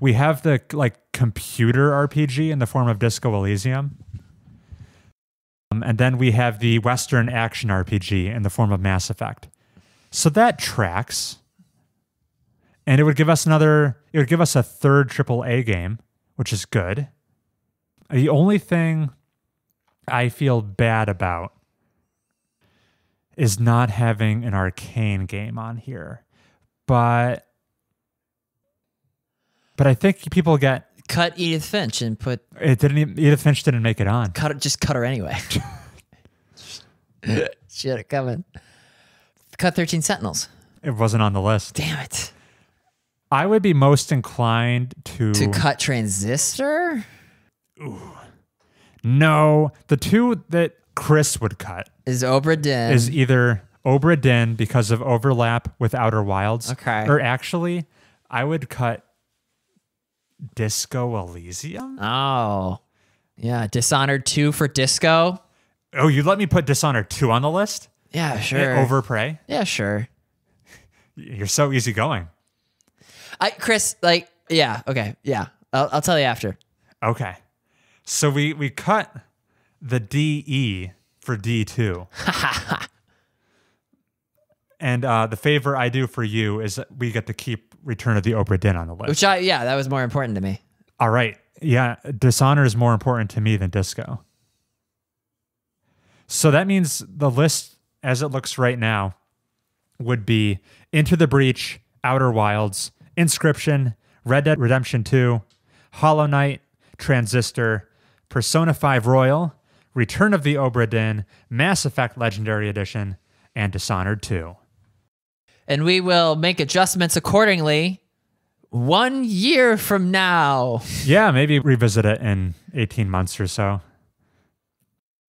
We have the computer RPG in the form of Disco Elysium. And then we have the Western action RPG in the form of Mass Effect. So that tracks. And it would give us a third AAA game, which is good. The only thing I feel bad about is not having an Arcane game on here. But I think people get... Cut Edith Finch and put... Edith Finch didn't make it on. Just cut her anyway. She had it coming. Cut 13 Sentinels. It wasn't on the list. Damn it. I would be most inclined to... To cut Transistor? No. The two that Chris would cut... Is Obra Dinn. Is either Obra Dinn because of overlap with Outer Wilds. Okay. Or actually, I would cut Disco Elysium? Oh. Yeah, Dishonored 2 for Disco. Oh, you let me put Dishonored 2 on the list? Yeah, sure. Over Prey? Yeah, sure. You're so easygoing. Chris, yeah, okay, yeah. I'll tell you after. Okay. So we cut the DE for D2. And the favor I do for you is that we get to keep Return of the Obra Dinn on the list. That was more important to me. All right. Yeah, Dishonor is more important to me than Disco. So that means the list, as it looks right now, would be Into the Breach, Outer Wilds, Inscryption, Red Dead Redemption 2, Hollow Knight, Transistor, Persona 5 Royal, Return of the Obra Dinn, Mass Effect Legendary Edition, and Dishonored 2. And we will make adjustments accordingly 1 year from now. Yeah, maybe revisit it in 18 months or so.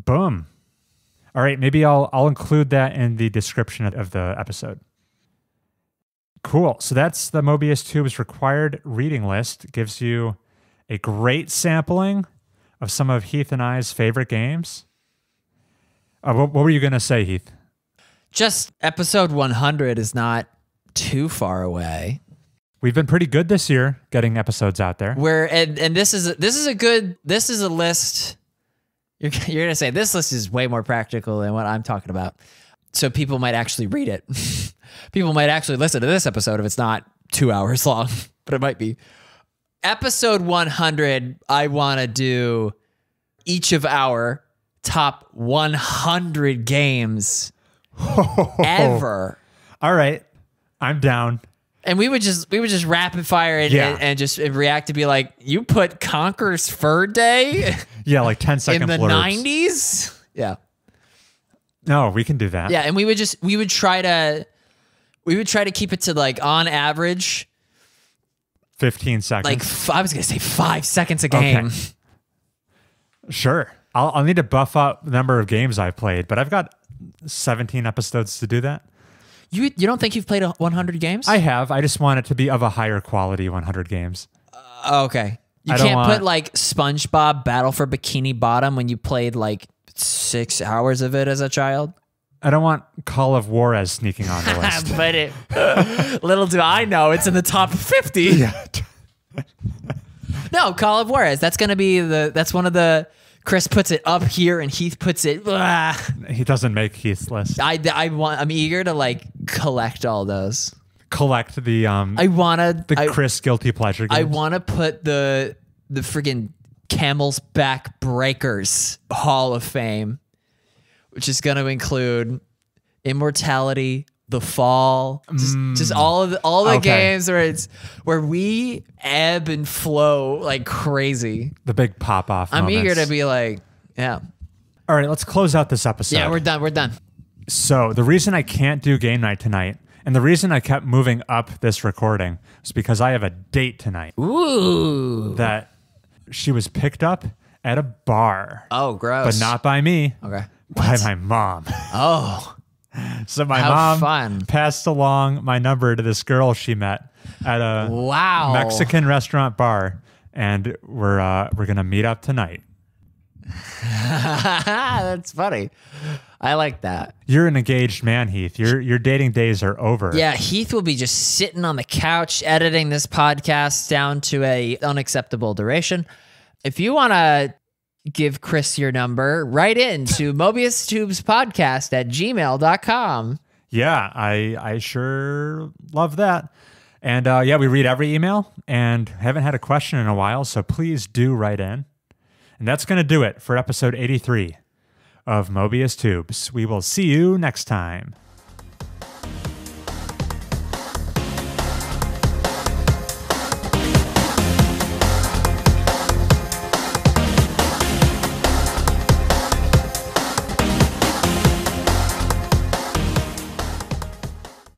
Boom. All right, maybe I'll include that in the description of the episode. Cool. So that's the Mobius Tube's required reading list. It gives you a great sampling of some of Heath and I's favorite games. What were you going to say, Heath? Just episode 100 is not too far away. We've been pretty good this year getting episodes out there. And this is a list. You're gonna say this list is way more practical than what I'm talking about. So people might actually read it. People might actually listen to this episode if it's not 2 hours long, but it might be. Episode 100, I want to do each of our top 100 games ever. All right, I'm down. And we would just rapid fire it and just react to be like, you put Conker's Fur Day Yeah, like 10-second in the blurbs. 90s? Yeah. No, we can do that. Yeah, and we would try to keep it to like on average 15 seconds. like I was gonna say 5 seconds a game. Okay. Sure. I'll need to buff up the number of games I've played, but I've got 17 episodes to do that. You don't think you've played 100 games? I have. I just want it to be of a higher quality 100 games. Okay. You I don't can't want- put like SpongeBob Battle for Bikini Bottom when you played like 6 hours of it as a child. I don't want Call of Juarez sneaking on the list. But little do I know, it's in the top 50. Yeah. No, Call of Juarez. That's gonna be that's one of the. Chris puts it up here and Heath puts it. He doesn't make Heath's list. I'm eager to like collect all those. Collect the Chris guilty pleasure games. I wanna put the friggin' Camel's Back Breakers Hall of Fame, which is gonna include Immortality, The Fall, just all the Okay. games where we ebb and flow like crazy. The big pop off. I'm eager to be like, yeah. All right, let's close out this episode. Yeah, we're done. So the reason I can't do game night tonight, and the reason I kept moving up this recording, is because I have a date tonight. Ooh. That she was picked up at a bar. Oh, gross. But not by me. Okay. By my mom. Oh. So my How mom fun. passed along my number to this girl she met at a Wow. Mexican restaurant bar, and we're gonna meet up tonight. That's funny. I like that. You're an engaged man, Heath. Your dating days are over. Yeah, Heath will be just sitting on the couch editing this podcast down to a unacceptable duration. If you want to give Chris your number, write in to mobiustubespodcast@gmail.com. Yeah, I sure love that. And yeah, we read every email and haven't had a question in a while, so please do write in. And that's going to do it for episode 83 of Mobius Tubes. We will see you next time.